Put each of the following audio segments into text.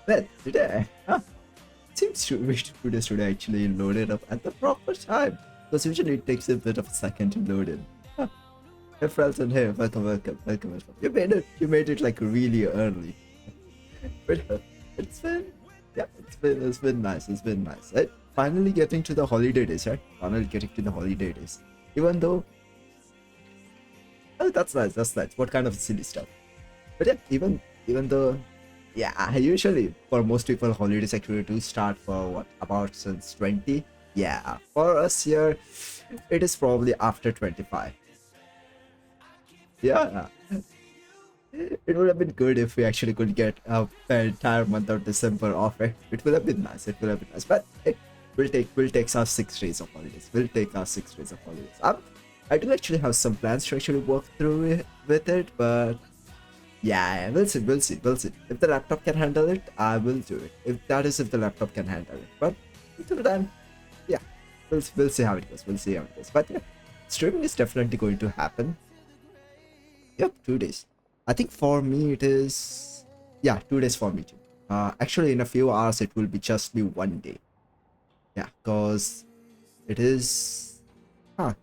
Well, today, seems to wish today should actually load it up at the proper time. Because usually it takes a bit of a second to load in. Hey friends and hey, welcome. You made it like really early. But it's been, yeah, it's been nice. It's been nice. Right? Finally getting to the holiday days, right? Finally getting to the holiday days. Even though, oh, that's nice. That's nice. What kind of silly stuff? But yeah, even though, yeah, usually for most people, holidays actually do start for what about since 20. Yeah, for us here, it is probably after 25. Yeah, it would have been good if we actually could get the entire month of December off. Right? It would have been nice. It would have been nice. But it will take our 6 days of holidays. We'll take our 6 days of holidays. I do actually have some plans to actually work through with it, but yeah, we'll see. If the laptop can handle it, I will do it. If the laptop can handle it. But until then, yeah, we'll see how it goes. We'll see how it goes. But yeah, streaming is definitely going to happen. Yep, 2 days. I think for me it is, yeah, 2 days for me too. Actually, in a few hours it will be just be one day. Yeah, cause it is.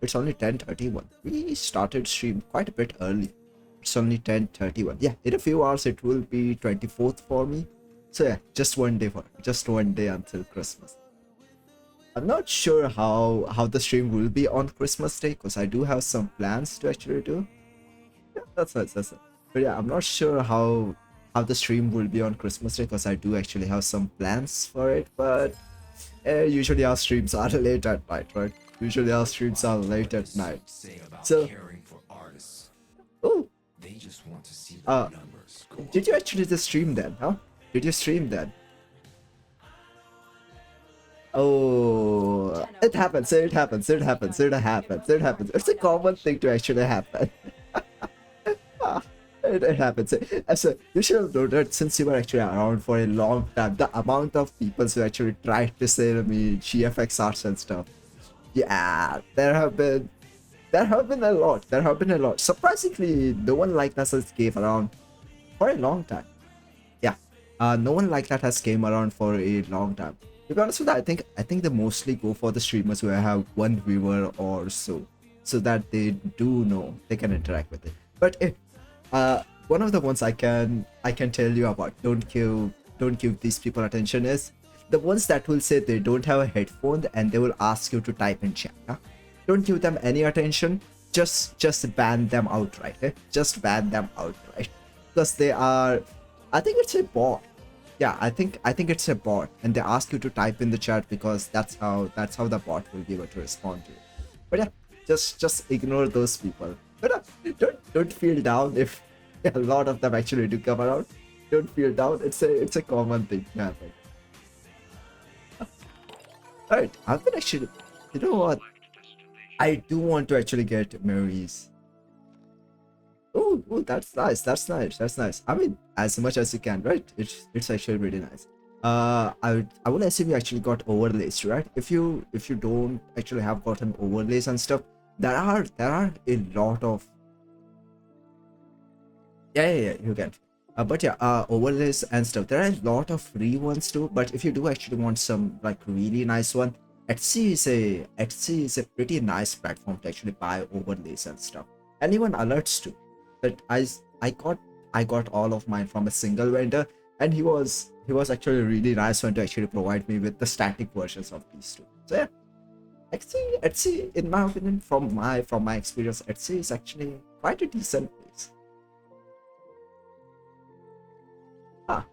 It's only 10:31. We started stream quite a bit early. It's only 10:31. Yeah, in a few hours it will be 24th for me. So yeah, just one day until Christmas. I'm not sure how the stream will be on Christmas Day because I do have some plans to actually do. Yeah, that's nice. That's it. But yeah, I'm not sure how the stream will be on Christmas Day because I do actually have some plans for it. But usually our streams are late at night, right? Usually our streams are late at night. So, oh, uh, did you actually just stream then, huh? Did you stream then? Oh, it happens. It happens. It happens. It happens. It happens. It's a common thing to actually happen. It happens. So you should have known that since you were actually around for a long time, the amount of people who actually tried to sell me GFX arts and stuff. Yeah, there have been a lot. There have been a lot. Surprisingly, no one like that has came around for a long time. Yeah, no one like that has came around for a long time. To be honest with that, I think they mostly go for the streamers who have one viewer or so that they do know they can interact with it. But one of the ones I can tell you about, don't give these people attention, is the ones that will say they don't have a headphone and they will ask you to type in chat. Huh? Don't give them any attention. Just ban them outright. Just ban them outright because they are. I think it's a bot. Yeah, I think it's a bot, and they ask you to type in the chat because that's how the bot will be able to respond to it. But yeah, just ignore those people. But don't feel down if a lot of them actually do come around. Don't feel down. It's a common thing to happen. Alright, I've been actually. You know what? I do want to actually get Mary's. Oh, that's nice. That's nice. That's nice. I mean, as much as you can, right? It's actually really nice. I would assume you actually got overlays, right? If you don't actually have gotten overlays and stuff, there are a lot of, yeah, you can. But yeah, overlays and stuff. There are a lot of free ones too. But if you do actually want some like really nice one, Etsy is a pretty nice platform to actually buy overlays and stuff, and even alerts too. But I got all of mine from a single vendor, and he was actually a really nice one to actually provide me with the static versions of these two. So yeah, Etsy, in my opinion, from my experience, Etsy is actually quite a decent place. Ah,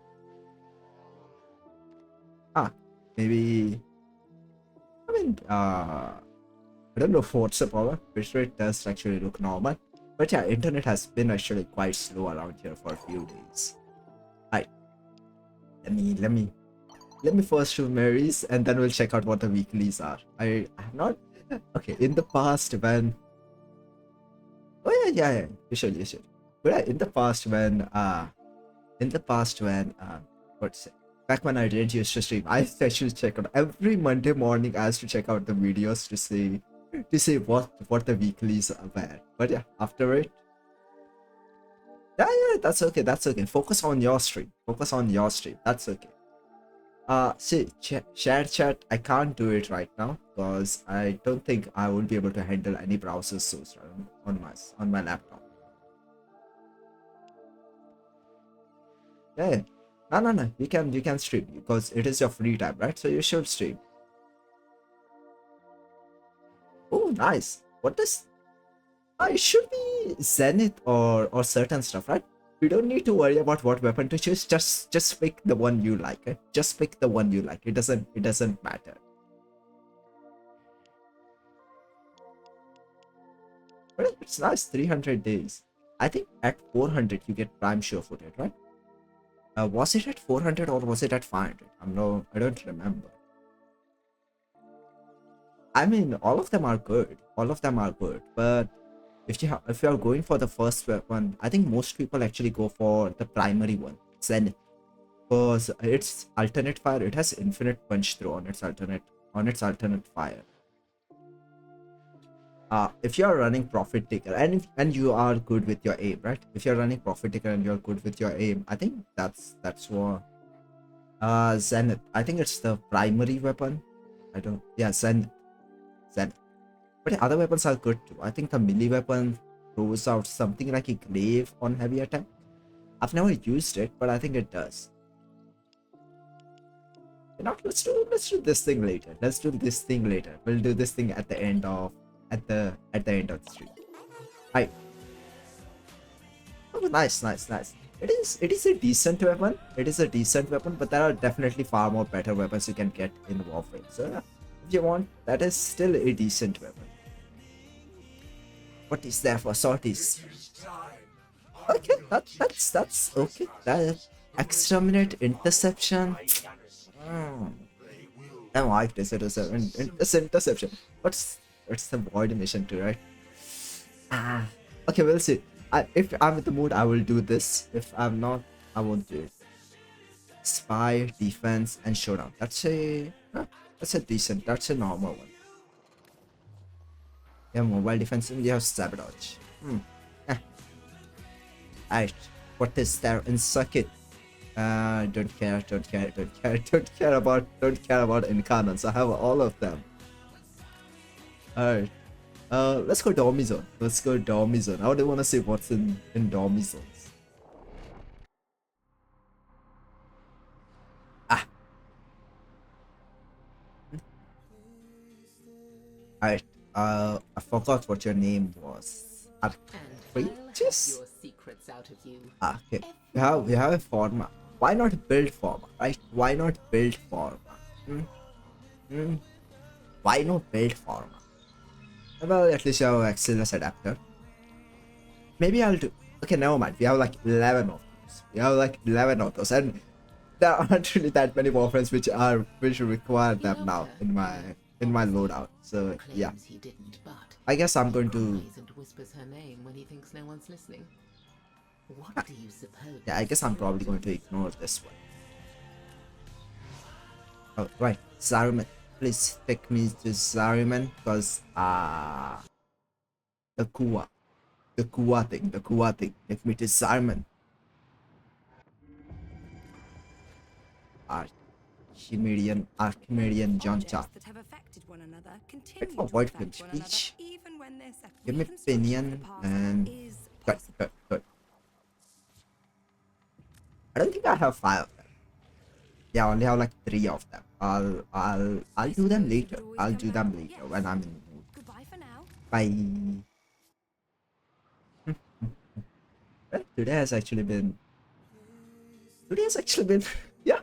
ah, maybe. I mean, I don't know what's the problem. Which rate does actually look normal. But yeah, internet has been actually quite slow around here for a few days. Right. Let me first show Mary's and then we'll check out what the weeklies are. I'm not okay. In the past when, oh yeah, you should. But yeah, in the past when what's it? Back when I didn't used to stream, I used to actually check out every Monday morning. I used to check out the videos to see what the weeklies were. But yeah, after it, yeah, that's okay. That's okay. Focus on your stream. Focus on your stream. That's okay. See, share chat, I can't do it right now because I don't think I will be able to handle any browser source on my laptop. Yeah, no, you can stream because it is your free time, right? So you should stream. Oh, nice. What does? It should be Zenith or certain stuff, right? You don't need to worry about what weapon to choose. Just pick the one you like. Eh? Just pick the one you like. It doesn't matter. But it's nice. 300 days. I think at 400 you get prime sure footed, right? Was it at 400 or was it at 500? I don't remember. I mean, all of them are good. All of them are good. But if you are going for the first weapon, I think most people actually go for the primary one, Zenith, because its alternate fire. It has infinite punch through on its alternate fire. If you are running profit taker and you are good with your aim, right? If you're running profit taker and you're good with your aim, I think that's what Zenith. I think it's the primary weapon. I don't. Yeah, Zenith. But the other weapons are good too. I think the melee weapon throws out something like a glaive on heavy attack. I've never used it, but I think it does. You know, let's do this thing later. Let's do this thing later. We'll do this thing at the end of the stream. Right. Oh, nice. It is a decent weapon. It is a decent weapon, but there are definitely far more better weapons you can get in Warframe. So yeah, if you want, that is still a decent weapon. What is there for sorties? Okay, that's okay. That exterminate interception. I like this interception. What's the void mission too, right? Okay, we'll see. If I'm in the mood, I will do this. If I'm not, I won't do it. Spy, defense, and showdown. That's a normal one. Yeah, mobile defense, and you have sabotage. Eh. Alright, what is there in circuit? Don't care about incarnates. I have all of them. Alright. Let's go Dormy Zone. I don't want to see what's in Dormy Zones. Alright. I forgot what your name was. Archaeologist? Okay. We have a forma. Why not build forma, right? Why not build forma? Why not build forma? Well, at least you have Axelis adapter. Maybe I'll do. Okay, never mind. We have like 11 of those. And there aren't really that many Warframes which require them now in my loadout. So yeah. I guess I'm going to. Yeah, I guess I'm probably going to ignore this one. Oh, right. Saruman. Please take me to Saruman because the Kuwa thing. Take me to Saruman. Archimedean Joncha. Wait for Warframe speech. Give me opinion and good. I don't think I have 5 of them. Yeah, I only have like 3 of them. I'll do them later. I'll do them later when I'm in the mood. Bye. Well, today has actually been yeah.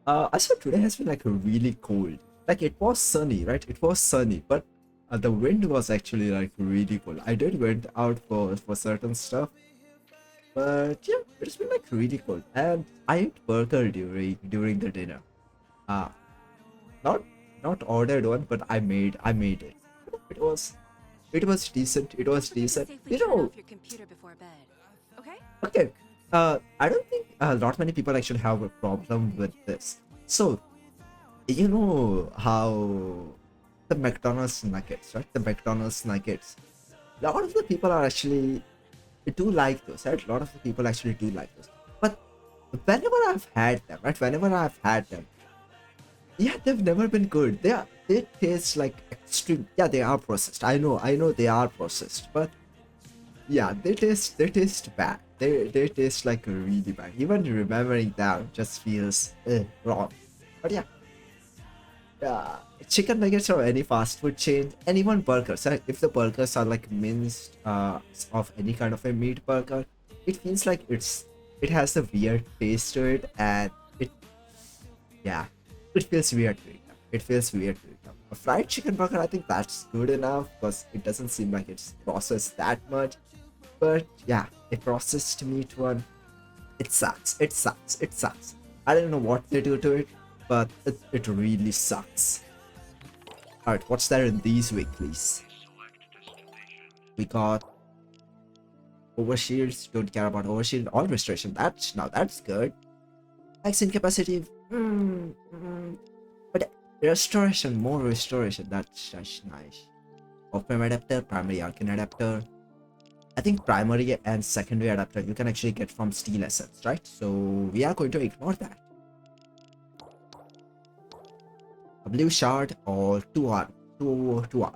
I saw today has been like really cold. Like it was sunny, right? It was sunny, but the wind was actually like really cold. I did went out for certain stuff, but yeah, it's been like really cold. And I ate burger during the dinner. Not ordered one, but I made it. It was decent. You know. Okay. I don't think not many people actually have a problem with this. So, you know how the McDonald's nuggets, right? The McDonald's nuggets. A lot of the people are actually do like those, right? A lot of the people actually do like those. But whenever I've had them, Yeah, they've never been good. They taste like extreme. Yeah, they are processed. I know they are processed, but yeah, they taste bad. They taste like really bad. Even remembering them just feels wrong. But yeah, uh, chicken nuggets or any fast food chain, and even burgers. If the burgers are like minced of any kind of a meat burger, it feels like it has a weird taste to it, and it yeah, it feels weird to eat. It feels weird to eat. A fried chicken burger, I think that's good enough because it doesn't seem like it's processed that much. But yeah, a processed meat one, it sucks. It sucks. It sucks. I don't know what they do to it, but it really sucks. Alright, what's there in these weeklies? We got overshields, don't care about overshield, all restoration. That's good. Vaccine capacity, but restoration, more restoration, that's nice. Warframe adapter, primary arcane adapter. I think primary and secondary adapter you can actually get from steel assets, right? So we are going to ignore that. A blue shard or 2R. 2R.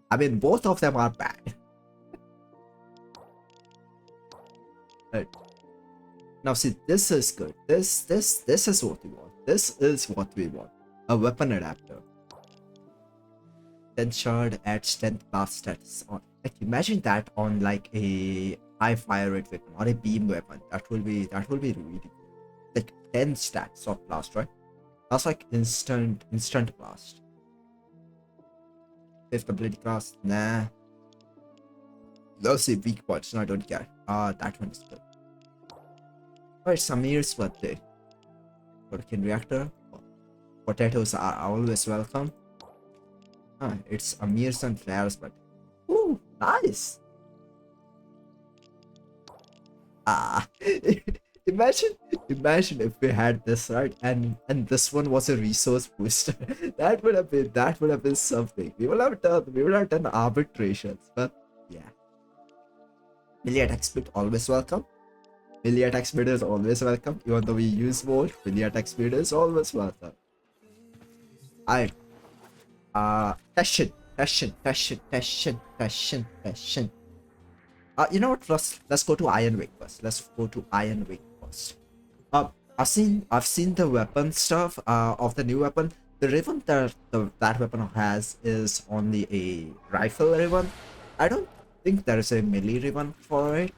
I mean, both of them are bad. Right. Now see, this is good. This is what we want. This is what we want. A weapon adapter. 10 shard adds 10 blast stats on. Like imagine that on like a high fire rate weapon or a beam weapon. That will be really good. Like 10 stats of blast, right? That's like instant blast. Fifth ability class, nah. Let's see weak points. No, I don't care. That one is good. Alright, Samir's birthday. Protein reactor. Potatoes are always welcome. It's Amir's and Flair's birthday. Ooh, nice. Ah, imagine if we had this, right, and this one was a resource booster. That would have been something. We would have done arbitrations, but yeah. Melee attack speed always welcome. Melee attack speed is always welcome. Even though we use more, melee attack speed is always welcome. I Passion. You know what? Let's go to Iron Wake first. I've seen the weapon stuff of the new weapon. The ribbon that weapon has is only a rifle ribbon. I don't think there is a melee ribbon for it.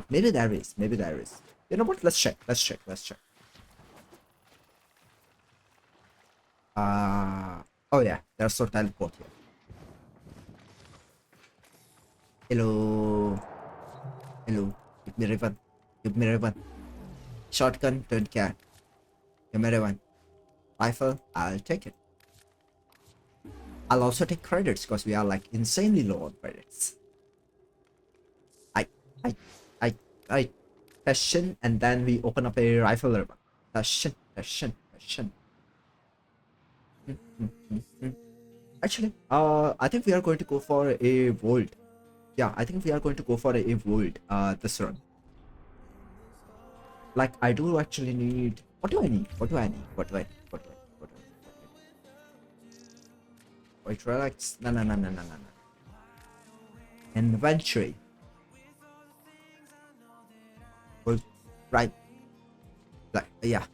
Maybe there is. Maybe there is. You know what? Let's check. Oh yeah, there's a teleport here. Hello. Give me ribbon. Shotgun, don't care. Give me ribbon. Rifle, I'll take it. I'll also take credits because we are like insanely low on credits. I, I, I passion, and then we open up a rifle ribbon. Passion. Actually, I think we are going to go for a Volt. Yeah, I think we are going to go for a Volt this run. Like, I do actually need... What do I need? Wait, relax. No. Inventory. Well, right. Like, yeah.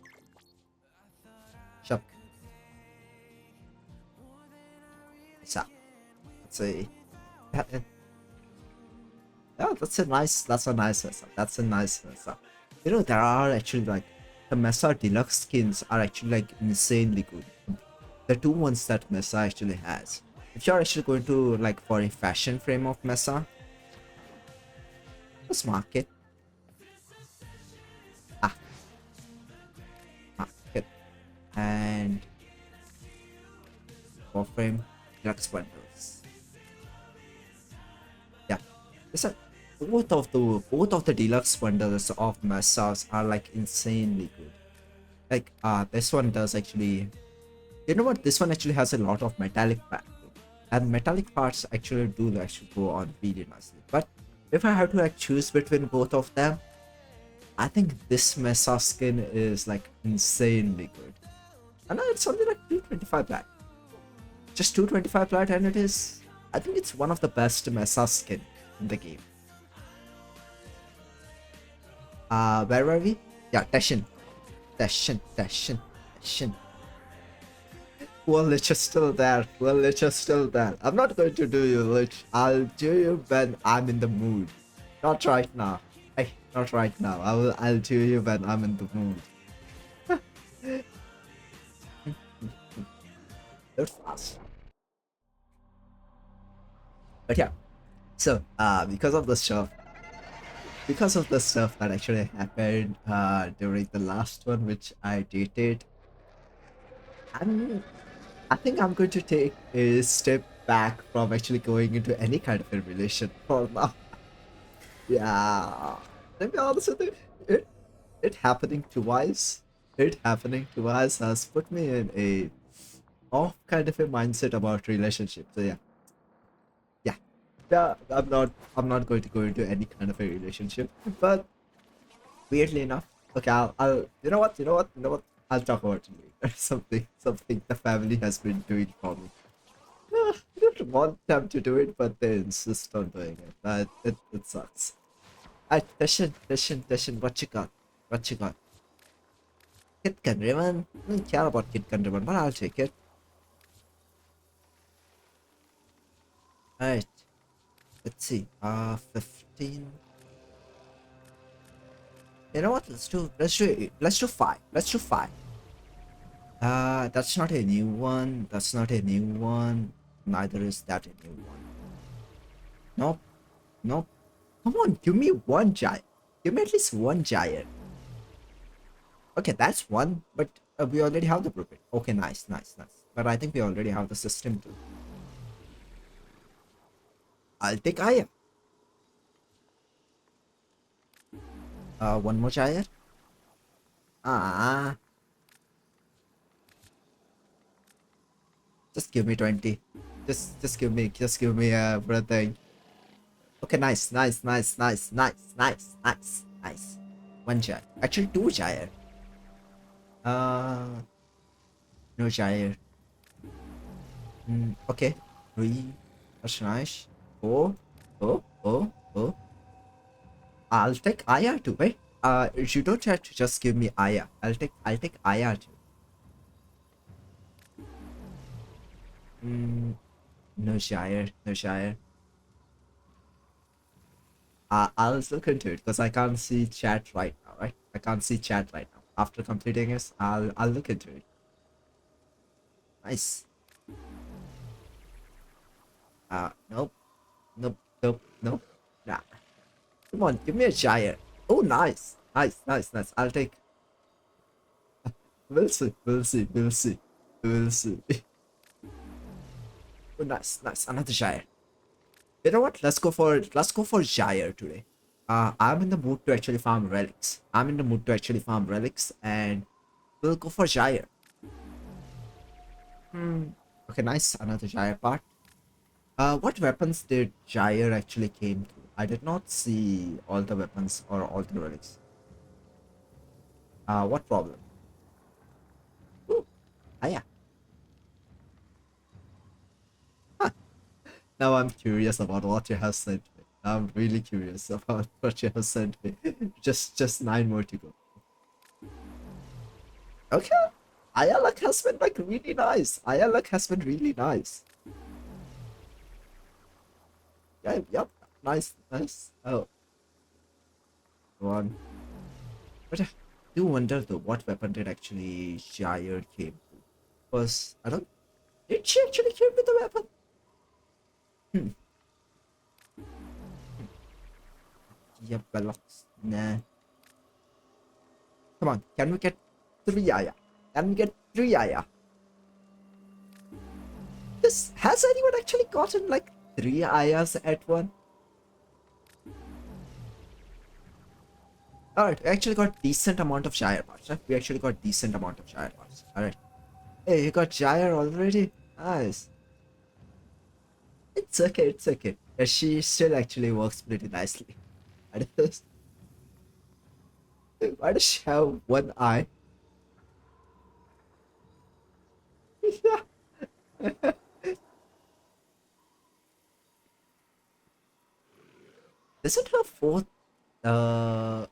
Shop. So, let's see. Yeah, that's a nice mesa. You know, there are actually like the Mesa Deluxe skins are actually like insanely good. The two ones that Mesa actually has. If you're actually going to like for a fashion frame of Mesa, let's mark it. Market and Warframe Deluxe bundles. Yeah, this are both of the deluxe bundles of Mesas are like insanely good. Like this one does actually, you know what, this one actually has a lot of metallic parts, and metallic parts actually do actually go on really nicely. But if I have to like choose between both of them, I think this Mesa skin is like insanely good. And it's only like 225 plat. Just 225 plat, and it is. I think it's one of the best Mesa skin in the game. Where were we? Yeah, Teshin. Teshin. Well, Lich is still there. I'm not going to do you, Lich. I'll do you when I'm in the mood. Not right now. Hey, not right now. I'll do you when I'm in the mood. They're fast. But yeah. So, because of the stuff that actually happened during the last one, which I dated, I'm I think I'm going to take a step back from actually going into any kind of a relation for now. Yeah. To be honest with you, it happening twice. It happening twice has put me in a off kind of a mindset about relationships. So yeah. Yeah. Yeah, I'm not going to go into any kind of a relationship. But weirdly enough, okay, I'll you know what? I'll talk about it later. Something the family has been doing for me. I don't want them to do it, but they insist on doing it. It sucks. Teshin, what you got? What you got? Kid Countryman? I don't care about Kid Countryman, but I'll take it. Alright, let's see. 15. You know what? Let's do 5. Let's do 5. That's not a new one. That's not a new one. Neither is that a new one. Nope. Nope. Come on, give me one giant. Give me at least one giant. Okay, that's one, but we already have the blueprint. Okay, nice. But I think we already have the system too. I'll take Aya. One more giant. Ah, just give me 20. Just give me everything. Okay, nice. One giant. Actually, two giant. Uh, no giant. Okay, three. That's nice. Four. Oh. I'll take Aya too. Wait. You don't have to just give me Aya. I'll take Aya too. No Shire. I'll look into it because I can't see chat right now, right? I can't see chat right now. After completing this, I'll look into it. Nice. Nope. Nope. Nah. Come on, give me a Shire. Oh, nice. Nice. I'll take. We'll see. Oh, nice. Another Shire. You know what? Let's go for Gyre today. I'm in the mood to actually farm relics. And we'll go for Gyre. Okay, nice. Another Gyre part. What weapons did Gyre actually came to? I did not see all the weapons or all the relics. What problem? Ooh, yeah. Now I'm curious about what you have sent me. I'm really curious about what you have sent me. Just 9 more to go. Okay. Ayalak has been like really nice. Yeah, yep. Nice. Oh, one. But I do wonder though, what weapon did actually Shire came to? Was I don't. Did she actually came with the weapon? Hmm. Yep, Velox. Nah. Come on, can we get 3 Aya? Has anyone actually gotten like 3 Ayas at one? Alright, we actually got decent amount of Shire parts, right? Alright. Hey, you got Shire already? Nice. It's okay. She still actually works pretty nicely. Why does, why does she have one eye? Isn't her fourth? Okay,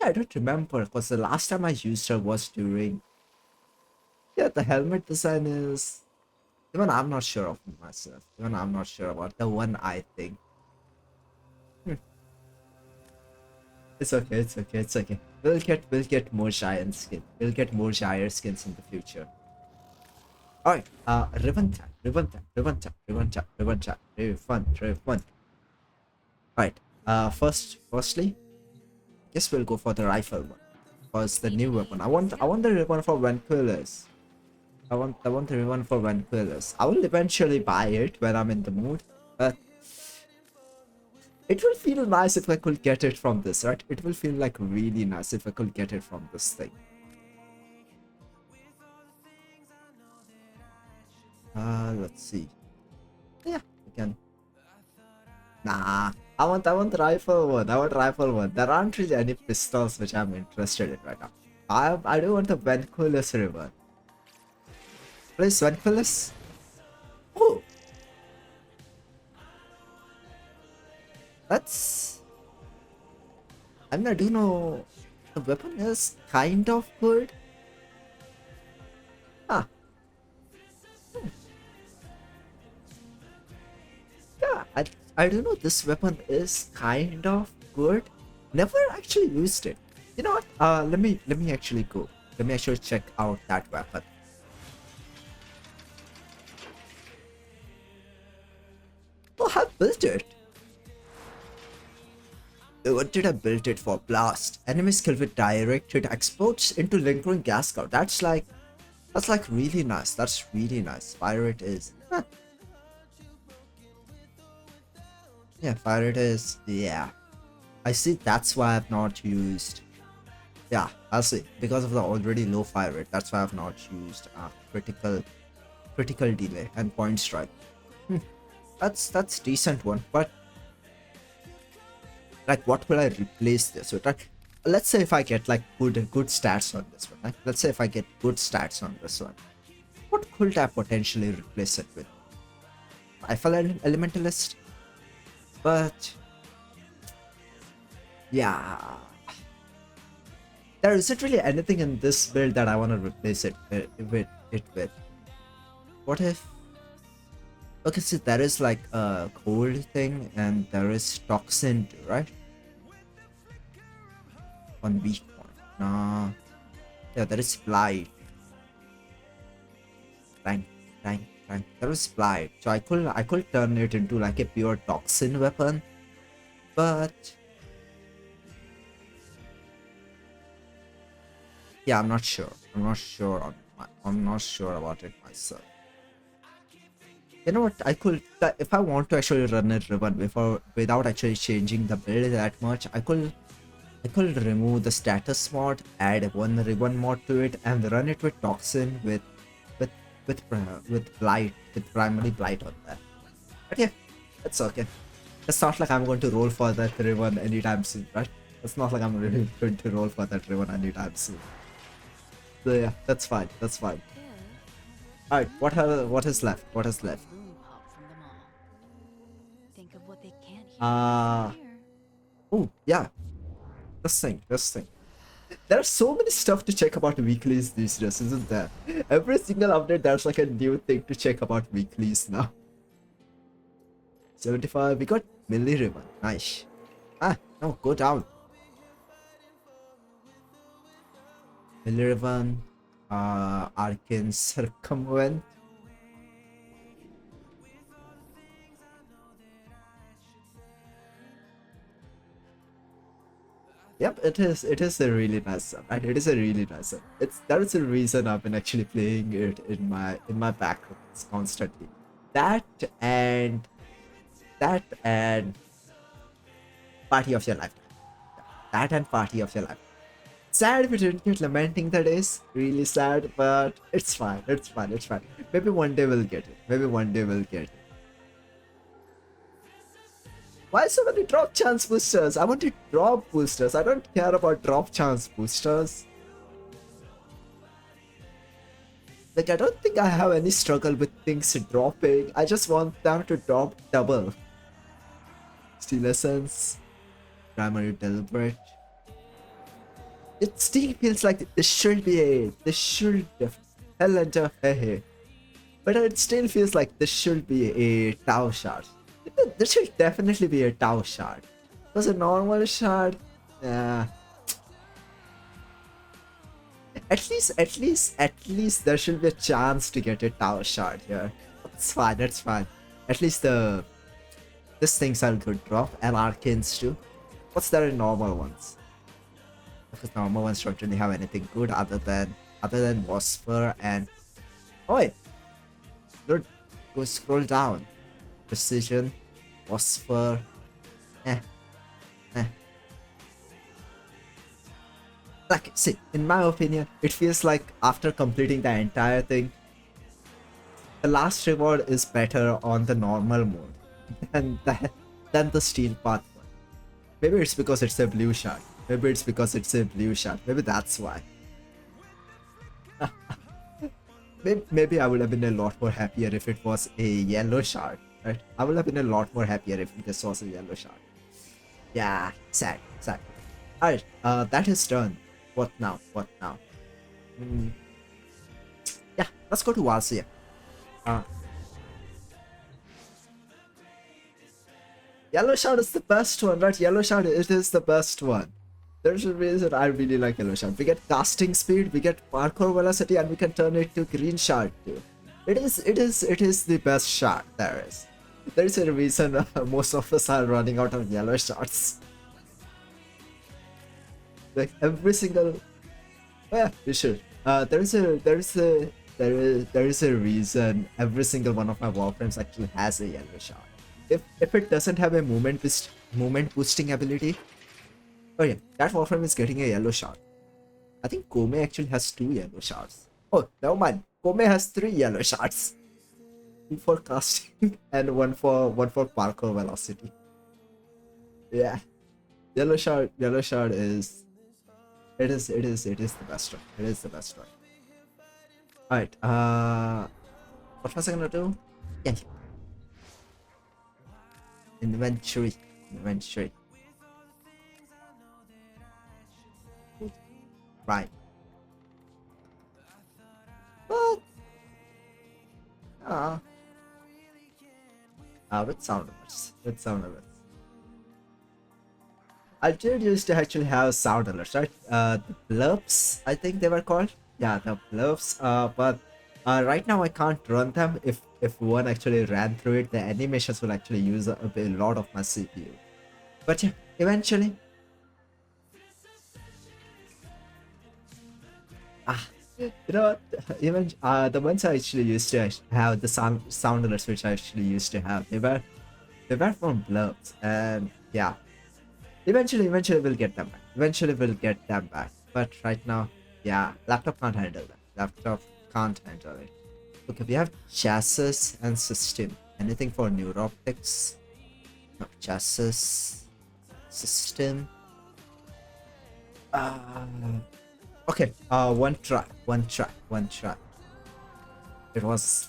I don't remember because the last time I used her was during. Yeah, the helmet design is. Even I'm not sure of myself. Even I'm not sure about the one I think. Hmm, it's okay, it's okay, it's okay. We'll get more giant skin. We'll get more giant skins in the future. Alright, ribbon tap, ribbon tap, ribbon tap, ribbon tap, ribbon tap. Very fun, very fun. Alright, firstly, guess we'll go for the rifle one. Because the new weapon. I want the ribbon for Vanquillers. I want the ribbon for Vanquillers. I will eventually buy it when I'm in the mood. But it will feel nice if I could get it from this, right? It will feel like really nice if I could get it from this thing. Let's see. Yeah, we can. Nah, I want the rifle one. I want rifle one. There aren't really any pistols which I'm interested in right now. I do want the Vanquillus ribbon. Please, Vanquillus. Oh, that's. I mean, I do know the weapon is kind of good. Ah, yeah, I do know this weapon is kind of good. Never actually used it. You know what? Let me actually go. Let me actually check out that weapon. Oh, I built it. What did I build it for? Blast. Enemy skill with direct hit explodes into lingering gas cloud. That's like really nice. That's really nice. Fire it is. Huh. Yeah, fire it is. Yeah. I see that's why I've not used. Yeah, I'll see. Because of the already low fire rate, that's why I've not used critical delay and point strike. Hmm. That's decent one, but like what will I replace this with? Like, let's say if I get like good stats on this one. Like, let's say if I get good stats on this one, what could I potentially replace it with? Rifle elementalist, but yeah, there isn't really anything in this build that I want to replace it with. What if? Okay, so there is like a cold thing and there is toxin, too, right? On weak point. Nah. Yeah, there is blight. Rank, rank. There is blight. So I could turn it into like a pure toxin weapon, but yeah, I'm not sure. I'm not sure about it myself. You know what? If I want to actually run a ribbon before without actually changing the build that much, I could remove the status mod, add one ribbon mod to it, and run it with toxin with with blight, with primary blight on that. But yeah, that's okay. It's not like I'm going to roll for that ribbon anytime soon, right? It's not like I'm really going to roll for that ribbon anytime soon. So yeah, that's fine. That's fine. Alright, what is left? What is left? Uh oh yeah, this thing. There's so many stuff to check about weeklies these days, isn't there? Every single update there's like a new thing to check about weeklies now. 75, we got Millie Ribbon. Nice. Ah, no, go down. Millie Ribbon, Arcane Circumvent. Yep, it is a really nice song, right? It is a really nice song. That is the reason I've been actually playing it in my backgrounds constantly. That and that and Party of Your Lifetime. That and Party of Your Life. Sad we didn't get Lamenting that is really sad, but it's fine. It's fine. It's fine. Maybe one day we'll get it. Maybe one day we'll get it. Why so many drop chance boosters? I want to drop boosters. I don't care about drop chance boosters. Like, I don't think I have any struggle with things dropping. I just want them to drop double. Steel Essence, Primary Deliberate. It still feels like this should be a... This should... Hell enter Hehe. But it still feels like this should be a Tau shard. This should definitely be a Tau shard. Because a normal shard... At least there should be a chance to get a Tau shard here. That's fine, that's fine. At least these things are good drop, and Arcanes too. What's there in normal ones? Because normal ones don't really have anything good other than Whisper and... Oh wait! Go scroll down. Precision, Whisper, Like, see, in my opinion, it feels like after completing the entire thing, the last reward is better on the normal mode than the steel path one. Maybe it's because it's a blue shard. Maybe it's because it's a blue shard. Maybe that's why. Maybe I would have been a lot more happier if it was a yellow shard, right? I would have been a lot more happier if this was a yellow shard. Yeah, sad. Alright, that is done. What now? Yeah, let's go to Warframe. Yellow shard is the best one, right? Yellow shard, it is the best one. There's a reason I really like yellow shard. We get casting speed, we get parkour velocity, and we can turn it to green shard too. It is the best shard there is. There is a reason most of us are running out of yellow shards. Like every single... Oh yeah, we should. There is a reason every single one of my Warframes actually has a yellow shard. If it doesn't have a movement boosting ability... Oh yeah, that Warframe is getting a yellow shard. I think Kome actually has 2 yellow shards. Oh, never mind. Kome has 3 yellow shards. 2 for casting and one for parkour velocity. Yeah. Yellow shard is... It is the best one. It is the best one. Alright, what was I gonna do? Yeah. Inventory. Right. What? With sound alerts. I did used to actually have sound alerts, right? The blurbs, I think they were called. Yeah, the blurbs. But right now I can't run them. If one actually ran through it, the animations will actually use a lot of my CPU. But yeah, eventually. You know what? Even the ones I actually used to have, the sound alerts which I actually used to have, they were from blurbs, and yeah. Eventually we'll get them back. But right now, yeah, laptop can't handle that. Okay, we have chassis and system. Anything for neuroptics? No, chassis, system. Okay, one track. It was...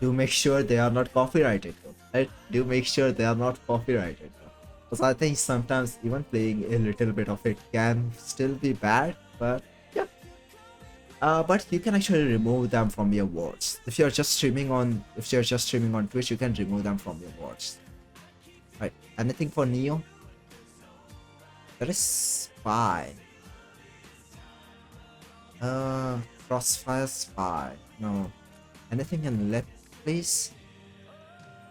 do make sure they are not copyrighted though, right? Do make sure they are not copyrighted though. Because I think sometimes even playing a little bit of it can still be bad, but yeah. But you can actually remove them from your words. If you're just streaming on Twitch, you can remove them from your words. Right, anything for Neo? There is Spy. Crossfire Spy. No. Anything in left, please?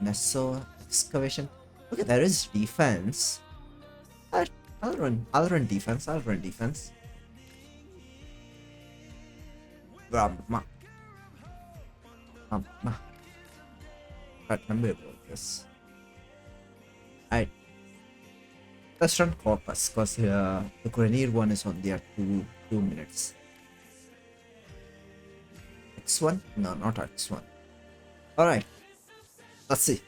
Meso Excavation. Okay, there is defense. I'll run defense. Right, let me about this. Alright. Let's run Corpus, because the Grenadier one is on there 2 minutes. X1? No, not X1. Alright. Let's see.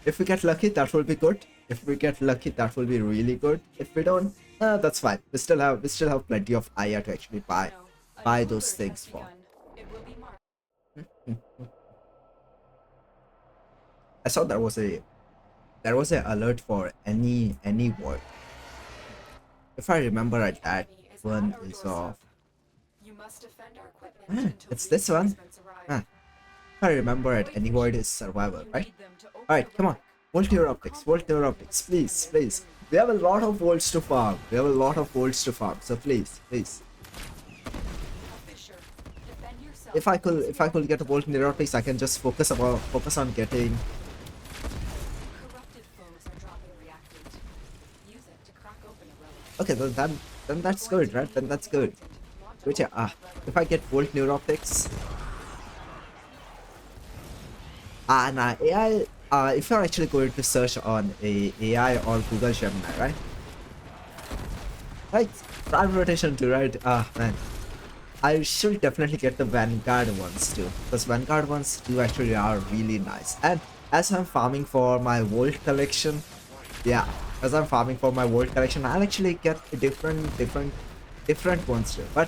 If we get lucky, that will be good. If we get lucky, that will be really good. If we don't, That's fine. We still have plenty of Aya to actually buy those things for. I saw there was a alert for any word. If I remember right, that one is of it's this one. Ah, if I remember it, any word is survival, right? Alright, come on. Volt your optics, please, please. We have a lot of volts to farm. We have a lot of volts to farm. So please, please. If I could get a volt in the optics, I can just focus on getting. Okay, then that's good, right? Then that's good. Which if I get volt neuroptics, nah, AI. If you're actually going to search on a AI or Google Gemini, right? Right, prime rotation too, right? Man, I should definitely get the Vanguard ones too, because Vanguard ones too actually are really nice. And as I'm farming for my Volt collection, yeah, as I'm farming for my Volt collection, I'll actually get different ones too. But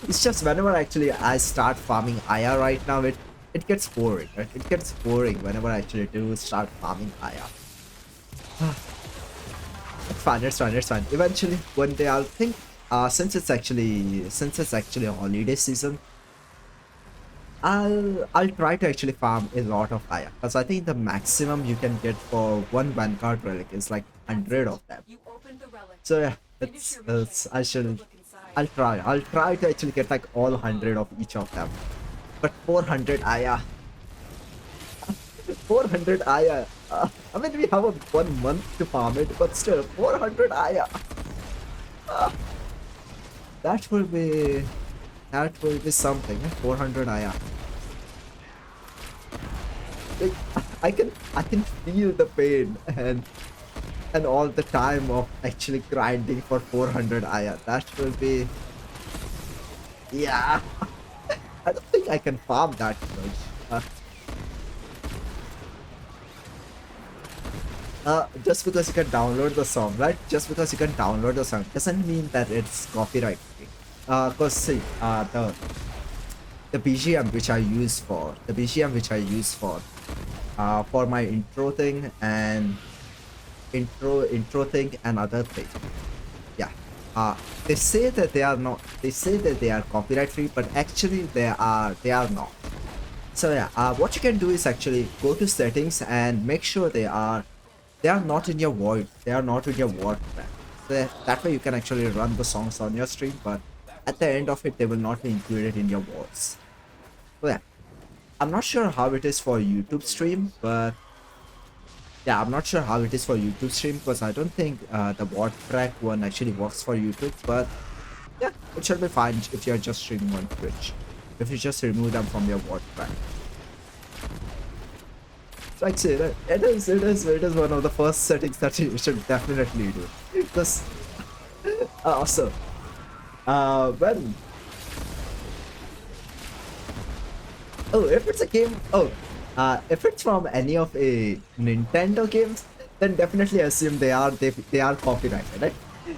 it's just whenever actually I start farming Aya right now, it gets boring, right? It gets boring whenever I actually do start farming Aya. It's fine, it's fine, it's fine. Eventually, one day I'll think. Since it's actually a holiday season, I'll try to actually farm a lot of Aya, because I think the maximum you can get for one Vanguard relic is like 100 of them. So yeah, I'll try to actually get like all 100 of each of them. But 400 Aya, 400 Aya. I mean, we have 1 month to farm it, but still 400 Aya. That will be something. 400 Aya. Like, I can feel the pain and all the time of actually grinding for 400 Aya. That will be, yeah. I don't think I can farm that much. Just because you can download the song, right? Just because you can download the song doesn't mean that it's copyright free. Cause see, the BGM which I use for my intro thing and intro thing and other thing. Yeah. They say that they are not. They say that they are copyright free, but actually they are not. So yeah, what you can do is actually go to settings and make sure they are not in your void. They are not in your Warframe. So that way you can actually run the songs on your stream, but at the end of it, they will not be included in your voids. So yeah, I'm not sure how it is for YouTube stream, but yeah, I'm not sure how it is for YouTube stream because I don't think the word track one actually works for YouTube. But yeah, it should be fine if you're just streaming on Twitch. If you just remove them from your word track. Like say that it is one of the first settings that you should definitely do. Because also when if it's a game, if it's from any of a Nintendo games, then definitely assume they are copyrighted, right?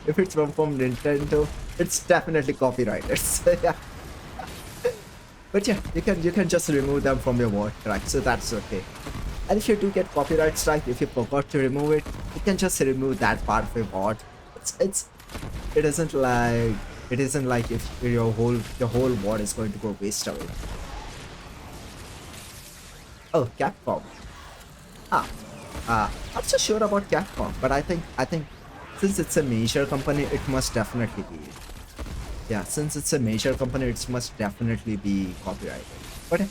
If it's from Nintendo, it's definitely copyrighted. So yeah. But yeah, you can just remove them from your word track, so that's okay. And if you do get copyright strike, if you forgot to remove it, you can just remove that part of your word. It isn't like if your whole word is going to go waste away. Oh, Capcom. Not so sure about Capcom, but I think since it's a major company, it must definitely be. Yeah, since it's a major company, it must definitely be copyrighted. But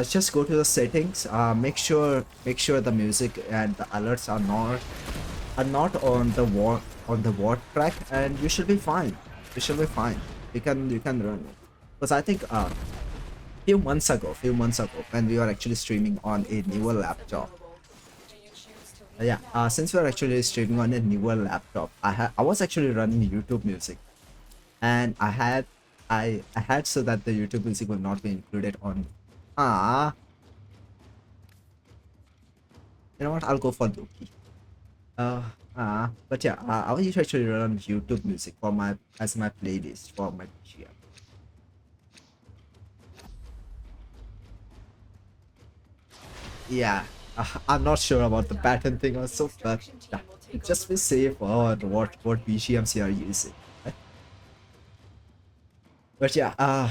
just go to the settings. Make sure the music and the alerts are not on the word track, and you should be fine. You should be fine. You can run it. Because I think few months ago when we were actually streaming on a newer laptop. Yeah, since we are actually streaming on a newer laptop, I was actually running YouTube music, and I had so that the YouTube music will not be included on. You know what? I'll go for Loki. But yeah, I will actually run YouTube music for my as my playlist for my GM. Yeah, I'm not sure about the pattern thing also, but yeah, just be safe on what BGMs you are using. But yeah,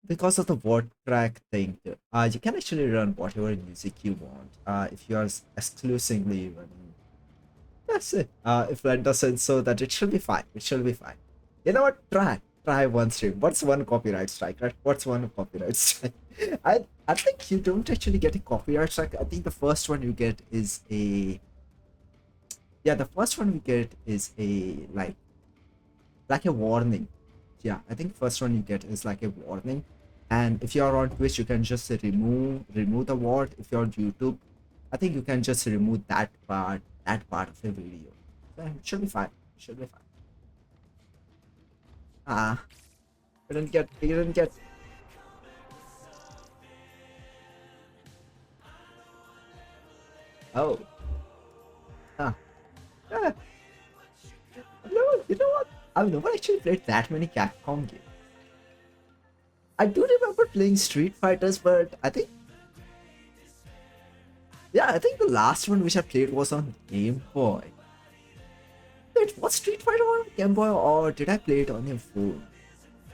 because of the word track thing, you can actually run whatever music you want. If you are exclusively running, that's it. If that doesn't, so that it should be fine. It should be fine. You know what? Try one stream. What's one copyright strike? Right? What's one copyright strike? I think you don't actually get a copyright strike. I think the first one you get is a yeah. The first one we get is a like a warning. Yeah, I think first one you get is like a warning. And if you're on Twitch, you can just remove the word. If you're on YouTube, I think you can just remove that part of the video. So it should be fine. Should be fine. Ah, you didn't get. Oh, ah, ah, no, you know what? I've never actually played that many Capcom games. I do remember playing Street Fighters, but I think yeah, I think the last one which I played was on Game Boy. Wait, was Street Fighter on Game Boy or did I play it on your phone?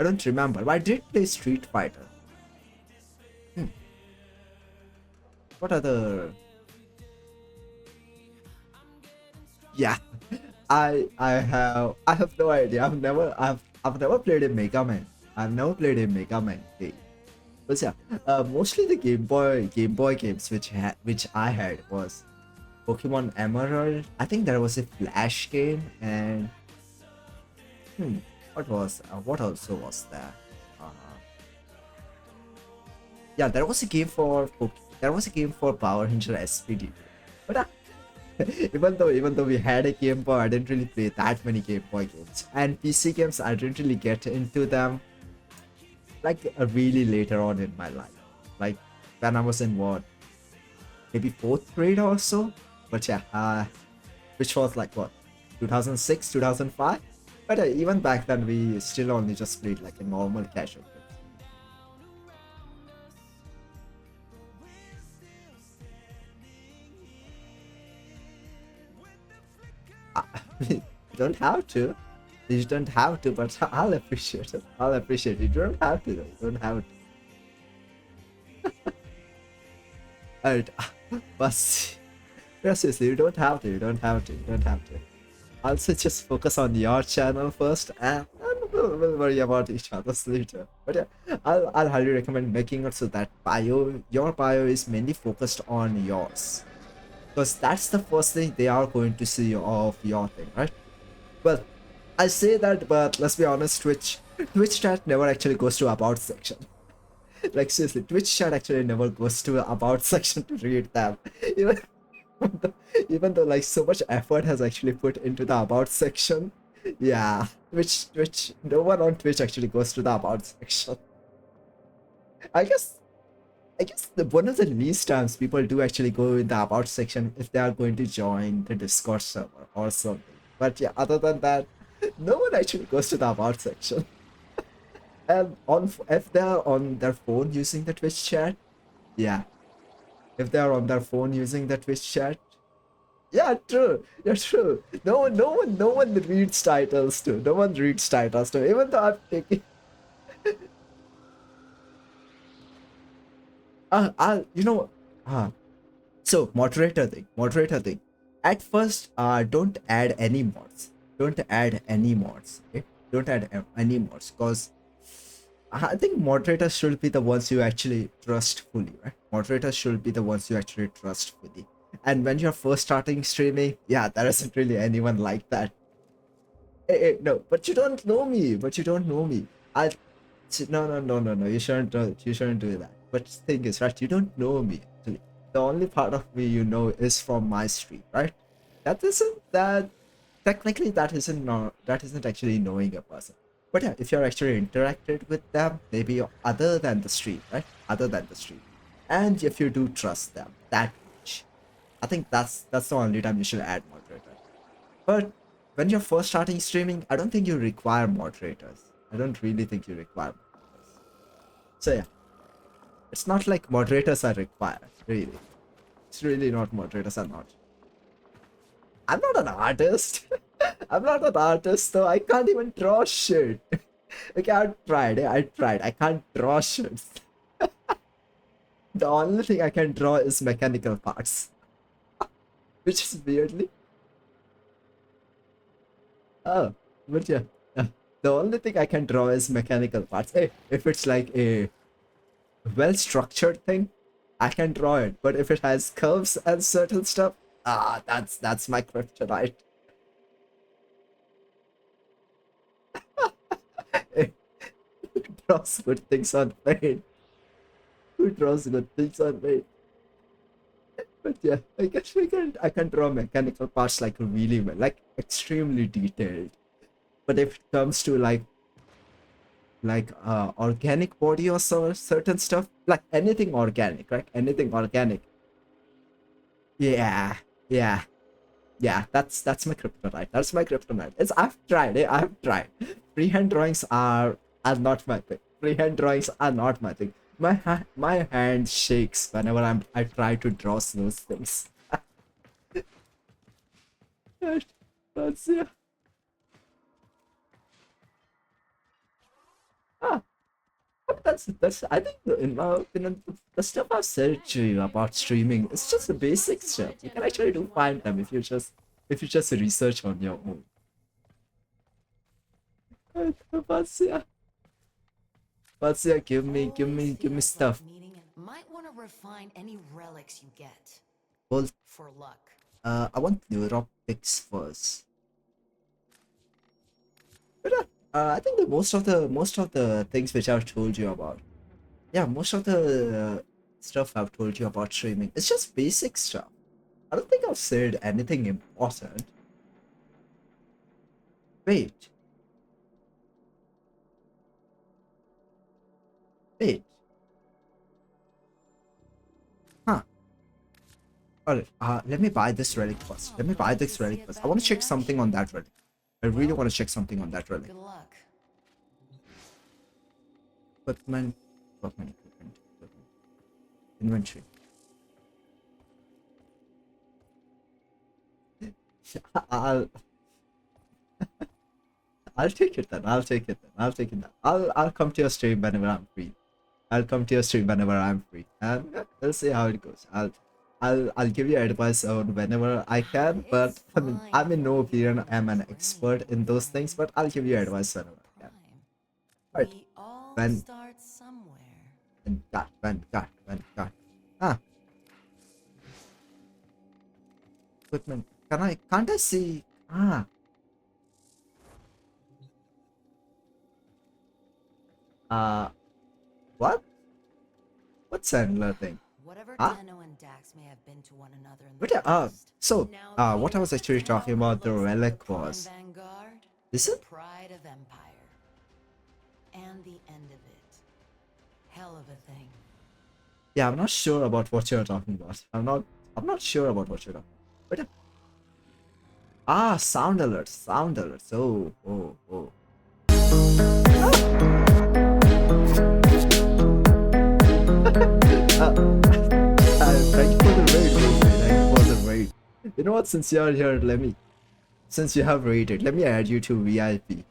I don't remember, but I did play Street Fighter. Hmm. What other? Yeah, I have no idea. I've never played a Mega Man. I've never played a Mega Man game. But yeah, mostly the Game Boy games which I had was Pokemon Emerald. I think there was a Flash game and hmm, what also was there? Uh, yeah, there was a game for Power Ranger SPD. But even though we had a Game Boy, I didn't really play that many Game Boy games. And PC games, I didn't really get into them like really later on in my life. Like when I was in what, maybe fourth grade or so. But yeah, which was like what, 2006, 2005. But even back then, we still only just played like a normal casual game. You don't have to. You don't have to, but I'll appreciate it. I'll appreciate it. You don't have to, though. You don't have to. Alright, but yeah, seriously, you don't have to. You don't have to. You don't have to. Also, just focus on your channel first, and we'll worry about each other's later. But yeah, I'll highly recommend making it so that your bio is mainly focused on yours, because that's the first thing they are going to see of your thing, right? Well, I say that, but let's be honest, Twitch chat never actually goes to about section. Like seriously, Twitch chat actually never goes to about section to read them. Even though, even though like so much effort has actually put into the about section. Yeah, Twitch, no one on Twitch actually goes to the about section. I guess one of the least times people do actually go in the about section if they are going to join the Discord server or something. But yeah, other than that, no one actually goes to the about section. And if they are on their phone using the Twitch chat, yeah. If they are on their phone using the Twitch chat, yeah, true. Yeah, true. No one reads titles too. No one reads titles too. Even though I'm taking, you know, uh, so moderator thing. At first, don't add any mods. Don't add any mods. Okay, don't add any mods, cause I think moderators should be the ones you actually trust fully, right? Moderators should be the ones you actually trust fully. And when you're first starting streaming, yeah, there isn't really anyone like that. No, but you don't know me. But you don't know me. I no. You shouldn't do that. But the thing is, right? You don't know me. Actually, the only part of me you know is from my stream, right? That isn't that. Technically, that isn't actually knowing a person. But yeah, if you're actually interacted with them, maybe other than the stream, right? Other than the stream, and if you do trust them that much, I think that's the only time you should add moderator. But when you're first starting streaming, I don't think you require moderators. I don't really think you require moderators. So yeah, it's not like moderators are required, really. It's really not moderators are not. I'm not an artist. I'm not an artist, though. I can't even draw shit. Okay, I tried. I tried. I can't draw shit. The only thing I can draw is mechanical parts, which is weirdly. Oh, but yeah. The only thing I can draw is mechanical parts. Hey, if it's like a well-structured thing, I can draw it. But if it has curves and certain stuff, that's my kryptonite. Hey, who draws good things on paint? Who draws good things on paint? But yeah, I guess I can draw mechanical parts like really well, like extremely detailed. But if it comes to like organic body or so certain stuff, like anything organic, right? Anything organic. Yeah, yeah, yeah. That's my kryptonite. That's my kryptonite. It's I've tried. I've tried. Freehand drawings are not my thing. Freehand drawings are not my thing. My hand shakes whenever I try to draw those things. That's yeah. Ah, that's I think in my opinion the stuff I've said to you about streaming it's just the basic stuff. You can actually do find them if you just research on your own. But yeah, give me stuff. Might want to refine any relics you get. Well, For luck. I want neuroptics first. But I think that most of the things which I've told you about, yeah, most of the stuff I've told you about streaming, it's just basic stuff. I don't think I've said anything important. Wait, wait, huh? Alright, let me buy this relic first. Let me buy this relic first. I want to check something on that relic. I really want to check something on that relic. Good luck. Equipment, equipment. Inventory. I'll I'll take it then. I'll take it then. I'll take it then. I'll come to your stream whenever I'm free. I'll come to your stream whenever I'm free, and we'll see how it goes. I'll give you advice on whenever I can, but I mean I'm in no opinion I'm an expert in those things, but I'll give you advice whenever I can. Alright. We all When start somewhere. when ah equipment. Can't I see uh what? What's Sandler thing? Whatever Huh? Tenno and Dax may have been to one another in But the yeah, past. so Now what I was actually talking about the looks like relic prime was Vanguard, is it? pride of Empire. And the end of it. Hell of a thing. Yeah, I'm not sure about what you're talking about. I'm not sure about what you're talking about. But sound alerts, sound alerts. Oh. Thank you for the raid, Jose. Thank you for the raid. You know what? Since you're here, since you have raided, let me add you to VIP.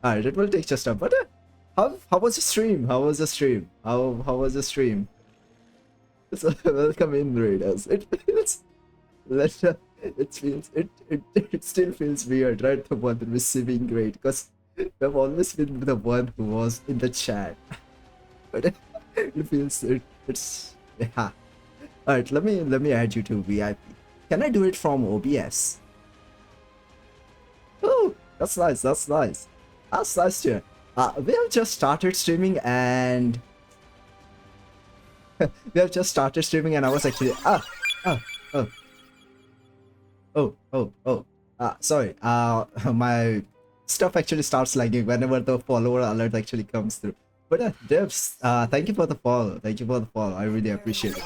Alright, it will take just a. But how was the stream? How was the stream? How was the stream? So, welcome in, raiders. It feels. It still feels weird, right? The one receiving grade, because I've always been the one who was in the chat. But it feels it's yeah. Alright, let me add you to VIP. Can I do it from OBS? Oh, that's nice, that's nice. That's nice too. We have just started streaming and we have just started streaming and I was actually sorry. My stuff actually starts lagging whenever the follower alert actually comes through. But Devs, thank you for the follow. Thank you for the follow. I really appreciate it.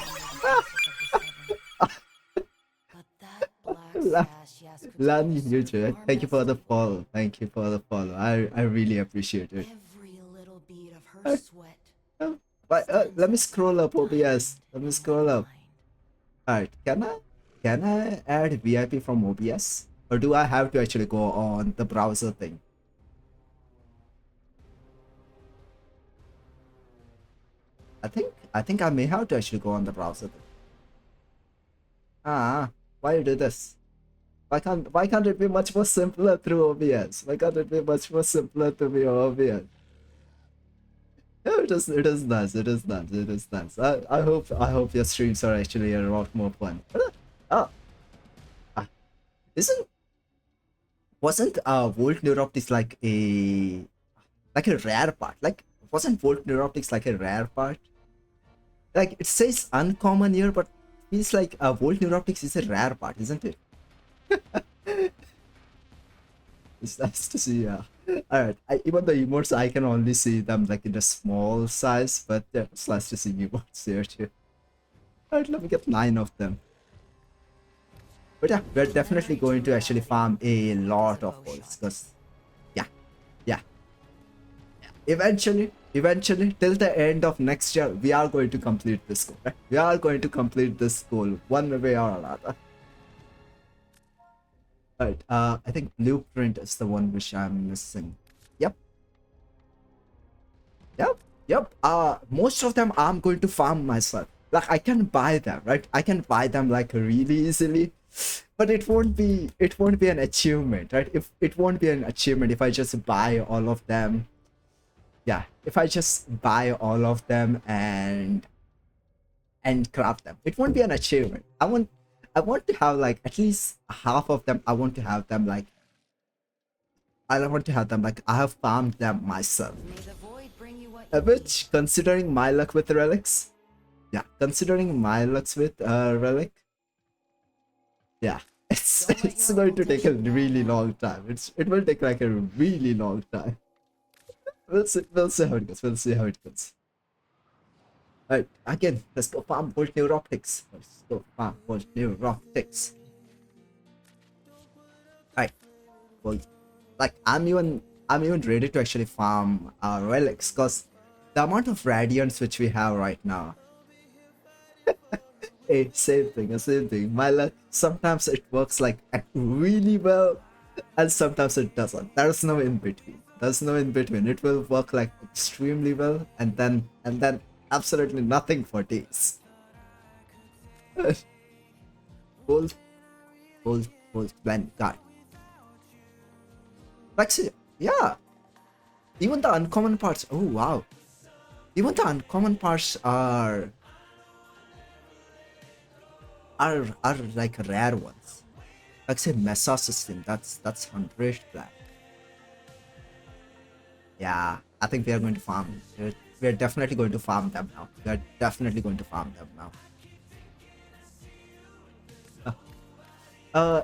But that black sash Lan Yuju, Our thank you for the message. follow. Thank you for the follow. I really appreciate it. Every little bead of her Uh, sweat Let me stands scroll up OBS. undefined Let me in scroll my up. mind. Alright, can I add VIP from OBS? Or do I have to actually go on the browser thing? I think I may have to actually go on the browser thing. Why you do this? Why can't it be much more simpler through OBS? Why can't it be much more simpler to be OBS? Yeah, it is nice. It is nice. It is nice. I hope your streams are actually a lot more fun. Oh, uh, isn't wasn't Volt Neuroptics like a rare part? Like wasn't Volt Neuroptics like a rare part? Like it says uncommon here, but feels like Volt Neuroptics is a rare part, isn't it? It's nice to see. Yeah. All right. Even the emotes, I can only see them like in a small size, but yeah, it's nice to see emotes here too. All right, let me get 9 of them. But yeah, we're definitely Memory going to to actually reality. farm a lot of Devotion. golds, because yeah, yeah, eventually, till the end of next year, we are going to complete this goal. Right? We are going to complete this goal one way or another. Right. I think blueprint is the one which I'm missing. Yep. Yep. Yep. Most of them I'm going to farm myself. Like I can buy them, right? I can buy them like really easily, but it won't be an achievement, right? If it won't be an achievement if I just buy all of them. Yeah, if I just buy all of them and craft them, it won't be an achievement. I want to have like at least half of them. I want to have them like I have farmed them myself. May the void bring you what you need. Which, considering my luck with relics, yeah, considering my lucks with relic, yeah, it's Don't let it's your going to take a occultation die really now. long time. It will take like a really long time. We'll see how it goes. We'll see how it goes. Alright, again, let's go farm Volt Neuroptics. Let's go farm Volt Neuroptics. Alright, well, like I'm even ready to actually farm relics, because the amount of radiance which we have right now. Hey, same thing. My luck, sometimes it works like really well, and sometimes it doesn't. There's no in between. There's no in between. It will work like extremely well, and then absolutely nothing for days. Bolt, bolt, Vanguard. Like, see, yeah. Even the uncommon parts. Oh wow. Even the uncommon parts are like rare ones. Like say Mesa system. That's 100 black. Yeah, I think we are going to farm. We're definitely going to farm them now. We're definitely going to farm them now.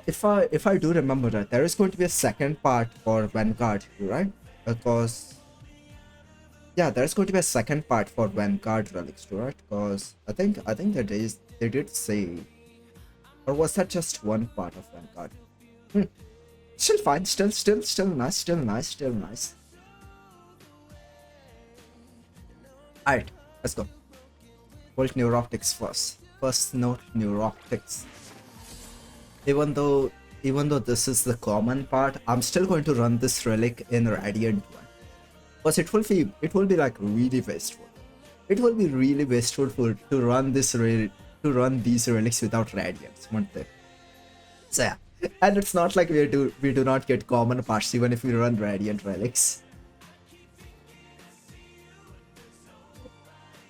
If I do remember that, there is going to be a second part for Vanguard, right? Because yeah, there's going to be a second part for Vanguard relics, right? Because I think they did say, or was that just one part of Vanguard? Still fine, still nice, still nice. Alright, let's go. Volt Neuroptics first. First note Neuroptics. Even though this is the common part, I'm still going to run this relic in Radiant one. Because it will be like really wasteful. It will be really wasteful to run these relics without Radiance, won't they? So yeah. And it's not like we do not get common parts even if we run Radiant relics.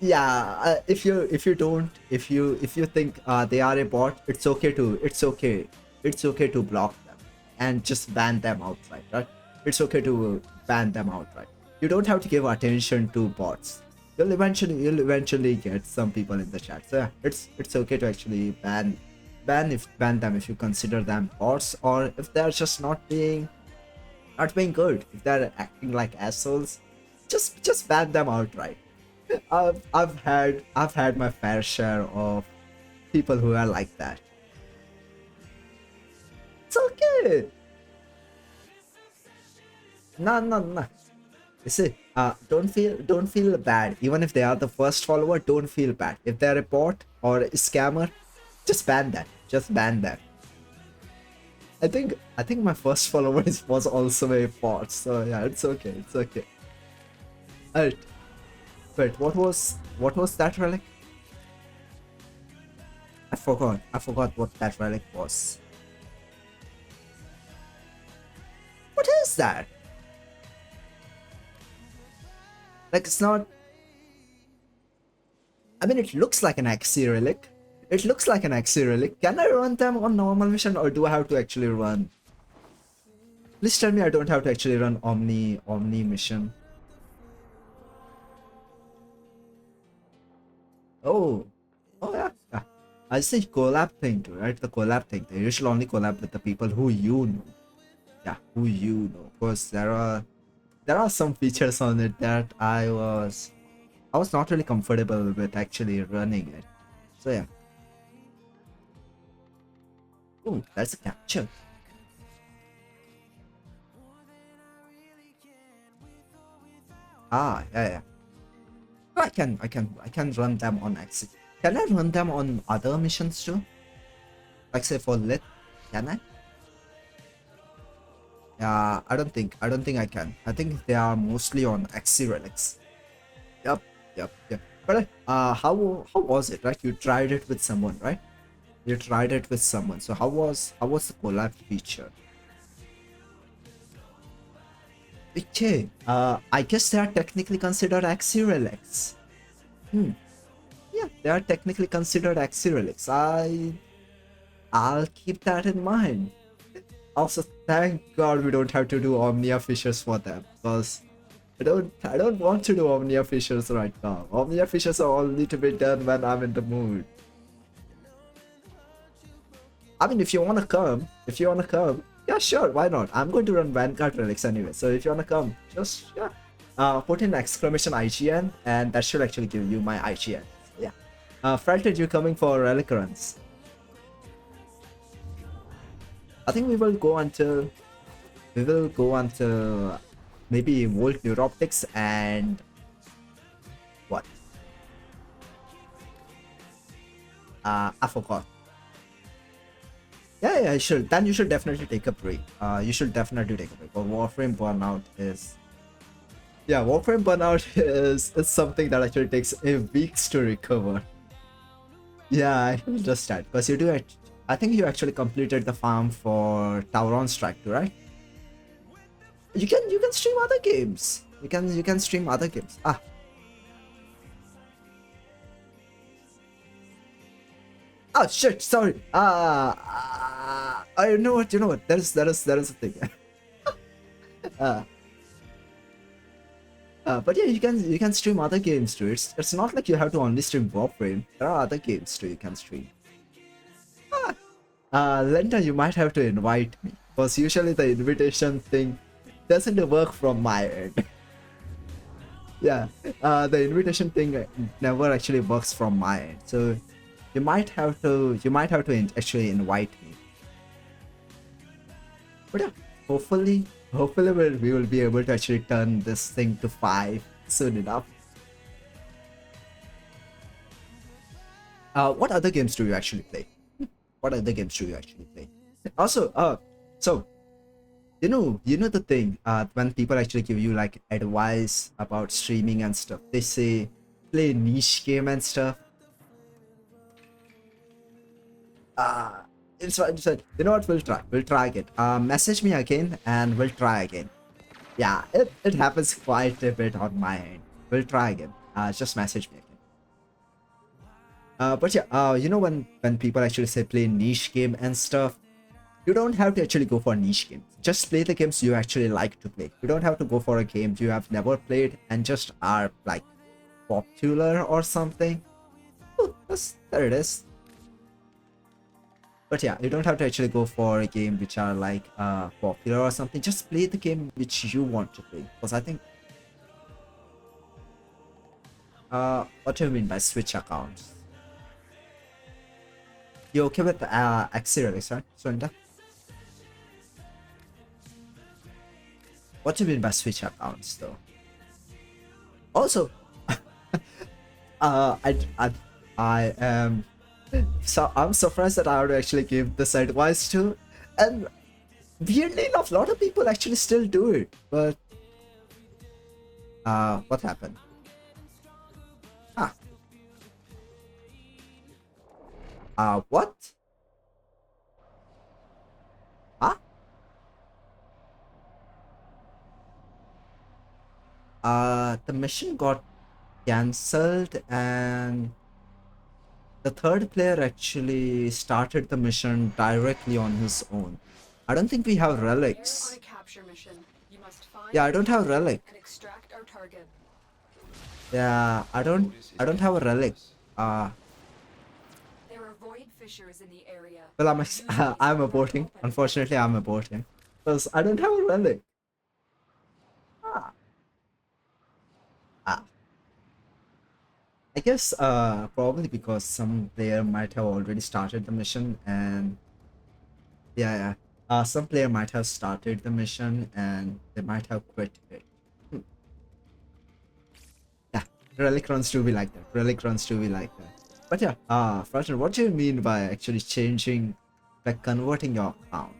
Yeah, if you think they are a bot, it's okay to block them and just ban them outright, right? It's okay to ban them outright. You don't have to give attention to bots. You'll eventually get some people in the chat. So yeah, it's okay to actually ban them if you consider them bots, or if they're just not being good, if they're acting like assholes, just ban them outright. I've had my fair share of people who are like that. It's okay. No. You see, don't feel bad. Even if they are the first follower, don't feel bad. If they're a bot or a scammer, just ban that. Just ban that. I think my first follower was also a bot, so yeah, it's okay. It's okay. Alright. Wait, what was that relic? I forgot what that relic was. What is that? Like, it's not. I mean, it looks like an Axie relic. It looks like an Axie relic. Can I run them on normal mission, or do I have to actually run? Please tell me I don't have to actually run Omni mission. Oh, yeah. I see collab thing too, right? The collab thing. You should only collab with the people who you know. Yeah, who you know. Because there are some features on it that I was not really comfortable with actually running it. So yeah. Oh, that's a capture. Yeah. I can run them on Axis. Can I run them on other missions too? Like say for lit, can I? Yeah, I don't think I can. I think they are mostly on Axie relics. Yep. But how was it? Right, you tried it with someone, right? You tried it with someone. So how was the collab feature? Okay. I guess they are technically considered Axie relics. Hmm. Yeah, they are technically considered Axie relics. I'll keep that in mind. Also, thank God we don't have to do Omnia Fissures for them, because I don't want to do Omnia Fissures right now. Omnia Fissures are only to be done when I'm in the mood. I mean, if you wanna come, yeah, sure, why not? I'm going to run Vanguard Relics anyway, so if you wanna come, just yeah, put in exclamation IGN, and that should actually give you my IGN. Yeah. Felted, you coming for Relic runs? I think we will go until maybe Volt Neuroptics and what? I forgot. Yeah, you should. Then you should definitely take a break. You should definitely take a break. But Warframe Burnout is. Yeah, Warframe Burnout is something that actually takes a weeks to recover. Yeah, I understand. Because you do it. I think you actually completed the farm for Tauron Strike too, right? You can stream other games. You can stream other games. Oh shit, sorry. You know what? There is a thing. uh, but yeah, you can stream other games too. It's not like you have to only stream Warframe. There are other games too you can stream. Lenta, you might have to invite me, because usually the invitation thing doesn't work from my end. Yeah, the invitation thing never actually works from my end. So you might have to actually invite me. But yeah, hopefully we will be able to actually turn this thing to 5 soon enough. What other games do you actually play? What other games do you actually play? Also, so you know the thing. When people actually give you like advice about streaming and stuff, they say play niche game and stuff. Uh, it's you know what? We'll try again. Message me again, and we'll try again. Yeah, it happens quite a bit on my end. We'll try again. Just message me again. But yeah, when people actually say play niche game and stuff, you don't have to actually go for niche games. Just play the games you actually like to play. You don't have to go for a game you have never played and just are like popular or something. Oh, there it is. But yeah, you don't have to actually go for a game which are like popular or something. Just play the game which you want to play. Because I think what do you mean by switch accounts? You okay with Axie Relics, right, Swinda? What do you mean by switch accounts, though? Also, uh, I, I, I am so I'm surprised that I would actually give this advice to, and weirdly enough, a lot of people actually still do it. But what happened? Ah, what? Huh? The mission got cancelled, and the third player actually started the mission directly on his own. I don't think we have You're on relics. a capture mission. You must find Yeah, I don't have relic. and extract our target. Yeah, I don't have a relic. Uh, There are void fissures in the area. well, Use these to I'm crack aborting. open. Unfortunately, I'm aborting because I don't have a relic. Ah, ah. I guess probably because some player might have already started the mission, and yeah, some player might have started the mission and they might have quit it. Hmm. Yeah, relic runs do be like that. Relic runs do be like that. But yeah, Fraser, what do you mean by actually changing, like converting your account?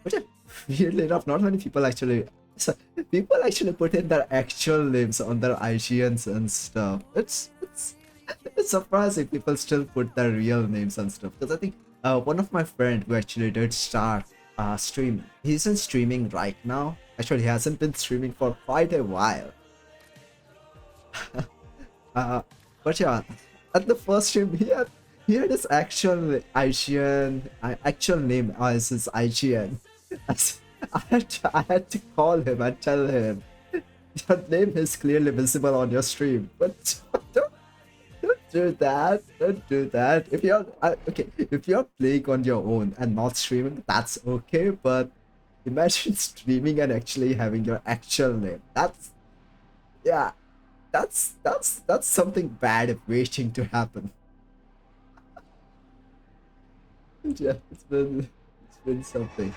But yeah, weirdly enough, not many people actually. So people actually put in their actual names on their IGNs and stuff. It's surprising people still put their real names and stuff. Because I think one of my friend who actually did start streaming, he isn't streaming right now. Actually, he hasn't been streaming for quite a while. uh, but yeah, at the first stream, he had his actual IGN, actual name as his IGN. I had to call him and tell him your name is clearly visible on your stream, but don't do that. Don't do that. If you're okay, if you're playing on your own and not streaming, that's okay. But imagine streaming and actually having your actual name. Yeah, that's something bad waiting to happen. Yeah, it's been something.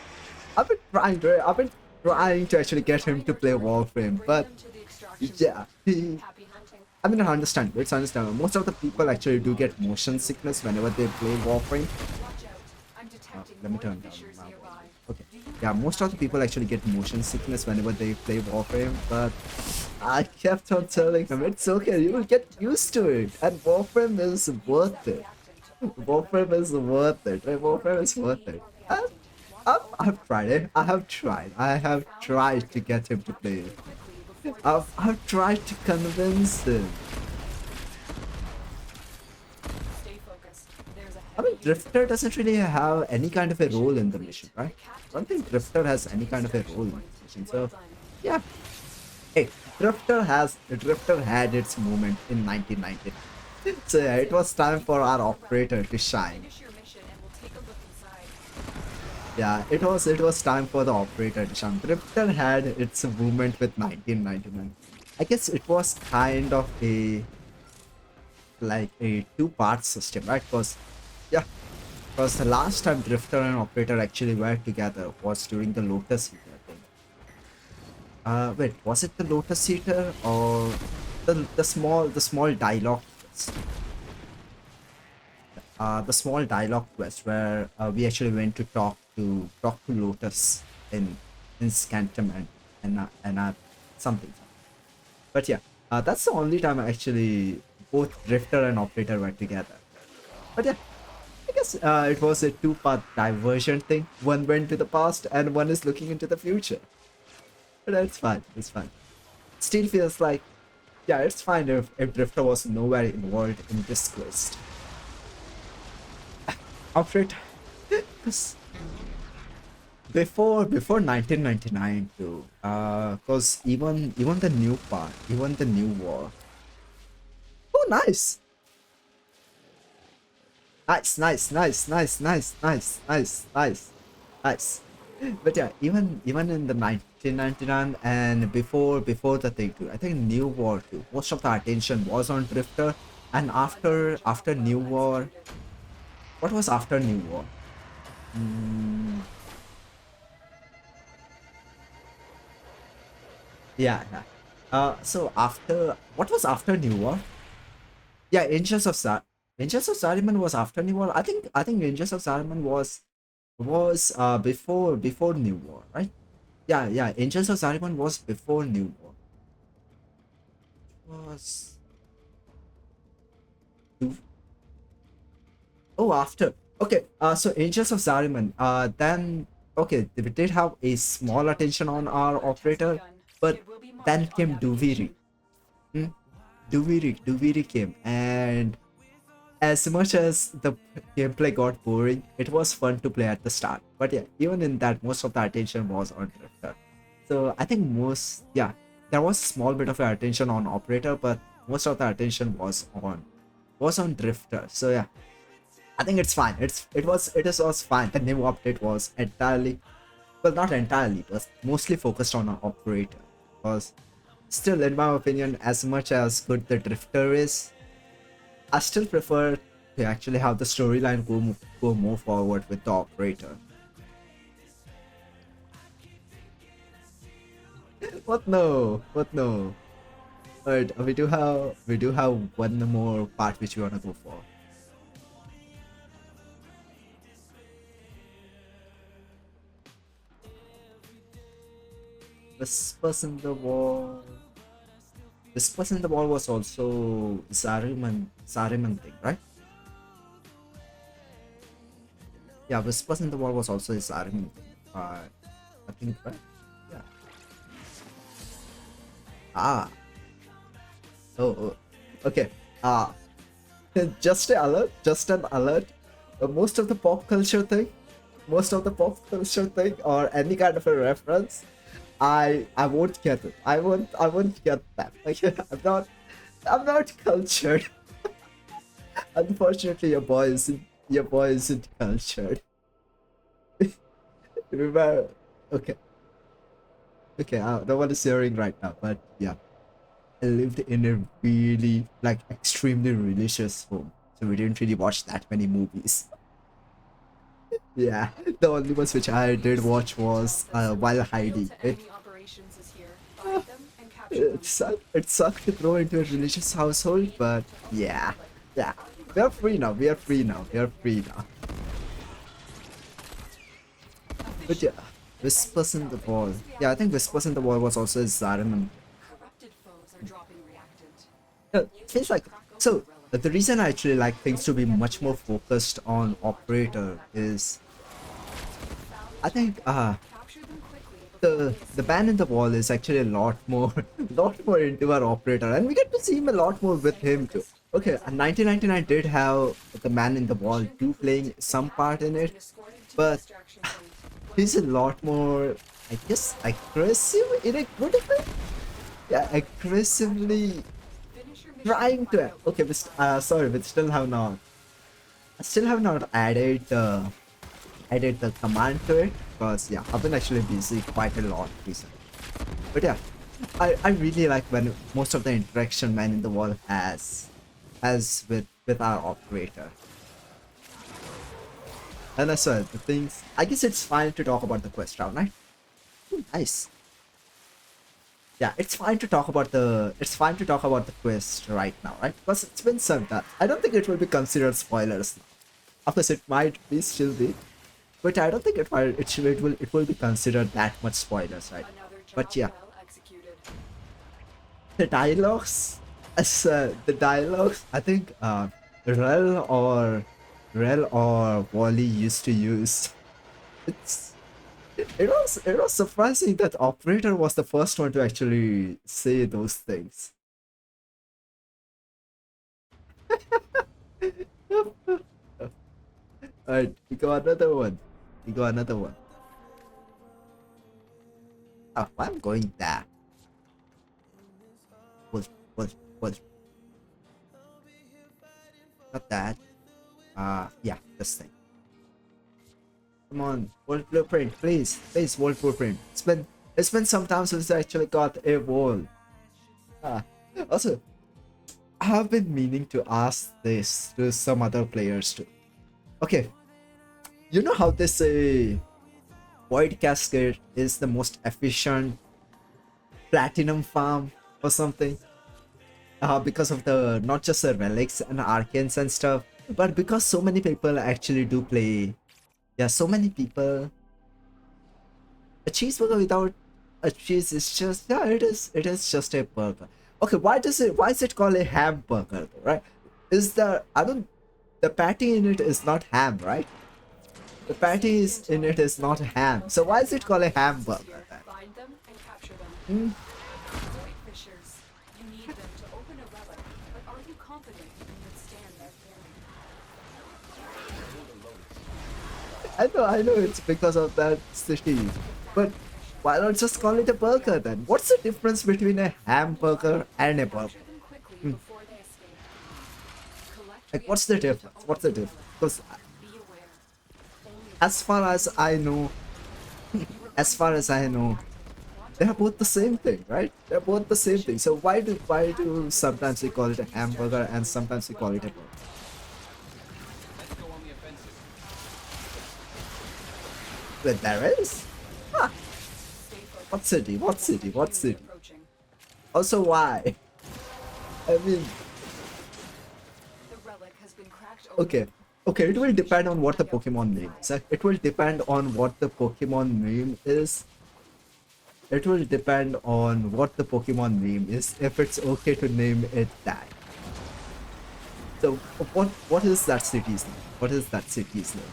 I've been trying to actually get him to play Warframe, Bring but them to the extraction yeah, zone. Happy hunting. I mean, I understand. It's understandable. Most of the people actually do get motion sickness whenever they play Warframe. Watch out. I'm detecting Let me void turn down fissures my nearby. volume. Okay. Yeah, most of the people actually get motion sickness whenever they play Warframe, but I kept on telling him it's okay, you will get used to it, and Warframe is worth it. Warframe is worth it. Right? Warframe is worth it. I've tried it. I have tried. I have tried to get him to play it. I've tried to convince him. Stay focused. There's a I mean, heavy Drifter doesn't really have any kind of a role in the mission, right? I don't think Drifter has any kind of a role in the mission. So, yeah. Hey, Drifter had its moment in 1990. So yeah, it was time for our operator to shine. Finish your mission and we'll take a look inside. Yeah, it was time for the operator to shine. Drifter had its movement with 1999. I guess it was kind of a like a two-part system, right? Because the last time Drifter and Operator actually were together was during the Lotus Eater thing. Wait, was it the Lotus Eater or the small dialogue quest? The small dialogue quest where we actually went to talk to Lotus in Scantum and something. But yeah, that's the only time actually both Drifter and Operator were together. But yeah, I guess it was a two-part diversion thing. One went to the past and one is looking into the future. But it's fine. It's fine. Still feels like, yeah, it's fine if Drifter was nowhere involved in this quest. Operator, 'cause before 1999 too, cause even the new part, even the new war. Oh, nice. Nice. But yeah, even in the 1999 and before the thing too, I think New War too. Most of the attention was on Drifter, and after New War, what was after New War? Yeah, yeah. So after what was after New War? Yeah, Angels of Saruman was after New War. I think Angels of Saruman was before New War, right? Yeah, yeah. Angels of Saruman was before New War. Was New- oh after. Okay. So Angels of Saruman. Then okay, we did have a small attention on our Work has operator, begun. but It will be then marked on came Duviri. navigation. Hmm? Duviri came, and as much as the gameplay got boring, it was fun to play at the start. But yeah, even in that, most of the attention was on Drifter. So I think yeah, there was a small bit of attention on Operator, but most of the attention was on Drifter. So yeah, I think it's fine. It was fine. The new update was entirely, well, not entirely, but mostly focused on Operator. Because still, in my opinion, as much as good the Drifter is, I still prefer to actually have the storyline go more forward with the operator. What no? What no? But we do have one more part which we wanna go for. Whispers in the Wall. Whispers in the Wall was also Zariman thing, right? Yeah, Whispers in the Wall was also a Zariman thing. I think, right? Yeah. Ah. Oh. Okay. Ah. Just an alert. Most of the pop culture thing, or any kind of a reference, I won't get it. I won't get that. Like, I'm not cultured. Unfortunately, your boy isn't cultured. Remember? Okay, okay. No one is hearing right now, but yeah, I lived in a really, like, extremely religious home, so we didn't really watch that many movies. Yeah, the only ones which I did watch was while Field hiding. to It enemy operations is here. Find them and capture them. it sucked to grow into a religious household, but yeah, yeah. We are free now. We are free now. We are free now. But yeah, Whispers in the Wall. Yeah, I think Whispers in the Wall was also a Zariman. Corrupted foes are dropping reactant. Things like so. The reason I actually like things to be much more focused on operator is I think Capture them quickly before the they the escape. ban in the wall is actually a lot more lot more into our operator, and we get to see him a lot more with him too. Okay, and 1999 did have the man in the wall Mission too complete. playing The some part in applicant has it, been escorted to the but extraction point. he's a lot more, I guess, aggressive in a good way. Yeah, aggressively Finish your mission and trying find to. out what Okay, you but find. sorry, but still have not added the command to it, because yeah, I've been actually busy quite a lot recently. But yeah, I really like when most of the interaction man in the wall has with our operator. And as well, the things, I guess it's fine to talk about the quest round, right? Nice. Yeah, it's fine to talk about the quest right now, right? Because it's been some time. I don't think it will be considered spoilers now. Of course, it might be still be, but I don't think it will be considered that much spoilers, right? Another But job yeah, well executed. the dialogues, I think Rel or Wally used to use. It's it was surprising that Operator was the first one to actually say those things. Alright, we got another one. We got another one. Oh, I'm going there. Was was not that. Yeah, this thing. Come on, World Blueprint, please, World Blueprint. It's been some time since I actually got a wall. Ah, also, I have been meaning to ask this to some other players too. Okay, you know how they say Void Cascade is the most efficient platinum farm or something. Because of the not just the relics and arcanes and stuff, but because so many people actually do play. Yeah, so many people. A cheeseburger without a cheese is just, yeah, it is just a burger. Okay, why is it called a hamburger though, right? Is the I don't the patty in it is not ham, right? The patty is in it is not ham. So why is it called a hamburger then? Find them and capture them. Hmm? Void fissures. You need them to open a relic, but are you confident you can withstand their fury? I know it's because of that city. But why not just call it a burger then? What's the difference between a hamburger and a burger? Capture them quickly before they escape. Collect Like, what's the reagents to difference? open What's the them. difference? Because Be aware. Only as far as I know, as far as I know, they are both the same thing, right? They're both the same thing. So why do sometimes we call it a hamburger and sometimes we call it a burger? Let's go on the offensive. But there is. Huh. stay focused. What city? What city? What city? Approaching. Also, why? I mean, The relic has been cracked open. okay. Okay, it will depend on what the Pokemon name is. It will depend on what the Pokemon name is. It will depend on what the Pokemon name is, if it's okay to name it that. So, what is that city's name? What is that city's name?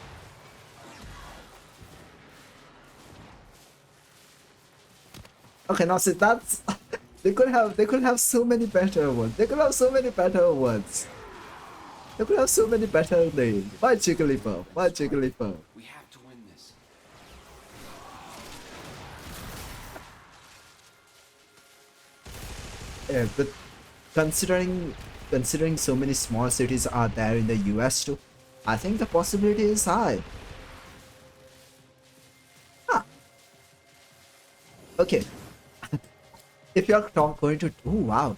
Okay, now see that's they could have so many better ones. They could have so many better ones. They could have so many better names. Why Jigglypuff? Why Jigglypuff? We have to win this. Yeah, but considering so many small cities are there in the US too, I think the possibility is high. Huh. Okay. If you're going to, oh wow.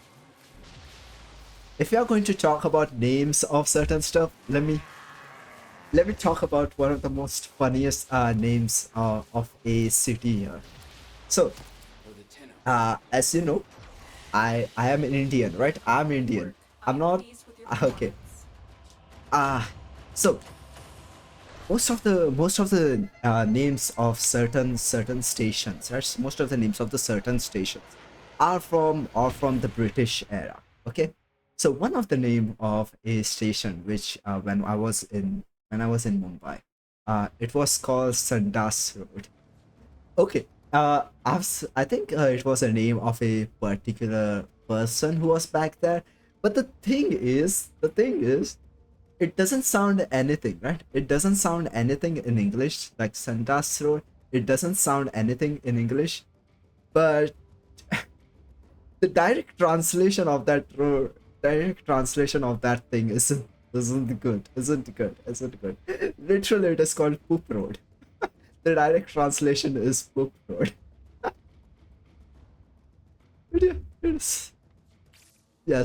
If you're going to talk about names of certain stuff, let me talk about one of the most funniest names of a city here. So, For the tenor. as you know, I am an Indian, right? I'm Indian. I'm not. Pleased with your Okay. performance. So most of the names of certain stations, right? Most of the names of the certain stations are from the British era. Okay. So one of the name of a station, which when I was in Mumbai, it was called Sandas Road. Okay. I think it was a name of a particular person who was back there. But the thing is, it doesn't sound anything, right? It doesn't sound anything in English, like Sandas Road. It doesn't sound anything in English, but the direct translation of that thing isn't good, isn't good. Literally, it is called Poop Road. The direct translation is Poop Road. But yeah, it's yeah.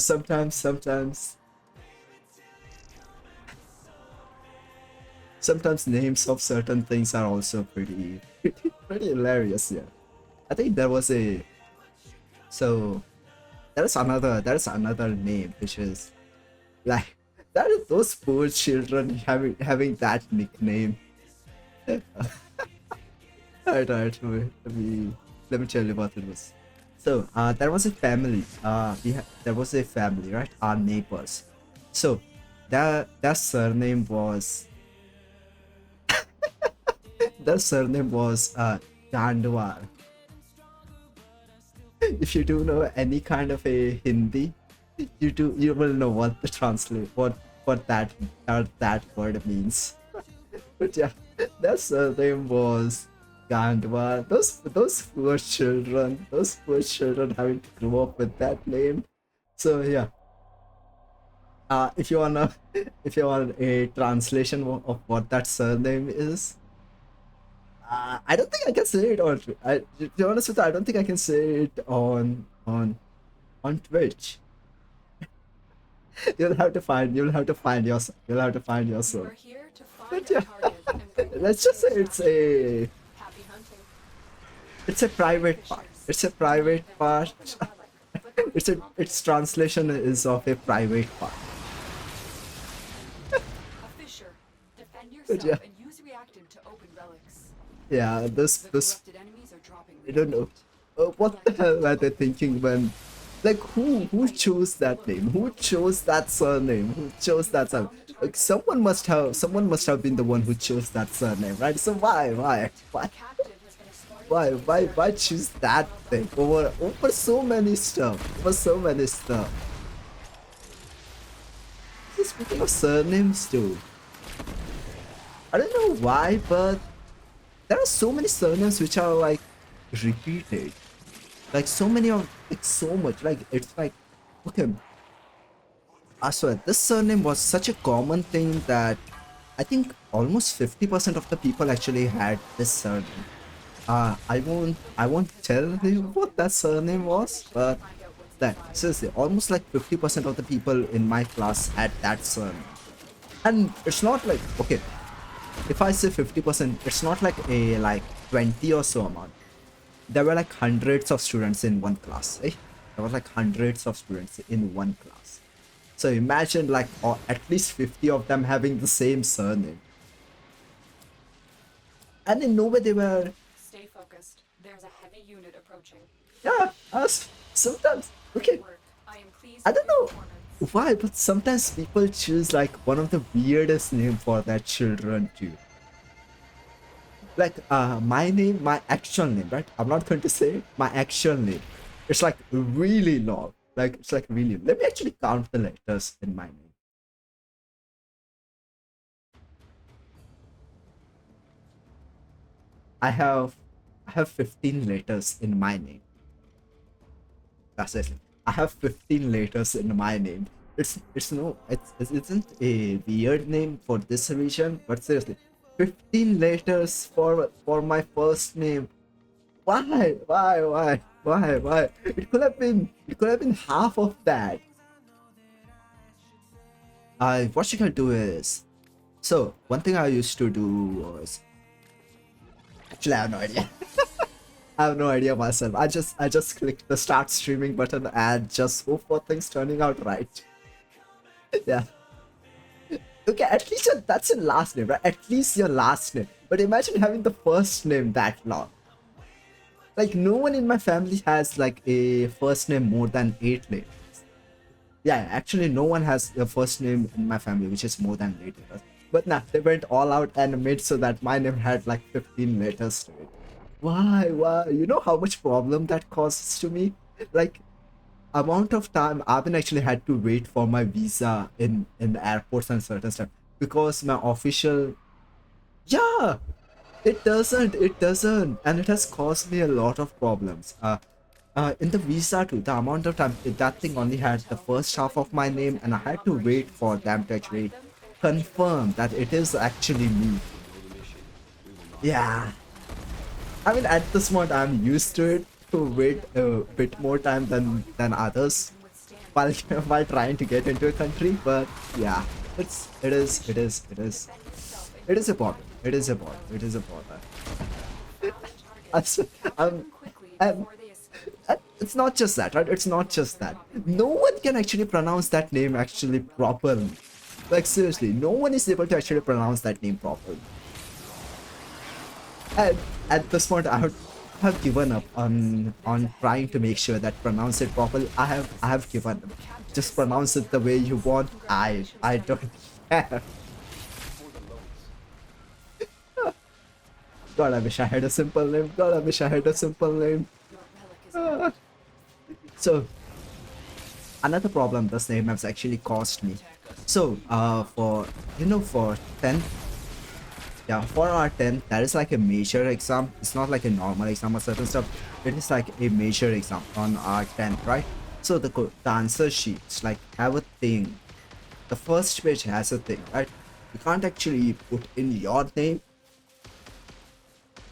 Sometimes names of certain things are also pretty hilarious. Yeah, I think there was a so there's another name which is like that is those poor children having that nickname. Alright, let me tell you what it was. So there was a family. There was a family, right? Our neighbors. So their surname was Gandwar. If you do know any kind of a Hindi, you will know what the translate what that word means. But yeah, their surname was Gandwar. Those poor children having to grow up with that name. So yeah, if you wanna if you want a translation of what that surname is, I don't think I can say it on. To be honest with you, I don't think I can say it on Twitch. You'll have to find yourself. You'll have to find yourself. We're here to find But our yeah, target and bring them let's to just say their it's side. a Happy hunting. it's a private park. Fissures. It's a private part. Open a relic, but are you It's a confident? its translation is of a private part. A fissure. Defend But yourself yeah, and use reactant to open relics. yeah. The This corrupted enemies are dropping I don't know. reactant. What the hell were they thinking when, like, who chose that name? Who chose that surname? Who chose that surname? Like, someone must have been the one who chose that surname, right? So A captive has been exported to the why extraction choose point. that Well thing done. over so many stuff, over so many stuff? Just speaking of surnames too, I don't know why, but there are so many surnames which are like repeated. Like so many of like so much. Like it's like okay, I swear this surname was such a common thing that I think almost 50% of the people actually had this surname. I won't tell you what that surname was, but Find out what's that inside. seriously almost like 50% of the people in my class had that surname. And it's not like okay, if I say 50%, it's not like a like 20 or so amount. There were like hundreds of students in one class, right? There was like hundreds of students in one class. So imagine like or at least 50 of them having the same surname. And in no way they were, Stay focused. There's a heavy unit approaching. yeah, us sometimes, okay, Great work. I am pleased I with don't your know performance. why, but sometimes people choose like one of the weirdest name for their children too. Like my name, my actual name, right? I'm not going to say it, my actual name. It's like really long. Like it's like really. Let me actually count the letters in my name. I have I have 15 letters in my name. That's it. I have 15 letters in my name. It's no it isn't a weird name for this region, but seriously, 15 letters for my first name. Why? It could have been half of that. I what you can do is so one thing I used to do was actually I have no idea. I have no idea myself. I just clicked the start streaming button and just hope for things turning out right. Yeah. Okay, at least that's your last name, right? At least your last name. But imagine having the first name that long. Like no one in my family has like a first name more than 8 letters. Yeah, actually no one has a first name in my family which is more than 8 letters. But nah, they went all out and made so that my name had like 15 letters to it. Why? You know how much problem that causes to me? Like amount of time I've been actually had to wait for my visa in the airports and certain stuff because my official, yeah, it doesn't, and it has caused me a lot of problems. In the visa too, the amount of time that thing only had the first half of my name, and I had to wait for them to Find actually them and capture them. confirm that it is actually me. know the mission. We will not Yeah, I mean at this point I'm used to it to wait a bit more time than You others can withstand while this. while trying to get into a country, but yeah, it is it is it is Defend yourself and it use is important. reactant It to is open important. It relics. is important. You found the I target. swear, Capture them quickly and before they escape. it's not just that, right? It's not Signals just are that. dropping No one can reinforcements. actually pronounce that name actually properly. Like seriously, no one is able to actually pronounce that name properly. And at this point, I have given up Stay focused. There's a on heavy trying to make unit sure that approaching. pronounce it properly. I have given up. The captive is Just slowing pronounce it the down. way you want. Congratulations, I friend. don't care. for the loads. God, I wish I had a simple name. God, I wish I had a simple name. Your relic is earned. So another problem this name has actually caused me. Attack us. So We will not for for 10th, yeah, for our 10th, that is like a major exam. It's not like a normal exam or certain stuff. It is like a major exam on our 10th, right? So the answer sheets like have a thing. The first page has a thing, right? You can't actually put in your name.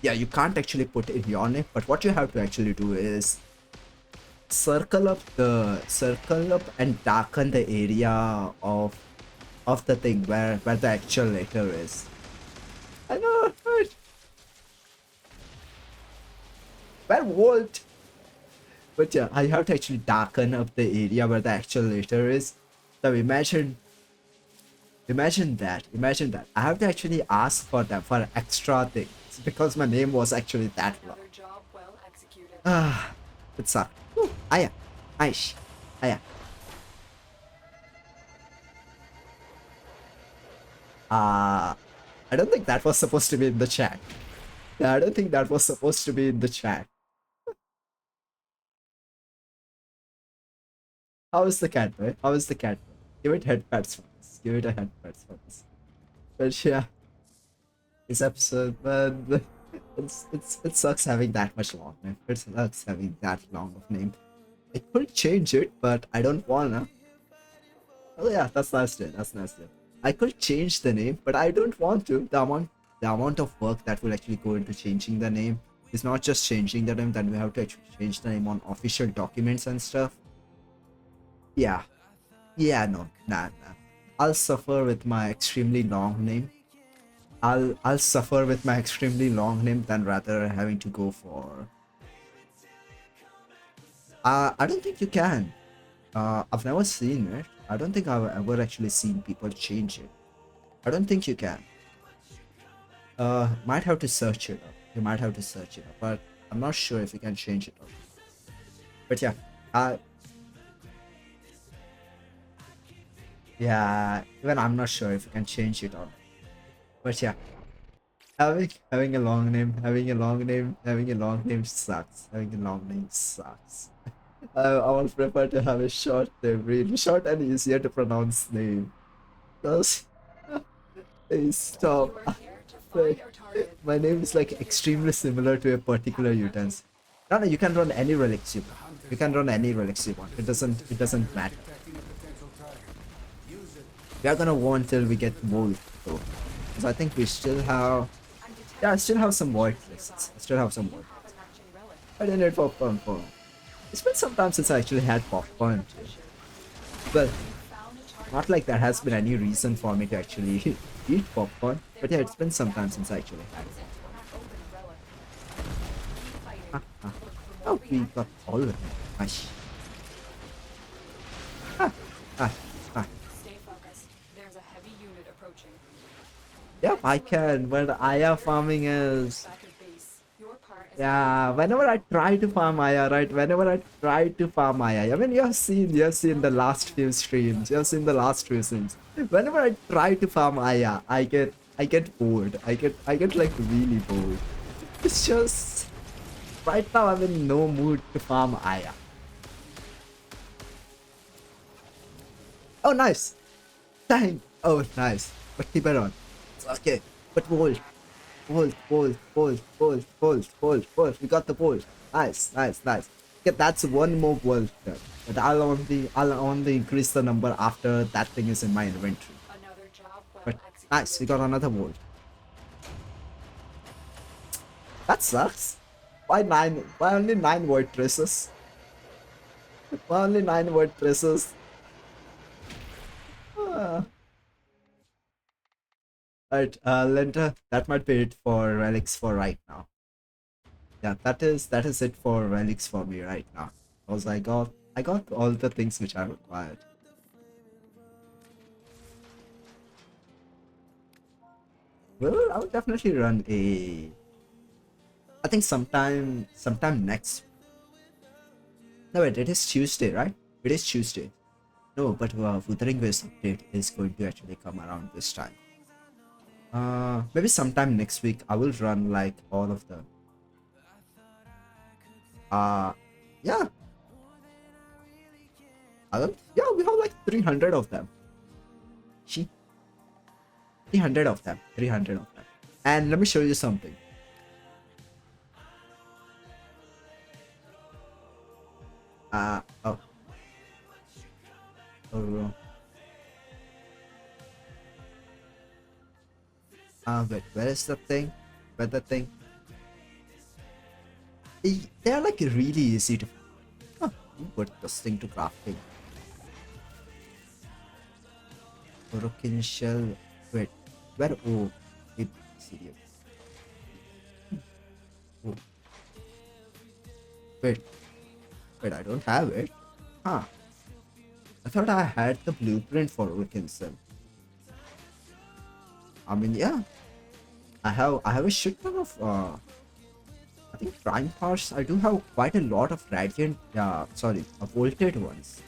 Yeah, you can't actually put in your name, but what you have to actually do is circle up and darken the area of the thing where the actual letter is. I know, right? Where Volt? But yeah, I have to actually darken up the area where the actual letter is. So imagine that. I have to actually ask for them for extra things because my name was actually that long. Another job well executed. Ah, it sucked. Ooh, Aya, Aish, Aya. I don't think that was supposed to be in the chat. Yeah, I don't think that was supposed to be in the chat. How is the cat, boy? How is the cat, boy? Give it head pats for us. Give it a head pats for us. But yeah, this episode, man, it sucks having that much long name. It sucks having that long of name. I could change it, but I don't wanna. Oh yeah, that's nice dude. That's nice dude. I could change the name, but I don't want to. The amount of work that will actually go into changing the name is not just changing the name. Then we have to actually change the name on official documents and stuff. Yeah, yeah, no, nah. I'll suffer with my extremely long name. I'll suffer with my extremely long name than rather having to go for. I don't think you can. I've never seen it. I don't think I've ever actually seen people change it. I don't think you can. Might have to search it up. You might have to search it up, but I'm not sure if you can change it up. But yeah, yeah, even I'm not sure if you can change it up. But yeah, having a long name, having a long name sucks. Having a long name sucks. I would prefer to have a short name, really short and easier to pronounce name. Because hey, stop. You are here to find our target. My name is like extremely similar to a particular utensil. No, no, you can run any relics you want. You can run any relics you want. It doesn't matter. We are gonna wait until we get Volt though. Because I think we still have, yeah, I still have some void lists. I still have some void. Have a matching relic. I didn't need popcorn for. It's been some time since I actually had popcorn too. Well, Found a target. not like there has been any reason for me to actually eat popcorn. But yeah, it's been some time since I actually had it. Crack open a relic. Keep fighting. Look for Oh, more we reactors. got all of them. Nice. Ah, ah, ah. Stay focused. There's a heavy unit approaching. Yep, I can. Where the Aya farming is. Back at base. Your part is Yeah, whenever I try to farm Aya, right? Whenever I try to farm Aya, I mean, you have seen the last few streams. You have seen the last few streams. Whenever I try to farm Aya, I get bored. I get like really bored. It's just right now I'm in no mood to farm Aya. Oh, nice. Dang. Oh, nice. But keep it on. It's okay. But Volt. Volt. We got the Volt. Nice. Okay, that's one more Volt. But I'll only increase the number after that thing is in my inventory. another job well But executed. nice, we got another Volt. That sucks. Why nine? Why only 9 traces? Why only 9 traces? Ah. Alright, Linda, that might be it for relics for right now. Yeah, that is it for relics for me right now. Because I got all the things which I required. Well, I'll definitely run a. I think sometime next. No wait, it is Tuesday, right? It is Tuesday. No, but Wuthering Waves update is going to actually come around this time. Maybe sometime next week I will run like all of them. Yeah. Yeah, we have like 300 of them. She 300 of them. 300 of them. And let me show you something. Oh. Oh. Wait, where is the thing? Where the thing? They are like really easy to. Huh, who put this thing to crafting? Broken shell. Wait, where? Oh, it. Serious. Oh. Wait. Wait, I don't have it. Huh. I thought I had the blueprint for Wilkinson. I mean, yeah. I have a shit ton of I think prime parts. I do have quite a lot of radiant volted ones.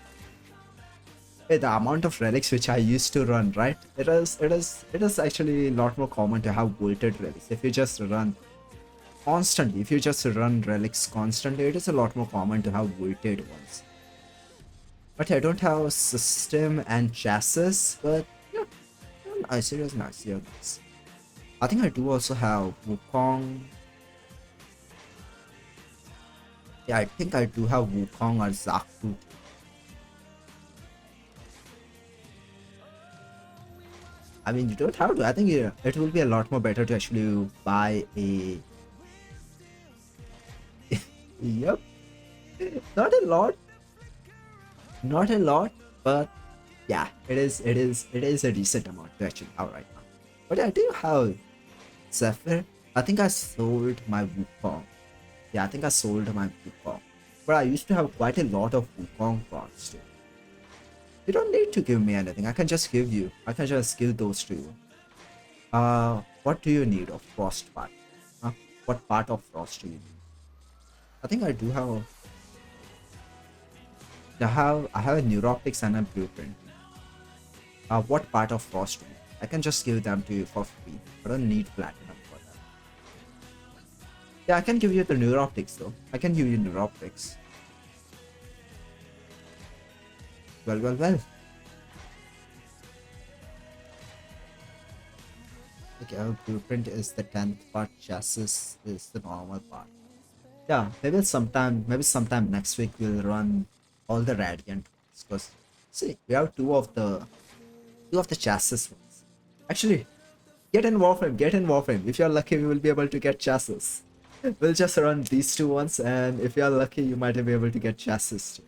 The amount of relics which I used to run, right? It is actually a lot more common to have bolted relics. If you just run constantly, if you just run relics constantly, it is a lot more common to have bolted ones. But I don't have system and chassis, but yeah, nice, it is nice, yeah, nice. I think I do also have Wukong. Yeah, I think I do have Wukong or Zaku. I mean, you don't have to. I think it will be a lot more better to actually buy a. Yep. Not a lot. Not a lot, but yeah, it is a decent amount to actually have right now. But I do have Zephyr. I think I sold my Wukong. Yeah, I think I sold my Wukong. But I used to have quite a lot of Wukong cards too. You don't need to give me anything. I can just give you. I can just give those to you. What do you need of Frost part? Huh? What part of Frost do you need? I think I do have. I have a Neuroptics and a Blueprint. What part of Frost do you need? I can just give them to you for free. I don't need Platinum for that. Yeah, I can give you the Neuroptics though. I can give you Neuroptics. Well. Okay, our blueprint is the 10th part, chassis is the normal part. Yeah, maybe sometime next week we'll run all the Radiant ones. Because see, we have two of the chassis ones. Actually, get in Warframe. If you're lucky, we will be able to get chassis. We'll just run these two ones, and if you're lucky, you might be able to get chassis too.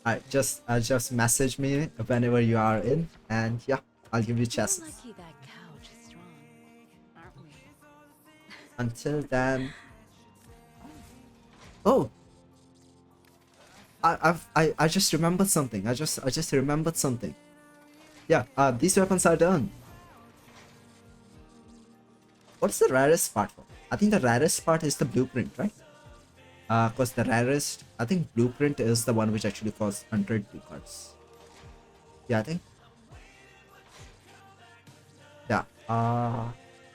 Alright, just message me whenever you are in, and yeah, I'll give you chassis. Lucky that couch is strong, aren't we? Until then, oh, I just remembered something. I just remembered something. Yeah, these weapons are done. What's the rarest part for? I think the rarest part is the blueprint, right? Because the rarest, I think blueprint is the one which actually costs 100 ducats. Yeah, I think. Yeah.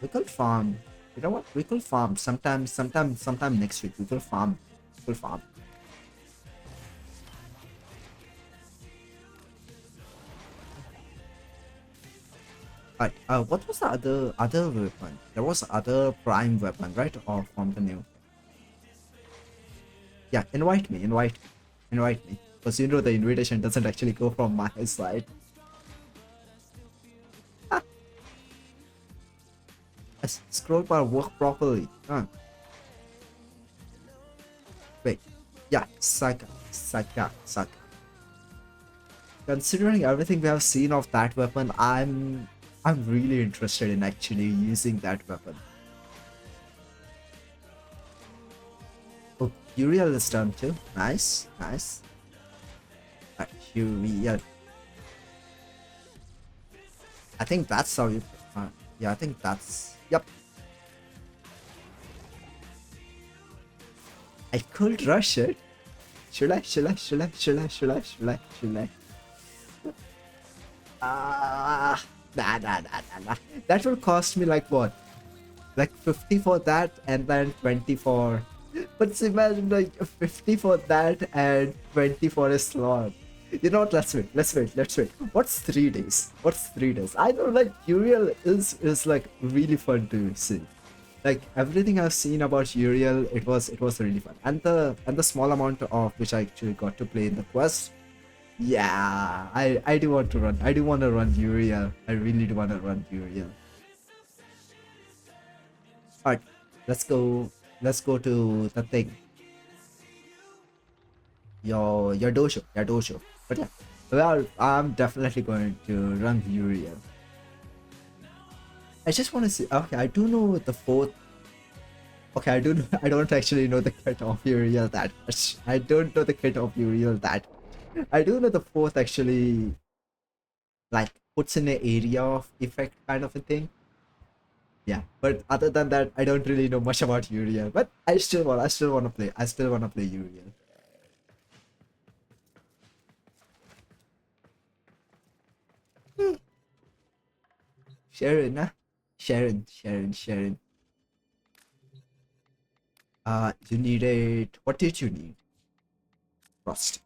We could farm. You know what? We could farm sometime next week. We could farm. Alright. What was the other weapon? There was other prime weapon, right? Or from the new. Yeah, invite me. Because you know the invitation doesn't actually go from my side. Scroll bar work properly. Wait. Yeah, Saka. Considering everything we have seen of that weapon, I'm really interested in actually using that weapon. Oh, Uriel is done too. Nice. Uriel. I think that's how you. Yeah, I think that's. Yep. I could rush it. Should I? Nah. That will cost me like what? Like 50 for that and then 20 for. But imagine like 50 for that and 20 for a slot. You know what? Let's wait. What's 3 days? I know like Uriel is like really fun to see. Like everything I've seen about Uriel, it was really fun. And the small amount of which I actually got to play in the quest. Yeah, I do want to run. I do want to run Uriel. I really do want to run Uriel. Alright, let's go to the thing. Your dojo. But yeah, well, I'm definitely going to run Uriel. I just want to see. Okay, I do know the fourth. Okay, I don't actually know the kit of Uriel that much. I don't know the kit of Uriel that much. I do know the fourth actually like puts in an area of effect kind of a thing. Yeah, but other than that, I don't really know much about Uriel. But I still want to play. I still want to play Uriel. Sharon, huh? Sharon. You need a. What did you need? Frost.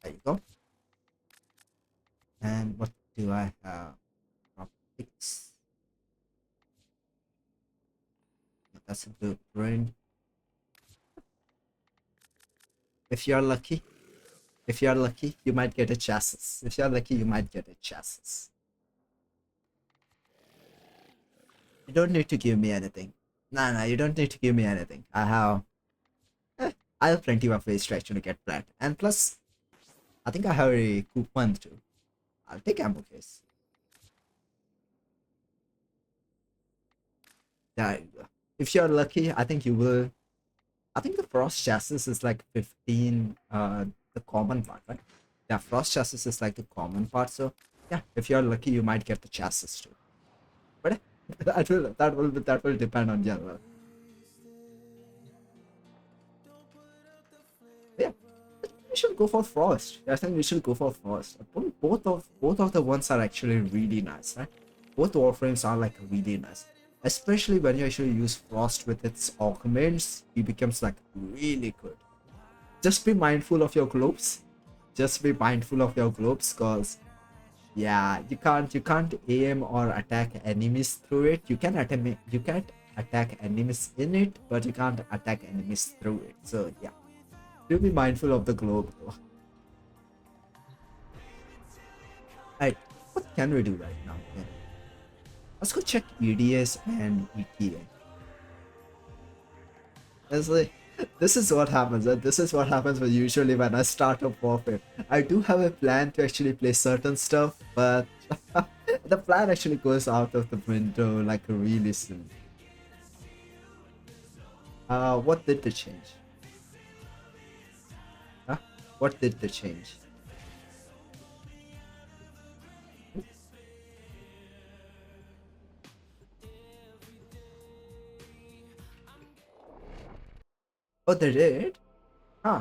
There you go. And what do I have? Optics. That's a blueprint. If you're lucky, you might get a chassis. If you're lucky, you might get a chassis. You don't need to give me anything. Nah, you don't need to give me anything. I have plenty of ways to actually get plat. And plus, I think I have a coupon too. I'll take ammo case. Yeah, if you're lucky, I think you will. I think the frost chassis is like 15, the common part, right? Yeah, frost chassis is like the common part. So yeah, if you're lucky, you might get the chassis too. But that will depend on your luck. Yeah, we should go for frost. I think we should go for frost. Both of the ones are actually really nice, right? Both warframes are like really nice, especially when you actually use frost with its augments. He becomes like really good. Just be mindful of your globes. Just be mindful of your globes, cause yeah, you can't aim or attack enemies through it. You can't attack enemies in it, but you can't attack enemies through it. So yeah, do be mindful of the globe though. Alright, what can we do right now? Yeah. Let's go check EDS and ETA. It's like, this is what happens. This is what happens when usually when I start a warfare. I do have a plan to actually play certain stuff, but the plan actually goes out of the window like really soon. What did they change? Huh? What did they change? Oh, they did? Huh.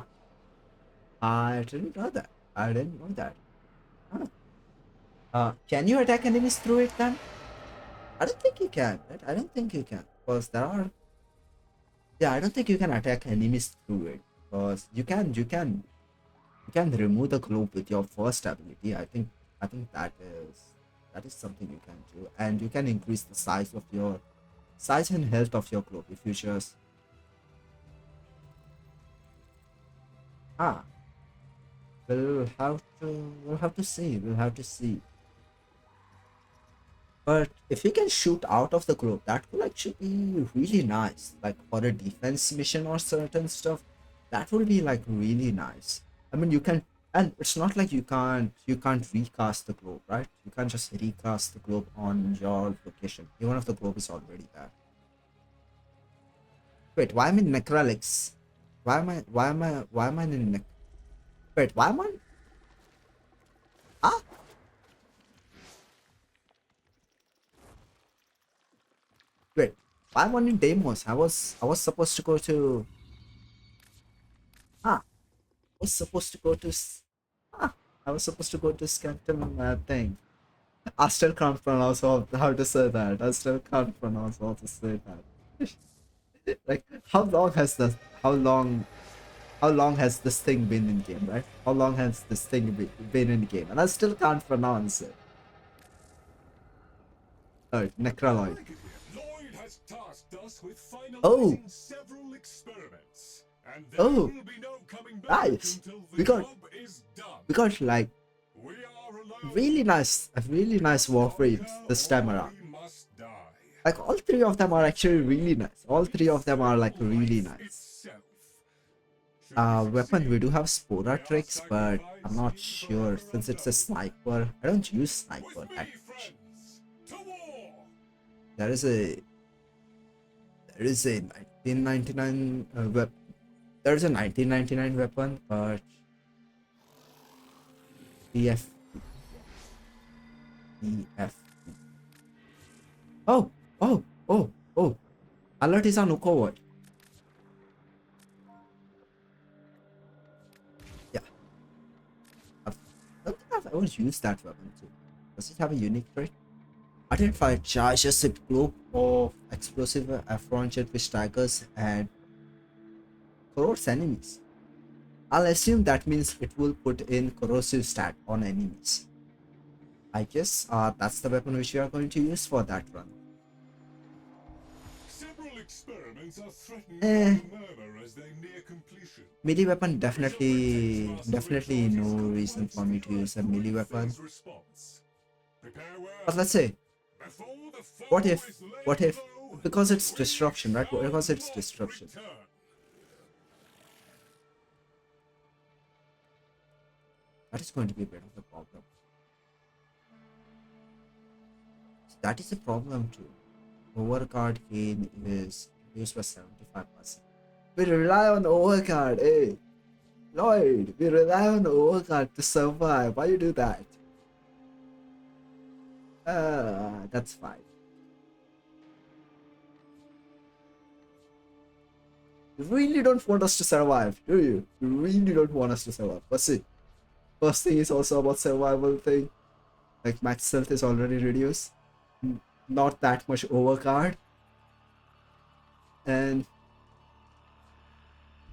I didn't know that. I didn't know that. Huh. Can you attack enemies through it then? I don't think you can, right? I don't think you can. Because there are... Yeah, I don't think you can attack enemies through it. Because you can remove the globe with your first ability. I think that is something you can do. And you can increase the size and health of your globe if you just... Ah, we'll have to see. We'll have to see. But if we can shoot out of the globe, that will actually be really nice. Like for a defense mission or certain stuff, that will be like really nice. I mean, you can, and it's not like you can't recast the globe, right? You can't just recast the globe on your location, even if the globe is already there. Wait, why am I in Necrolix? Why am I in Wait, why am I? Ah, wait, why am I in Deimos? I was supposed to go to. Ah, was supposed to go to ah, I was supposed to go to Scantum thing. I still can't pronounce how to say that. I still can't pronounce how to say that. Like how long has how long has this thing been in game, right? How long has this thing been in game? And I still can't pronounce it. Oh, Necroloid. Lloyd has tasked us with finalizing Oh, several experiments, and there oh, will be no coming back nice. until the We got job is done. we got like We are alone. really nice warframes this time around. We must die. Like all three of them are actually really nice. All three of them are like really Life nice. itself. Should we Weapon, we succeed, do have Spora we are tricks, but I'm not sacrificed sure for since it's a another. sniper. I don't use With sniper me, that much. friends, to war. There is a there is a 1999 there's a 1999 weapon, but EF EF. Oh, oh, oh, oh. Alert is on Ukoward. Yeah. I've, I don't think I've ever used that weapon too. Does it have a unique trait? Identify charges a group of explosive F-launched with strikers and corrodes enemies. I'll assume that means it will put in corrosive stat on enemies. I guess that's the weapon which we are going to use for that run. Several experiments are threatened Eh. by the murmur as they near completion. Melee weapon definitely no reason for me to use a melee weapon. Response. Prepare well. But let's say, Before the foe what if is laid because it's low, disruption, right? Because it's disruption. return. That is going to be a bit of a problem. That is a problem too. Overcard gain is reduced by 75%. We rely on overcard, hey! Lloyd, we rely on overcard to survive. Why you do that? That's fine. You really don't want us to survive, do you? You really don't want us to survive. But see, first thing is also about survival thing. Like max health is already reduced. Not that much overcard. And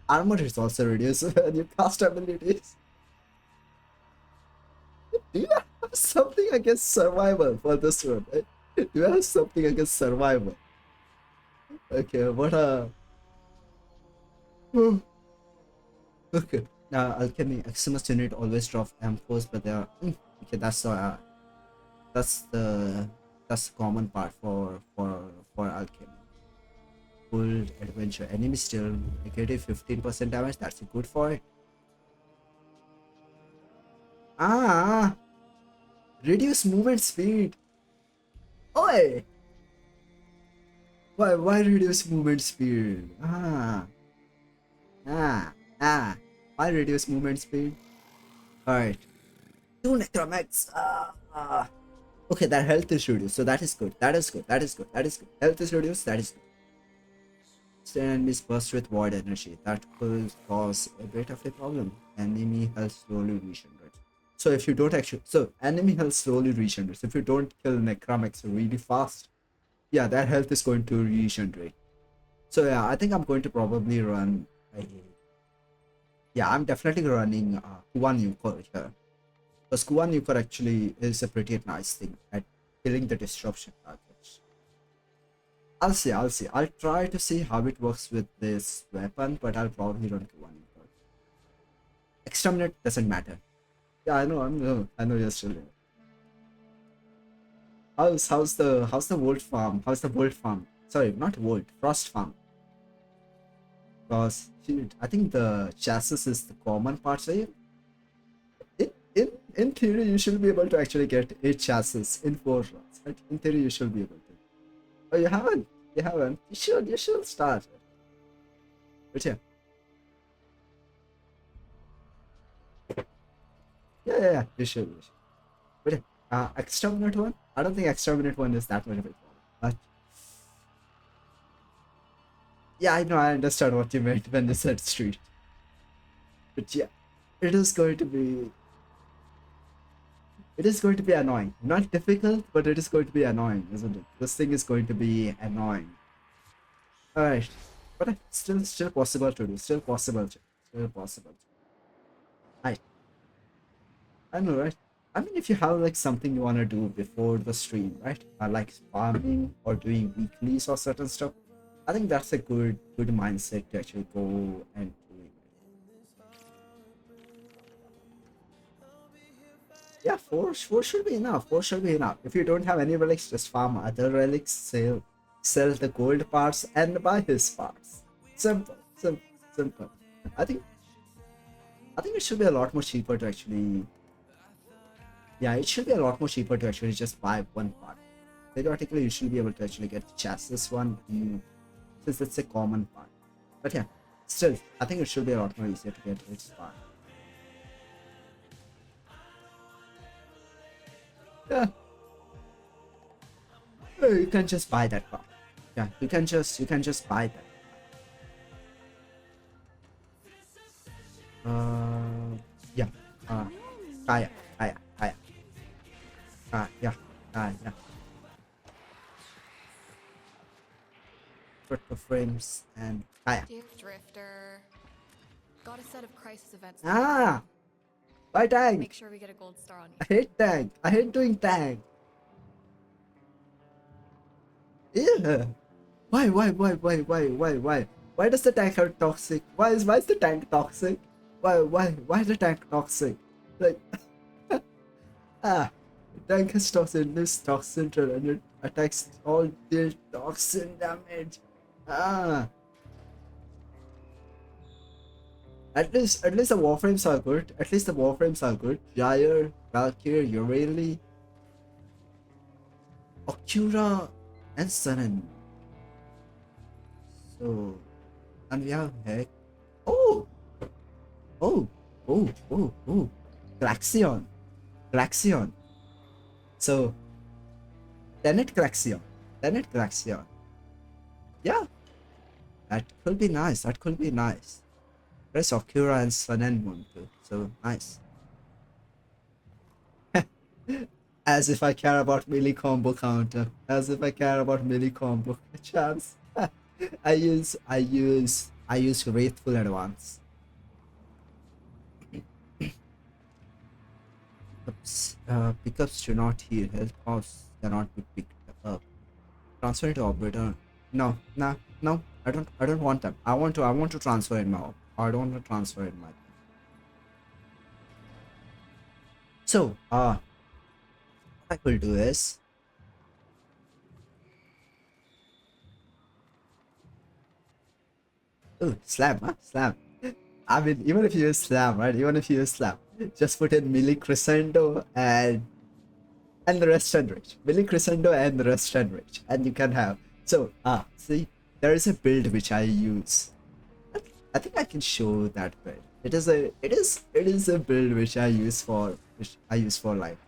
armor is also reduced when you cast abilities. Do you have something against survival for this one? Do you have something against survival? Okay, what a... Okay, now alchemy Eximus unit always drop M4s, but they are okay. That's the common part for alchemy. Full adventure enemy still negative 15% damage. That's good for it. Reduce movement speed. Oi! Why reduce movement speed? Why reduce movement speed? Alright. 2 necromax. Okay, that health is reduced, so that is good. That is good. Health is reduced, that is good. Enemies burst with void energy. That could cause a bit of a problem. Enemy health slowly regenerates. So if you don't enemy health slowly regenerates. If you don't kill necromax really fast, yeah, that health is going to regenerate. So yeah, I think I'm going to probably run I'm definitely running Kuan Yukor here. Because Kuan Yukor actually is a pretty nice thing at killing the disruption targets. I'll see. I'll try to see how it works with this weapon, but I'll probably run Kuan Yukor. Exterminate doesn't matter. Yeah, I know you're still there. How's the Volt farm? How's the Volt farm? Sorry, not Volt, Frost farm. Because I think the chassis is the common part, so in theory you should be able to actually get a chassis in 4 runs. Right? In theory you should be able to. Oh, you haven't? You should start. But yeah. Yeah, you should. But yeah, Exterminate 1? I don't think Exterminate 1 is that much of a problem. But yeah, I know, I understand what you meant when you said street. But yeah, it is going to be annoying. Not difficult, but it is going to be annoying, isn't it? This thing is going to be annoying. Alright. But still possible to do. Still possible. I know, right? I mean, if you have like something you want to do before the stream, right? Like farming or doing weeklies or certain stuff, I think that's a good mindset to actually go and do it. Yeah, four should be enough. 4 should be enough. If you don't have any relics, just farm other relics, sell the gold parts and buy his parts. Simple. I think it should be a lot more cheaper to actually. Yeah, it should be a lot more cheaper to actually just buy one part. Theoretically, you should be able to actually get the chassis one in since it's a common part. But yeah, still, I think it should be a lot more easier to get its part. Yeah. You can just buy that part. Yeah, you can just buy that. Yeah. Kaya. Yeah. Yeah. For frames and Kaya. Dear Drifter, got a set of crisis events. Buy tank. Make sure we get a gold star on I you. hate tank. I hate doing tank. Yeah. Why? Why does the tank have toxic? Why is the tank toxic? Why is the tank toxic? Like, the tank has toxin, this toxin and it attacks all deal toxin damage. At least the Warframes are good. Jair, Valkyrie, Ureli, Okura, and Sunan. So, and we have Heck. Oh! Glaxion. So, Tenet Glaxion. Yeah, that could be nice. There's Okura and Sun and Moon too. So nice. As if I care about melee combo counter. Chance. I use Wraithful Advance. Pickups do not heal. Health costs cannot be picked up. Transfer to operator. No. I don't want them. I want to transfer in my op. I don't want to transfer in my. So what I will do is slam. I mean, even if you use slam, right? Just put in melee crescendo and the rest enrich. Melee crescendo and the rest enrich, and you can have. So see, there is a build which I use. I think I can show that build. It is a build which I use for like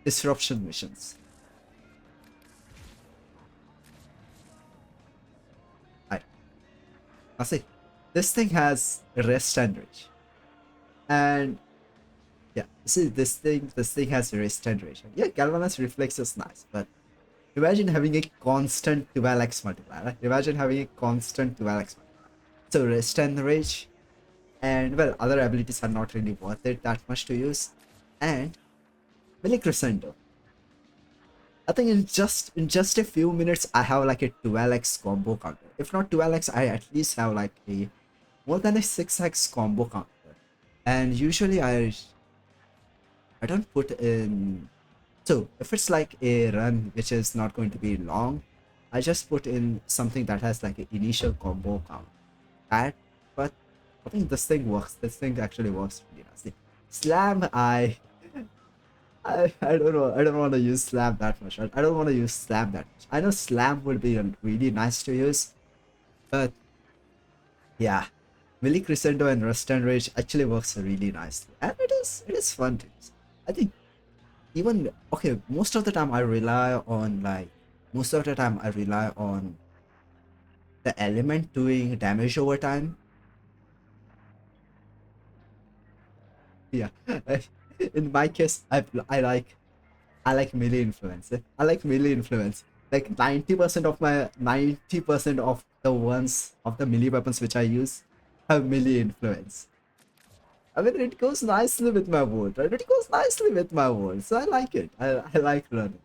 disruption missions. Right. Now see, this thing has rest and reach, and yeah, see this thing has rest and reach. Yeah, galvanized reflex is nice, but imagine having a constant 12x multiplier. Right? So rest and rage, and well, other abilities are not really worth it that much to use, and melee crescendo. I think in just a few minutes I have like a 12x combo counter. If not 12x, I at least have like a more than a 6x combo counter. And usually I don't put in. So if it's like a run which is not going to be long, I just put in something that has like an initial combo count. But I think this thing works. This thing actually works really nicely. Slam, I don't know. I don't want to use slam that much. Right? I don't want to use slam that much. I know slam would be really nice to use, but yeah, melee crescendo and rust and rage actually works really nicely, and it is fun to use. I think even okay. Most of the time I rely on the element doing damage over time. Yeah. In my case, I like melee influence. Like 90% of the melee weapons which I use have melee influence. I mean, it goes nicely with my ward, right? So I like it. I like running.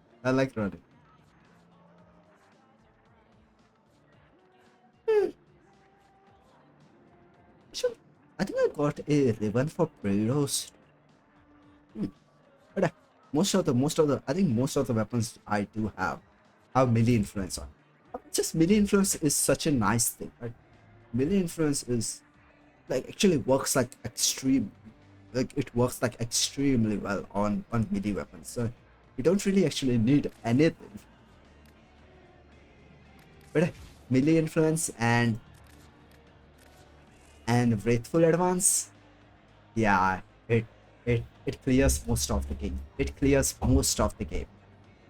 Sure. I think I got a ribbon for Prados. But most of the weapons I do have melee influence on. Just melee influence is such a nice thing, right? Melee influence is like actually works like extremely well on melee weapons. So you don't really actually need anything. But melee influence and Wraithful Advance, yeah, it clears most of the game. It clears most of the game.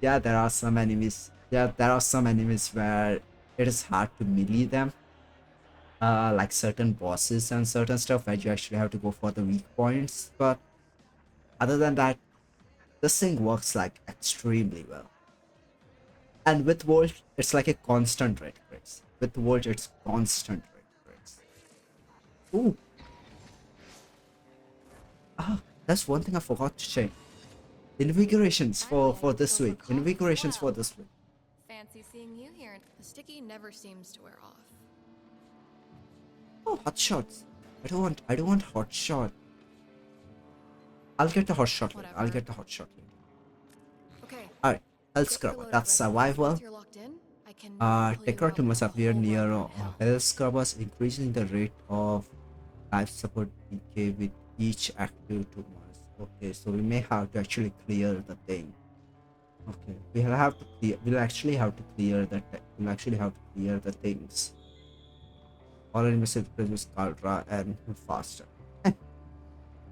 Yeah, there are some enemies. Yeah, there are some enemies where it is hard to melee them. Like certain bosses and certain stuff where you actually have to go for the weak points. But other than that, this thing works like extremely well. And with Volt, it's like a constant red crits. With Volt, it's constant red crits. Ooh. Ah, that's one thing I forgot to check. Invigorations for this week. Invigorations for this week. Fancy seeing you here. The sticky never seems to wear off. Oh, hot shots. I don't want hot shot. I'll get the hot shot later. I'll Whatever. get the hot shot later. Okay. Alright, Hell get Scrubber. reloaded, That's Red. survival. Once you're locked in, I can pull you Techrot out must with a appear whole near run on hell. Hell Scrubbers, increasing the rate of life support decay with each active 2 months. Okay, so we may have to actually clear the thing. Okay, we'll have to clear. We'll actually have to clear the. We'll actually have to clear the things. All enemies will produce Caldra and faster.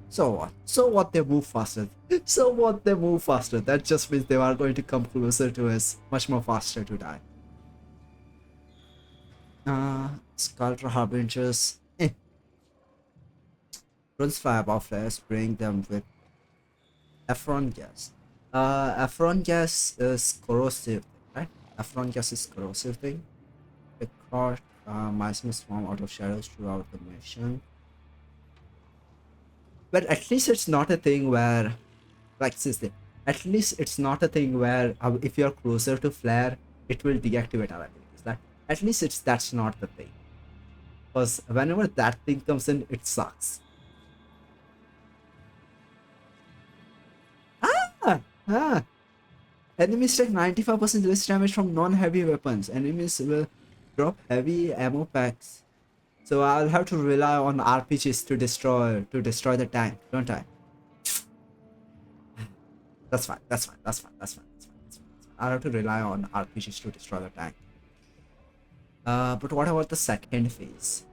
So what? So what? They move faster. So what? They move faster. That just means they are going to come closer to us, much more faster to die. Sculptor Harbingers. Runs fire above flares, bring them with Effron gas. Effron gas is corrosive, right? Effron gas is corrosive thing. The car mice may swarm out of shadows throughout the mission. But at least it's not a thing where, like, seriously, at least it's not a thing where if you're closer to flare, it will deactivate our abilities. Like, at least that's not the thing. Because whenever that thing comes in, it sucks. Enemies take 95% less damage from non-heavy weapons. Enemies will drop heavy ammo packs. So I'll have to rely on RPGs to destroy the tank, don't I? That's fine. I'll have to rely on RPGs to destroy the tank. But what about the second phase?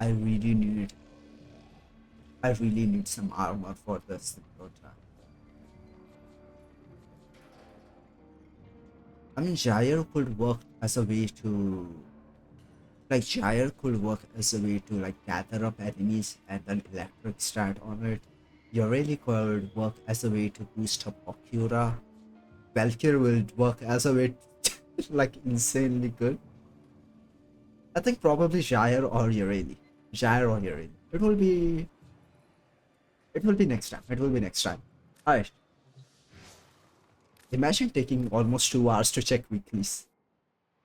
I really need some armor for this thing, don't I? I mean, Jair could work as a way to, like, gather up enemies and then electric stat on it. Yoreli could work as a way to boost up Okura. Valkyr will work as a way like insanely good. I think probably Jair or Yoreli. It will be next time. Alright. Imagine taking almost 2 hours to check weeklies.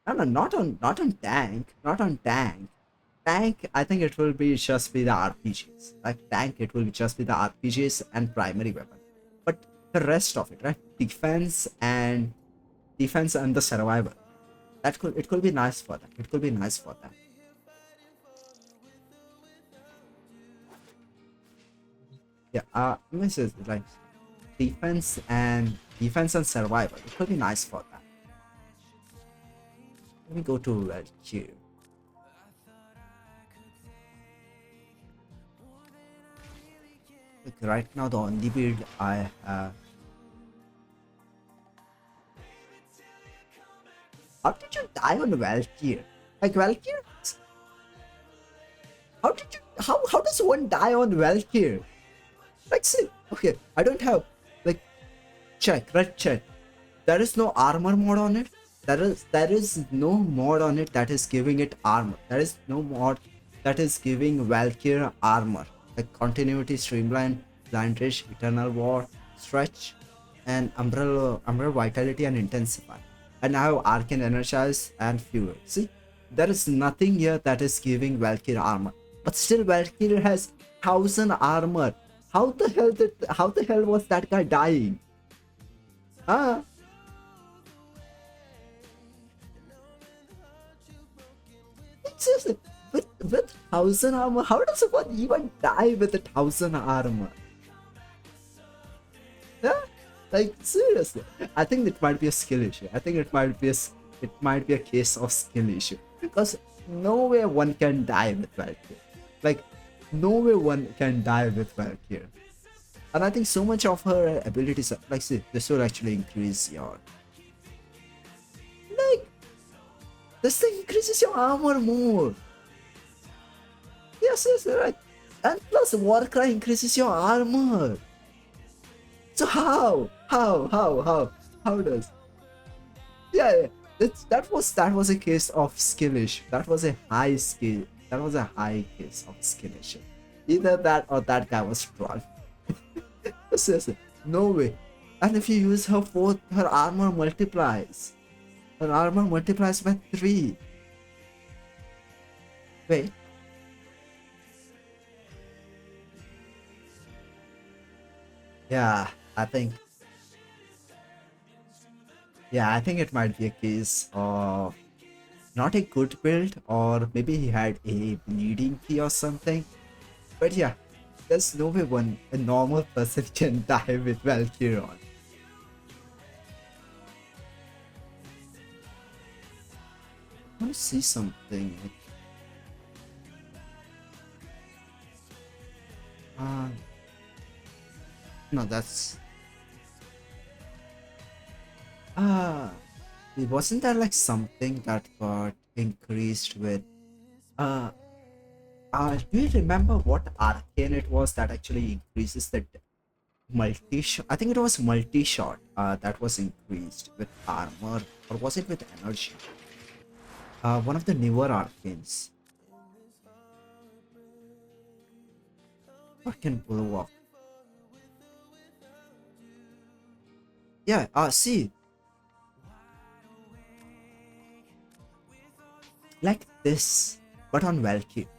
No, not on tank. Tank, I think it will just be the RPGs. Like tank, it will just be the RPGs and primary weapon. But the rest of it, right? Defense and the survival. It could be nice for that. Yeah, this is like defense and survival. It could be nice for that. Let me go to Red Q. Like right now, the only build I have. How did you die on Valkyr? Like Valkyr? How does one die on Valkyr? Like, see, okay, I don't have, like, red check. There is no armor mod on it. There is no mod on it that is giving it armor. There is no mod that is giving Valkyr armor. Like continuity, streamline, blind rage, eternal war, stretch, and umbrella vitality and intensify. And I have arcane energize and fuel. See, there is nothing here that is giving Valkyr armor. But still Valkyr has 1000 armor. How the hell was that guy dying? It's just with 1000 armor. How does one even die with 1000 armor? Yeah, like seriously. I think it might be a skill issue. I think it might be a case of skill issue because no way one can die with Valkyrie. Like no way one can die with Valkyrie. And I think so much of her abilities, like see, this will actually increase your like this thing increases your armor more. Yes, right. And plus Warcry increases your armor. So how does? Yeah. That was a case of skill issue. That was a high skill. That was a high case of skill issue. Either that or that guy was strong. Seriously, no way. And if you use her fourth, her armor multiplies. Her armor multiplies by 3. Wait. Yeah, I think. Yeah, I think it might be a case of not a good build, or maybe he had a bleeding key or something. But yeah, there's no way a normal person can die with Valkyrie on. I want to see something. Uh, no, that's. Wasn't there like something that got increased with. Uh, do you remember what arcane it was that actually increases the multi-shot? I think it was multi-shot that was increased with armor, or was it with energy? One of the newer arcanes. What can blow up? Yeah, see. Like this, but on Valkyrie.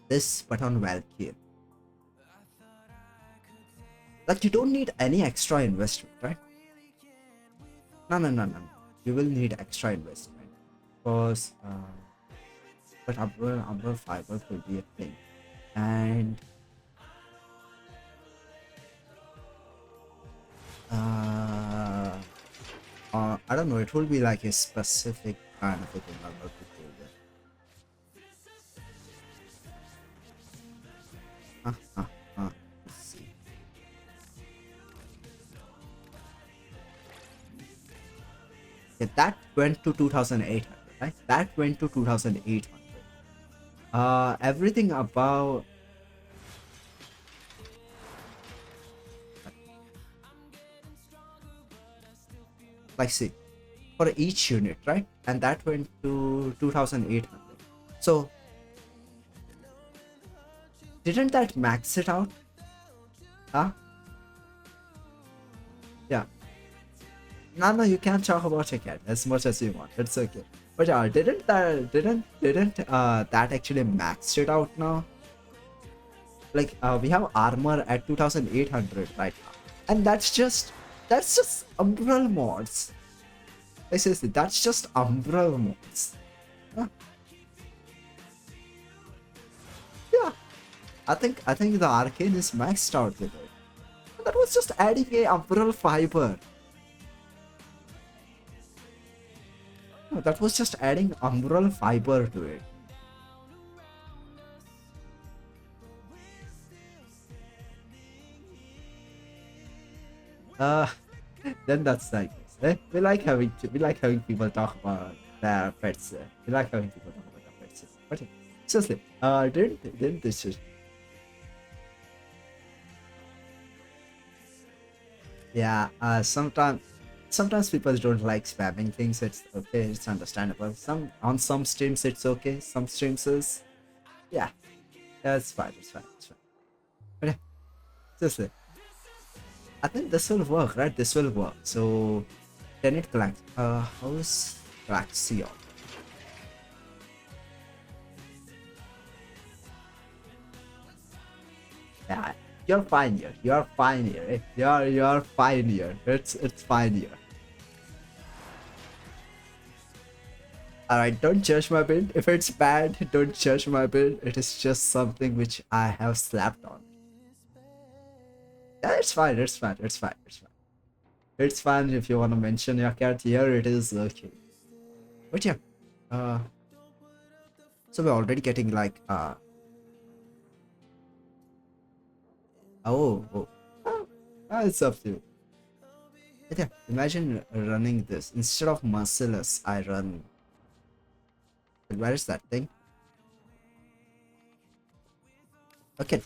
This, but on Valkyrie. Like you don't need any extra investment, right? No. You will need extra investment. Because, but Umbral Fiber will be a thing. And I don't know, it will be like a specific kind of a thing. I'm not too sure yet. Let's see. Okay, that went to 2800, right? That went to 2800. Everything above. Like see, for each unit, right? And that went to 2800. So didn't that max it out? Huh? Yeah. No, you can talk about your cat as much as you want. It's okay. But yeah, didn't that actually max it out now? Like we have armor at 2800 right now, and that's just Umbral mods. Like seriously, that's just Umbral mods. Huh? Yeah, I think the arcane is maxed out with it. That was just adding a Umbral fiber. No, that was just adding Umbral fiber to it. Then that's like this. We like having people talk about their pets. We like having people talk about their pets. But seriously, didn't this just. Yeah, sometimes people don't like spamming things. It's okay, it's understandable. On some streams it's okay. Some streams is yeah, it's fine. But yeah, seriously, I think this will work, right? This will work. So can it collect? How's Glaxion? Yeah, you're fine here. You're fine here. You're fine here. It's fine here. Alright, don't judge my build. If it's bad, don't judge my build. It is just something which I have slapped on. Yeah, it's fine. It's fine. It's fine. It's fine. It's fine if you want to mention your cat here. It is okay. But yeah, uh, so we're already getting like oh, it's up to you. But yeah, imagine running this instead of merciless. I run. Where is that thing? Okay,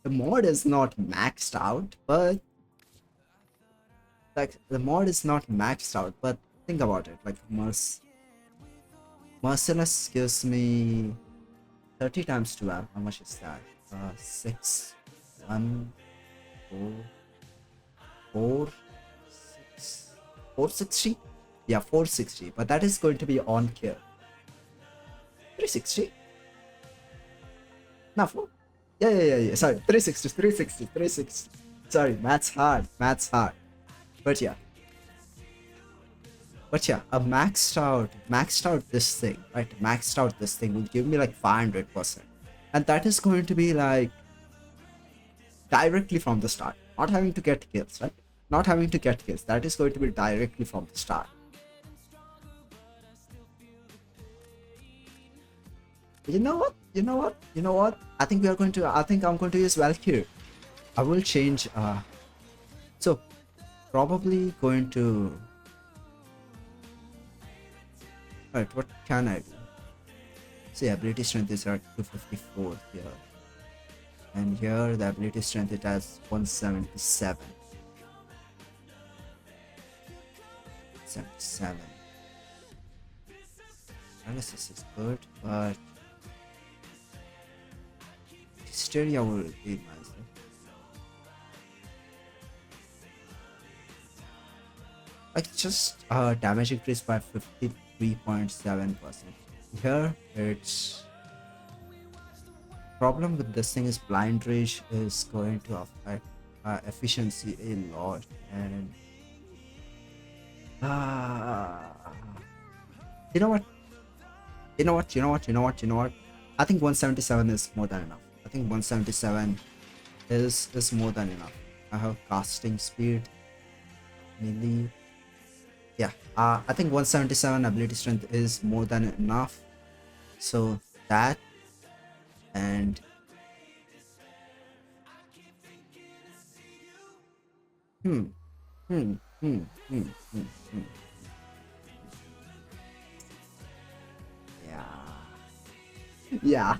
the mod is not maxed out, but like the mod is not maxed out. But think about it, like merciless gives me 30 times 12. How much is that? 6, 1, 4, 4, 6, 460? Yeah, 460. But that is going to be on kill. 360? No, 4. Yeah. Sorry, 360. Sorry, math's hard. But yeah. A maxed out this thing, right? Maxed out this thing will give me like 500%. And that is going to be like directly from the start. Not having to get kills, right? Not having to get kills. That is going to be directly from the start. You know what? I think I'm going to use Valkyrie. I will change so probably going to Alright, what can I do? See, ability strength is at 254 here. And here the ability strength it has 177. 77. Analysis is good, but hysteria will be nice. Like just damage increase by 53.7%. Here it's problem with this thing is blind rage is going to affect efficiency a lot, and you know what? I think 177 is more than enough. I think 177 is more than enough. I have casting speed, melee. Yeah, I think 177 ability strength is more than enough. So that and yeah.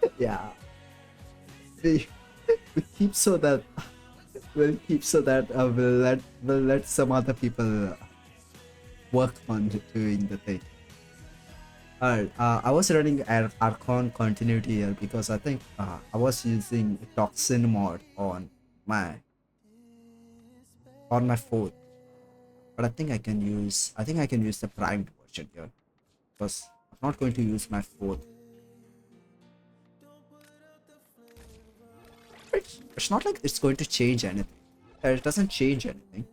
Yeah. We keep so that we'll let some other people work on doing the thing. Alright, I was running Archon continuity here because I think I was using Toxin mod on my fourth, but I think I can use the primed version here because I'm not going to use my fourth. It's not like it's going to change anything. It doesn't change anything.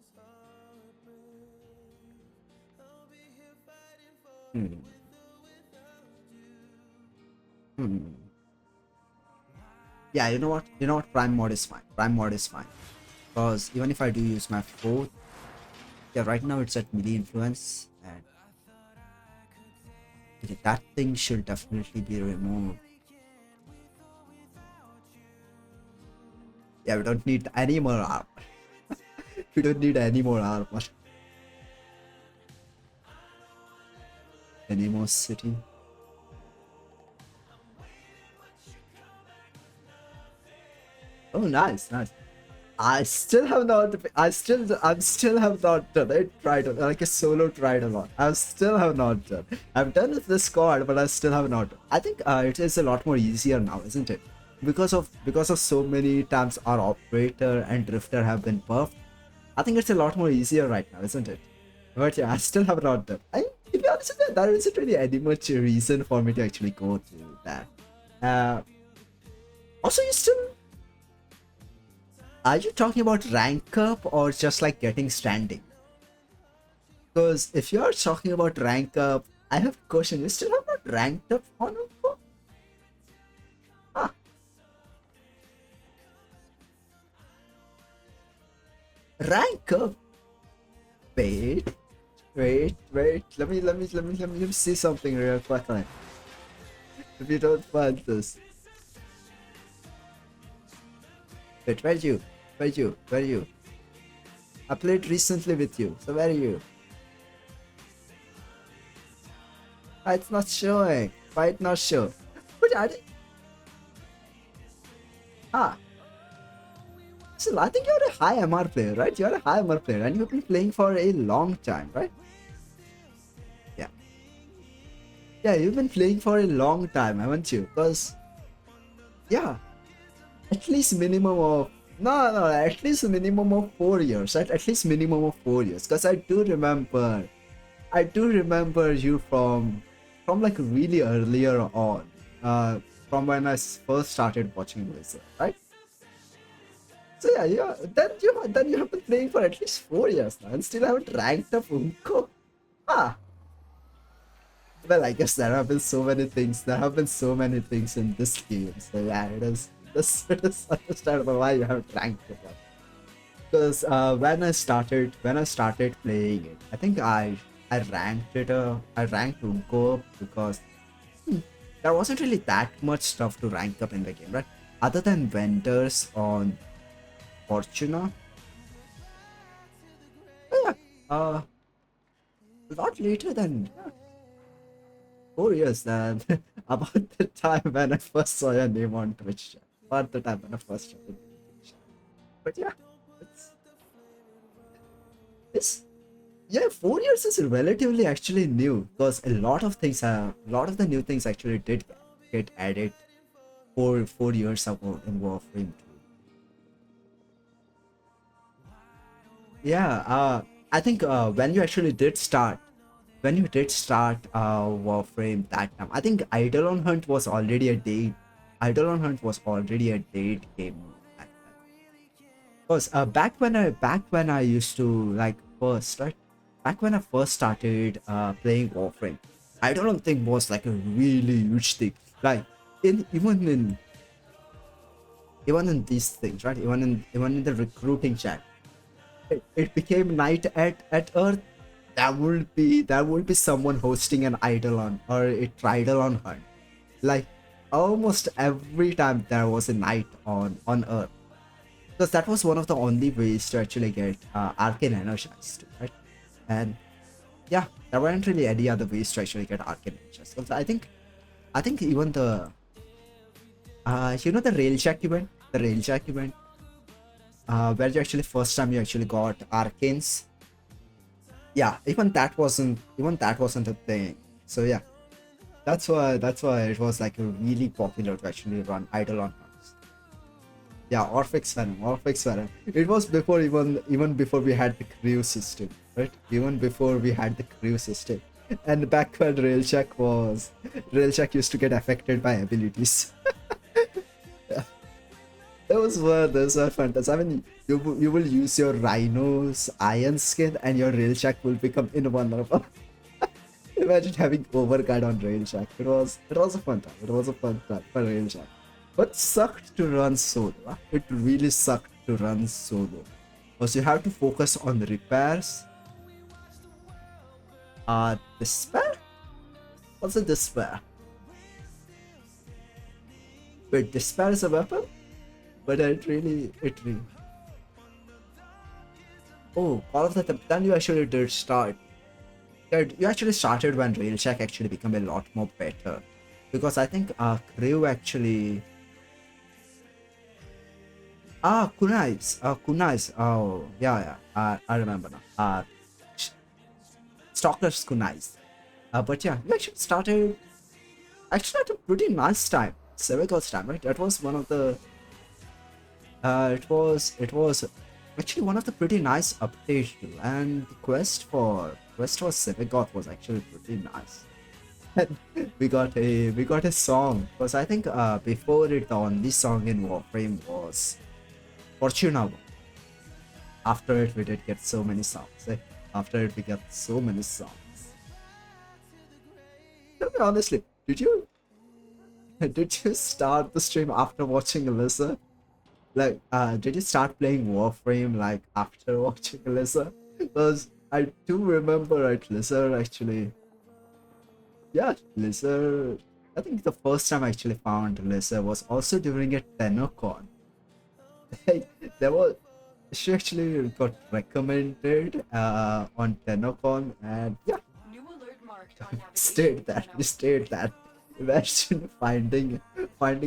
Yeah, you know what? Prime mod is fine. Because even if I do use my fourth, yeah, right now it's at melee influence, and okay, that thing should definitely be removed. Yeah, we don't need any more armor. We don't need any more armor. Any more city. Oh, nice. I still have not done it. Tried like a solo triathlon. I still have not done. I've done it with the squad, but I still have not done. I think it is a lot more easier now, isn't it? Because of so many times our operator and drifter have been buffed. I think it's a lot more easier right now, isn't it? But yeah, I still have not done. To be honest with you, there isn't really any much reason for me to actually go to that. Also, are you talking about rank up or just like getting standing? Because if you are talking about rank up, I have a question. You still have not ranked up on Info? Rank up. Wait, wait. Let me see something real quickly. If you don't find this. Wait, where are you? Where are you? Where are you? I played recently with you. So where are you? Ah, it's not showing. Why it not show? But I did. Ah. So I think you're a high MR player, right? You're a high MR player and you've been playing for a long time, right? Yeah. Yeah, you've been playing for a long time, haven't you? Because, yeah, at least minimum of no, at least minimum of 4 years. At least minimum of 4 years. Because I do remember you from like really earlier on. From when I first started watching Blizzard, right? So yeah. Then you have been playing for at least 4 years now and still haven't ranked up Unko. Ah. Well, I guess there have been so many things. There have been so many things in this game. So yeah, it is understandable why you haven't ranked it up. Because when I started playing it, I think I ranked it. I ranked Unko up because there wasn't really that much stuff to rank up in the game, right? Other than vendors on Fortuna. Yeah, a lot later than 4 years than about the time when I first saw your name on Twitch. About the time when I first started playing Twitch. But yeah, it's it's yeah, 4 years is relatively actually new because a lot of the new things actually did get added 4 years ago in Warframe 2. Yeah, I think when you did start Warframe that time, I think Idle on Hunt was already a date game back then. Because back when I used to like first right, back when I first started playing Warframe, Idle on thing was like a really huge thing. Like in even in these things, right? Even in the recruiting chat, it became night at Earth. There would be someone hosting an Eidolon or a Tridolon hunt. Like almost every time there was a night on Earth. Because that was one of the only ways to actually get Arcane energized, right? And yeah, there weren't really any other ways to actually get Arcane energized. So I think even the the railjack event, where you actually first time you actually got Arcanes. Yeah, even that wasn't a thing. So yeah, that's why it was like really popular to actually run idle on hunts. Yeah, Orphex Venom. It was before even before we had the crew system, right? Even before we had the crew system. And back when Railjack used to get affected by abilities. Those were fantastic. I mean, you will use your Rhino's iron skin and your Railjack will become invulnerable. Imagine having overguard on Railjack. It was a fun time. It was a fun time for Railjack. But sucked to run solo. Huh? It really sucked to run solo. Because you have to focus on the repairs. Despair? What's a despair? Wait, despair is a weapon? But it really. Oh, all of that. Then you actually did start. You actually started when Railjack actually became a lot more better. Because I think Crew actually. Kunais. Oh, yeah. I remember now. Stalker's Kunais. But yeah, you actually at a pretty nice time. Sevego's time, right? That was one of the. It was actually one of the pretty nice updates too, and the quest for Sevegoth was actually pretty nice. And we got a song because I think before it the only song in Warframe was Fortuna. After it we did get so many songs. After it we got so many songs. Tell me honestly, did you did you start the stream after watching Alyssa? Like, did you start playing Warframe like after watching Lizard? Because I do remember at Lizard actually. Yeah, Lizard. I think the first time I actually found Lizard was also during a TennoCon. Like, there was she actually got recommended on TennoCon, and yeah, New alert marked on stayed navigation that. panel. Stayed that. Imagine finding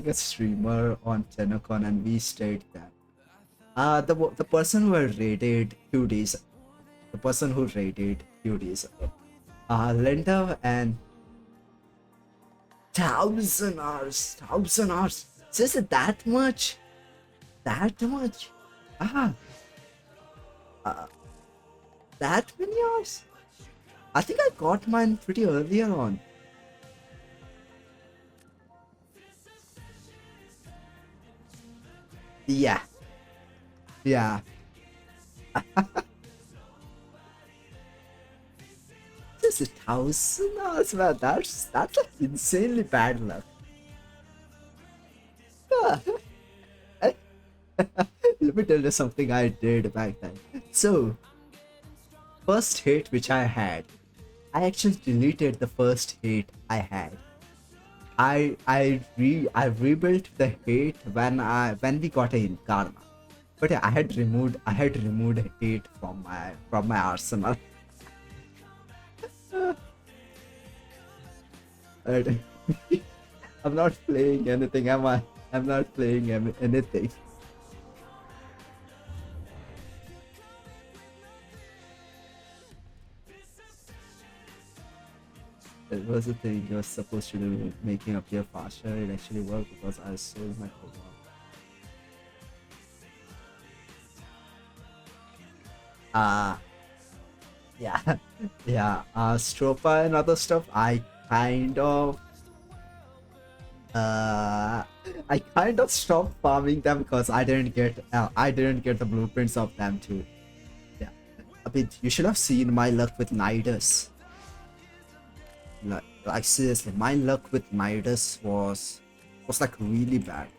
a streamer on TennoCon, and we stayed that. The person who had raided 2 days, the person who raided 2 days ago, Linda, and 1,000 hours, 1,000 hours. Is it that much? That much? Ah, that many hours? I think I got mine pretty earlier on. Yeah, yeah. Just 1,000 hours, man. That's like insanely bad luck. Ah, let me tell you something I did back then. So, first hit which I had, I actually deleted the first hit I had. I rebuilt the hit when we got in karma. But yeah, I had removed hate from my arsenal. And I'm not playing anything, am I? I'm not playing anything. It was a thing you was supposed to do, making appear faster. It actually worked because I sold my Pokemon. Uh yeah. Yeah. Stropa and other stuff, kind of uh I kind of stopped farming them because I didn't get the blueprints of them too. Yeah. I mean, you should have seen my luck with Nidus. Like seriously, my luck with Nidus was like really bad.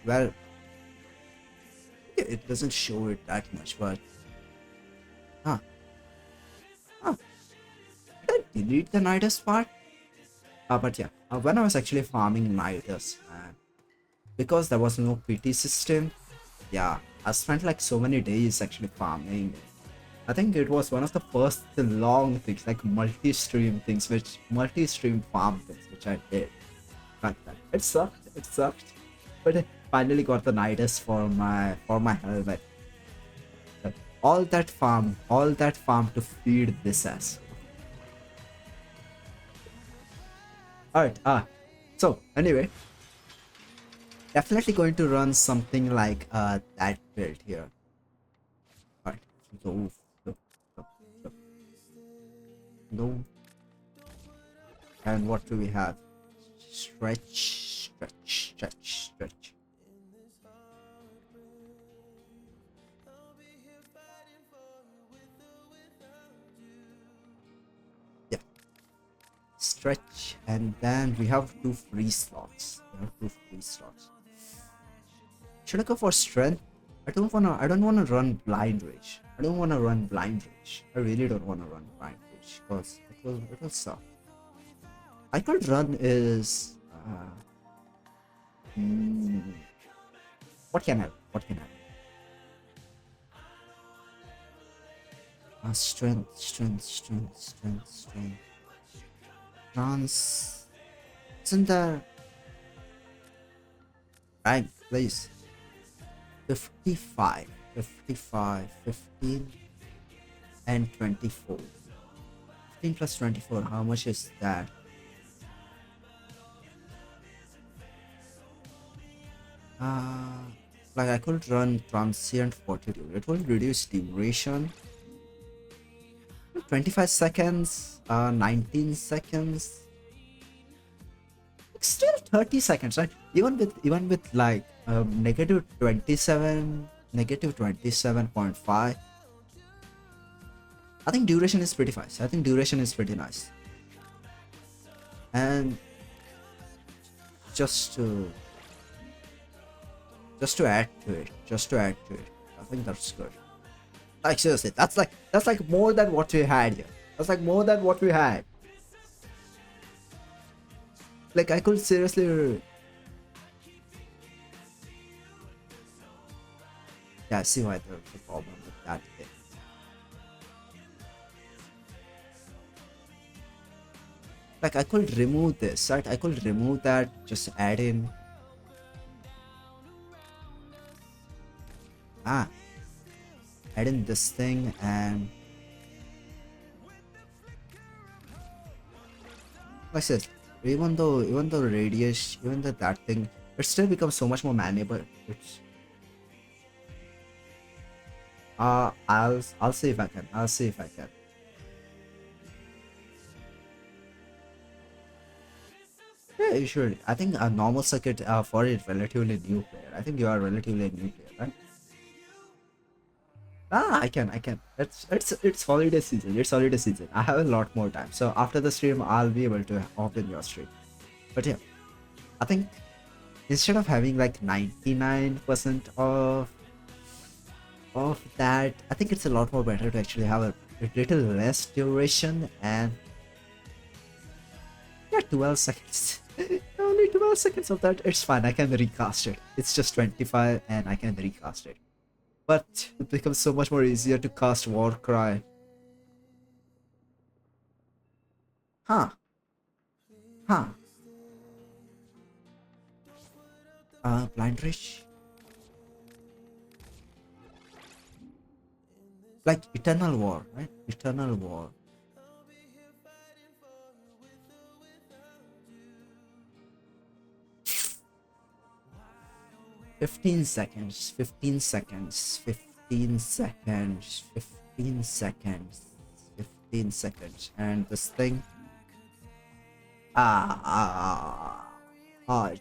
Well, it doesn't show it that much, but huh, huh. Did I delete the Nidus part? But yeah, when I was actually farming Nidus, man, because there was no PT system, yeah, I spent like so many days actually farming. I think it was one of the first long things, like multi-stream farm things, which I did back then. It sucked, but I finally got the Nidus for my helmet. All that farm to feed this ass. Alright, so anyway, definitely going to run something like that build here. Alright, so no. And what do we have? Stretch. Yeah. Stretch, and then we have two free slots. Should I go for strength? I don't wanna run blind rage. I really don't wanna run blind rage because it will suck. I could run is what can I? Strength. Trance. Isn't there? Rank, please. 55, 15, and 24. 15 plus 24. How much is that? Like I could run transient fortitude. It will reduce duration. 25 seconds, 19 seconds. Still 30 seconds, right? Even with like negative 27.5. I think duration is pretty fast. Nice. And just to just to add to it. Just to add to it. I think that's good. Like seriously, that's like more than what we had here. That's like more than what we had. Like I could seriously. Yeah, I see why there's a problem with that thing. Like I could remove this, right? I could remove that, just add in. Add in this thing and like this. Even though radius, even though that thing, it still becomes so much more manageable. It's I'll see if I can. I'll see if I can. Yeah, you should. I think a normal circuit for a relatively new player. I think you are relatively new player, right? I can. It's holiday season. It's holiday season. I have a lot more time. So after the stream, I'll be able to open your stream. But yeah, I think instead of having like 99% of that, I think it's a lot more better to actually have a little less duration and yeah, 12 seconds. Only 12 seconds of that. It's fine. I can recast it. It's just 25 and I can recast it. But it becomes so much more easier to cast Warcry. Huh. Huh. Blind Reach. Like Eternal War, right? Eternal War. Fifteen seconds, 15 seconds, 15 seconds, 15 seconds, 15 seconds, and this thing.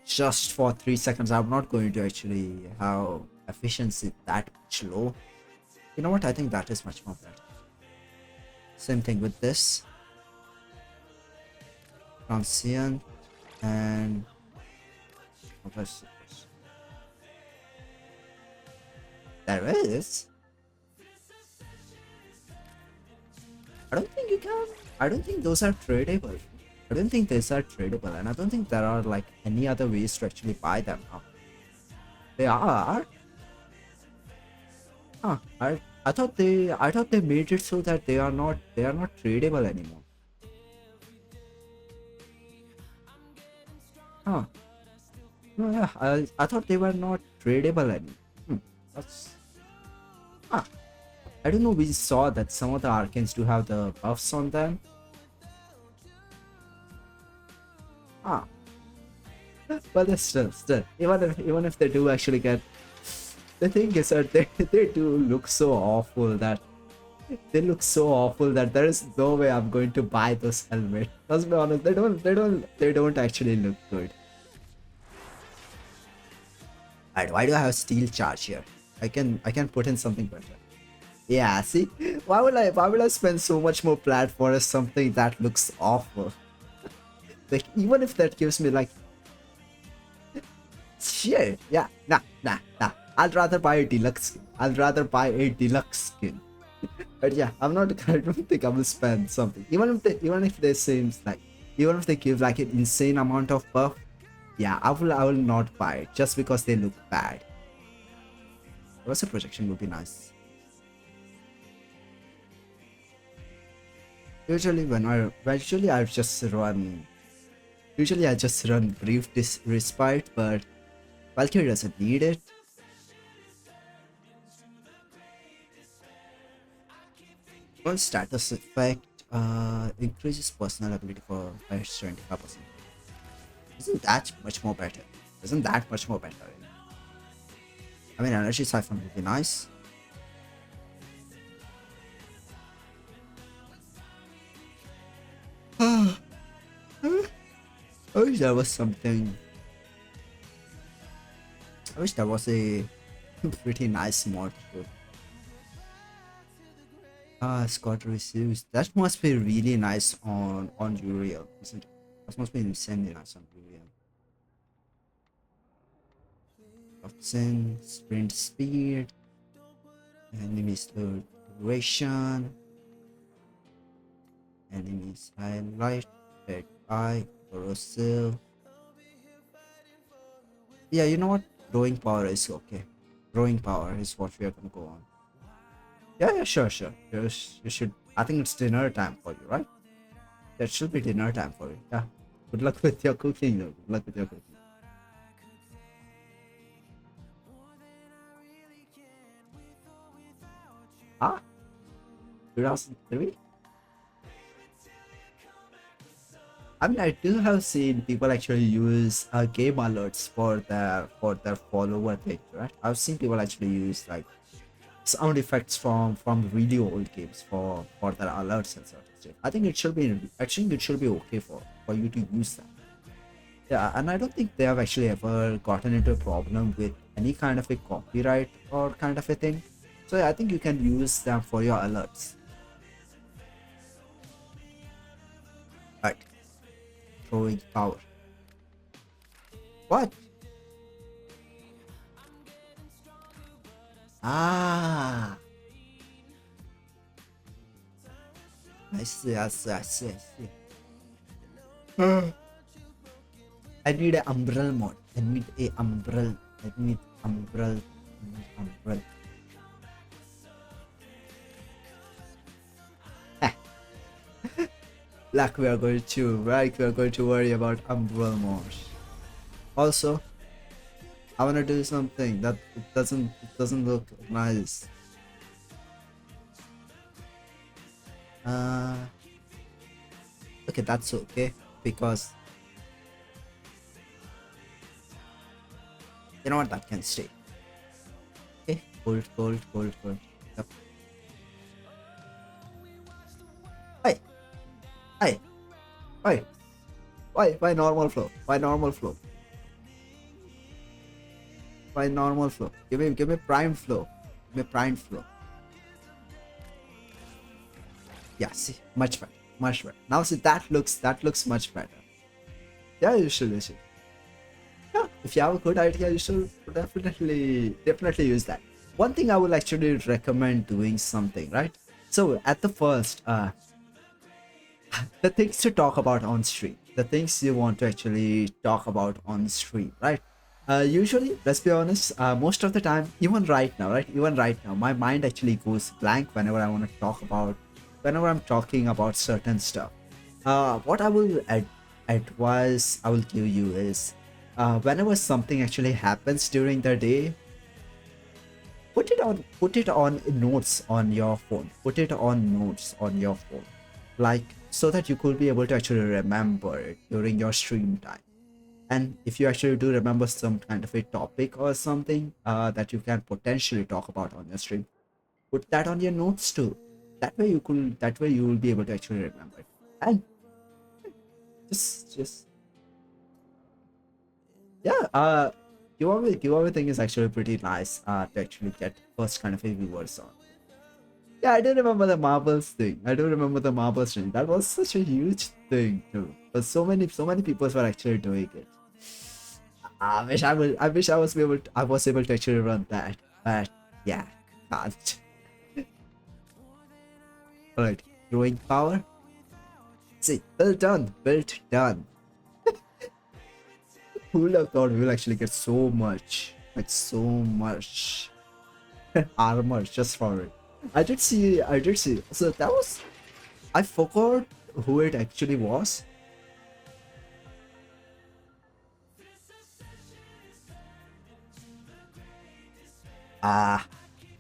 Just for 3 seconds. I'm not going to actually have efficiency that much low. You know what? I think that is much more better. Same thing with this. Transient and there is. I don't think you can. I don't think those are tradable. I don't think these are tradable, and I don't think there are like any other ways to actually buy them now. They are. Huh. I thought they made it so that they are not tradable anymore. Huh. No, yeah, I thought they were not tradable anymore. That's I don't know. We saw that some of the arcanes do have the buffs on them. But still, even if they do actually get, the thing is that they do look so awful that there is no way I'm going to buy those helmets. Let's be honest, they don't actually look good. Alright, why do I have steel charge here? I can put in something better. Yeah, see, why will I spend so much more plat for something that looks awful? Like even if that gives me like shit, yeah, nah. I'll rather buy a deluxe skin. But yeah, I don't think I will spend something. Even if they give like an insane amount of buff, yeah, I will not buy it just because they look bad. Also, projection would be nice. Usually I just run brief respite, but Valkyrie doesn't need it. One status effect increases personal ability for 25%. Isn't that much more better? I mean, energy siphon would be nice. I wish there was something. I wish there was a pretty nice mod too. Scott receives. That must be really nice on Uriel, isn't it? That must be insanely nice on Uriel. option, sprint speed, enemy slow duration, enemies highlight, red eye, corrosive. Yeah, you know what? Growing power is okay. Growing power is what we are gonna go on. Yeah, yeah, sure, sure. You should. I think it's dinner time for you, right? That should be dinner time for you. Yeah. Good luck with your cooking, though. Good luck with your cooking. Ah, 2003. I mean, I do have seen people actually use game alerts for their follower thing, right? I've seen people actually use like sound effects from really old games for their alerts and such stuff. I think it should be actually it should be okay for you to use that. Yeah, and I don't think they have actually ever gotten into a problem with any kind of a copyright or kind of a thing. So yeah, I think you can use them for your alerts. Right, throwing power. What? Ah, I see, I see, I see, I see. I need an umbrella mod. I need a umbrella. I need umbrella. I need umbrella. Like we are going to, right? We are going to worry about umbrella mods. Also, I wanna do something that it doesn't look nice. Uh, okay, that's okay because you know what, that can stay. Okay, gold, gold, gold, gold. Yep. Hey, hey, hey, why normal flow? Why normal flow? Why normal flow? Give me prime flow. Give me prime flow. Yeah, see, much better, much better. Now see that looks much better. Yeah, you should. Yeah, if you have a good idea, you should definitely use that. One thing I would actually recommend doing something, right? So at the first, the things to talk about on stream, the things you want to actually talk about on stream, right? Usually, let's be honest, most of the time, even right now, right? Even right now, my mind actually goes blank whenever I want to talk about, whenever I'm talking about certain stuff. What I will advise I will give you is, whenever something actually happens during the day, put it on notes on your phone. Put it on notes on your phone, like so that you could be able to actually remember it during your stream time. And if you actually do remember some kind of a topic or something that you can potentially talk about on your stream, put that on your notes too. That way you will be able to actually remember it. And just yeah, giveaway thing is actually pretty nice to actually get first kind of a viewers on. Yeah, I do remember the marbles thing. I do remember the marbles thing. That was such a huge thing too. But so many people were actually doing it. I wish I was able to actually run that. But yeah, can't. Alright, growing power. See, built done, built done. Who would have thought we will actually get so much, like so much armor just for it. I did see. So that was, I forgot who it actually was.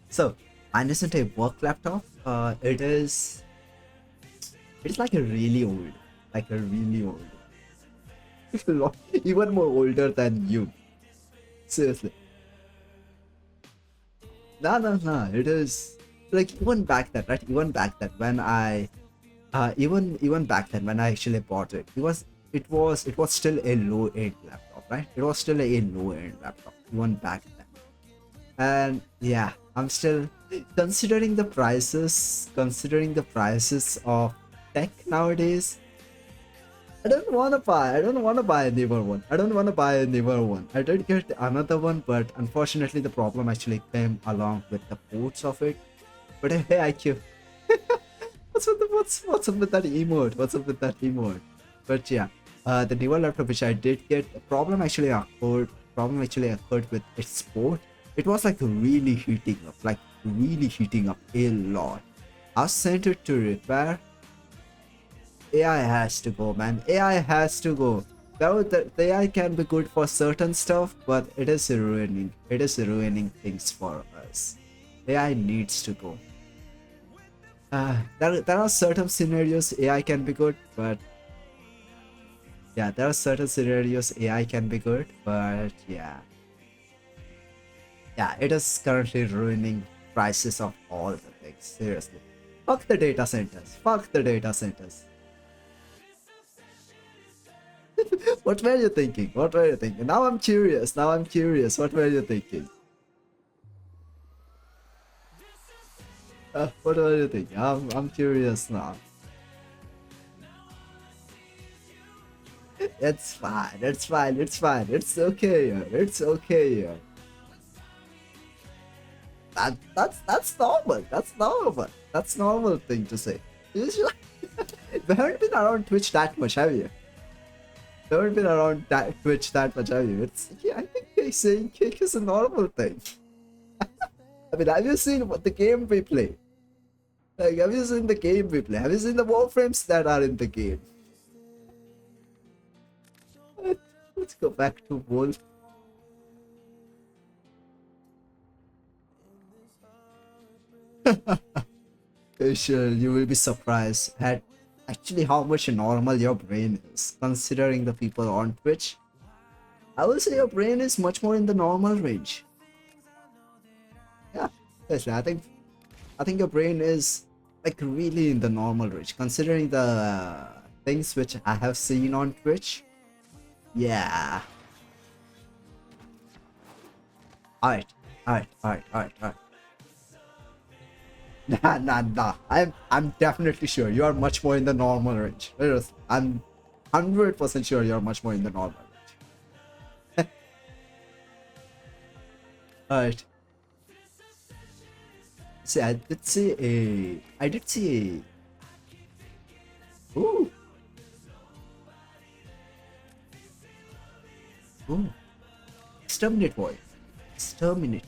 So mine isn't a work laptop. It's like a really old, like a really old, even more older than you. Seriously. No. It is like even back then, right? Even back then when I, even back then when I actually bought it, it was still a low end laptop, right? It was still a low end laptop even back then. And yeah, I'm still considering the prices of tech nowadays. I don't want to buy. I don't want to buy a newer one. I don't want to buy a newer one. I did get another one, but unfortunately the problem actually came along with the ports of it. But hey, IQ. What's up with that emote? What's up with that emote? But yeah, the newer laptop which I did get, the problem actually occurred with its port. It was like really heating up a lot. I sent it to repair. AI has to go, man. AI has to go. The AI can be good for certain stuff, but it is ruining things for us. AI needs to go. There are certain scenarios AI can be good, but yeah, there are certain scenarios AI can be good, but yeah, it is currently ruining prices of all the things. Seriously, fuck the data centers. Fuck the data centers. What were you thinking? What were you thinking? Now I'm curious. What were you thinking? What were you thinking? I'm curious now. It's fine. It's okay. It's okay. That's normal. That's normal thing to say. You haven't been around Twitch that much, have you? You haven't been around Twitch that much, have you? I think saying kick is a normal thing. I mean, have you seen what the game we play? Like, have you seen the game we play? Have you seen the Warframes that are in the game? Let's go back to Wolf. Sure, you will be surprised at actually how much normal your brain is, considering the people on Twitch. I will say your brain is much more in the normal range. Yeah, especially I think your brain is like really in the normal range, considering the things which I have seen on Twitch. Yeah. Alright. Nah. I'm definitely sure you are much more in the normal range. I'm 100% sure you're much more in the normal range. Alright. See, I did see a. Ooh. Exterminate boy. Exterminate.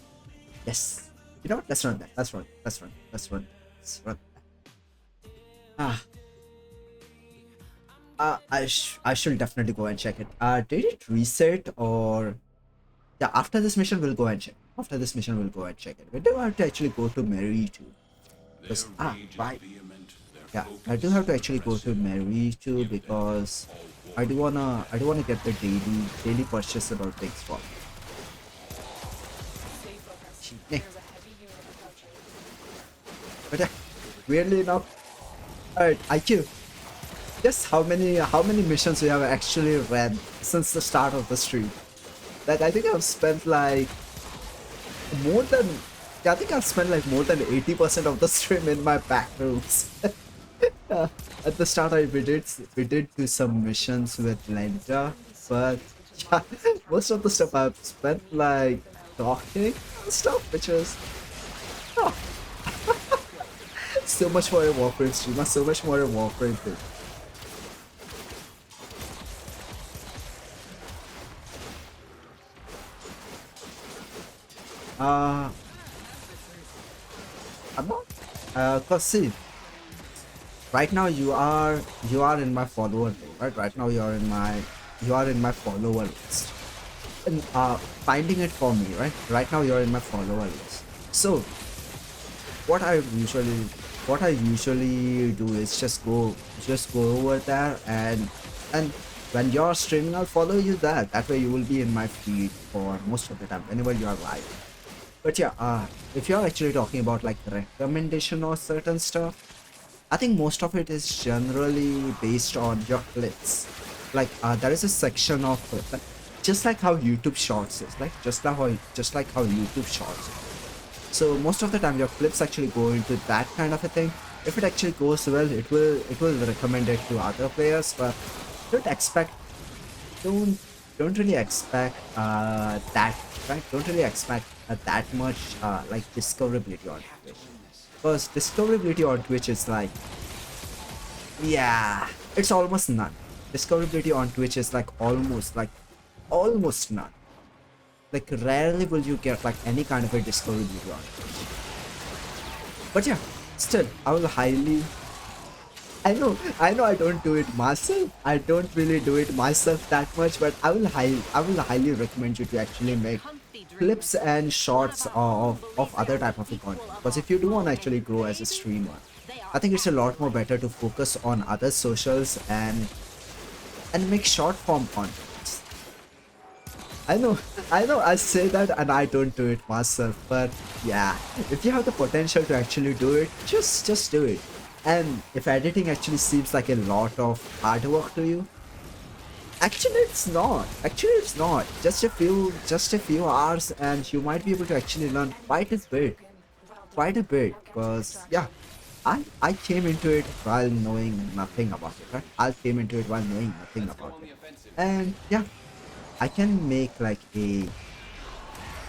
Yes. You know what? Let's run that. Let's run. I should definitely go and check it. Did it reset or? Yeah. After this mission, we'll go and check. We do have to actually go to Mary too. Because right. Yeah, I do have to actually go to Mary too because I do wanna get the daily purchase about things for me. Yeah. But weirdly enough, alright, IQ. Guess how many missions we have actually read since the start of the stream? Like I think I've spent like more than 80% of the stream in my back rooms. At the start, we did do some missions with Lenta, but yeah, most of the stuff I've spent like talking and stuff, which is so much more a Warframe streamer, so much more a Warframe thing. I'm not. Cause see, right now you are in my follower thing, right? Right now you are in my follower list, and finding it for me, right? Right now you're in my follower list. So what I usually do is just go over there and when you're streaming, I'll follow you there. That way you will be in my feed for most of the time whenever you are live. But yeah, if you're actually talking about like recommendation or certain stuff, I think most of it is generally based on your clips. Like there is a section of just like how YouTube Shorts is, like just like how YouTube Shorts is. So most of the time your clips actually go into that kind of a thing. If it actually goes well, it will recommend it to other players. But don't expect, don't don't really expect that, right? Don't really expect that much like discoverability on Twitch, because discoverability on Twitch is like, yeah, it's almost none. Discoverability on Twitch is like almost none. Like rarely will you get like any kind of a discoverability on Twitch. But yeah, still, I will highly. I know I don't do it myself. I don't really do it myself that much, but I will highly recommend you to actually make clips and shorts of other type of content. Because if you do want to actually grow as a streamer, I think it's a lot more better to focus on other socials and make short form contents. I know, I say that and I don't do it myself, but yeah, if you have the potential to actually do it, just do it. And if editing actually seems like a lot of hard work to you, actually it's not. Actually it's not. Just a few hours and you might be able to actually learn quite a bit. Because yeah, I came into it while knowing nothing about it, right? I came into it while knowing nothing about it. And yeah, I can make like I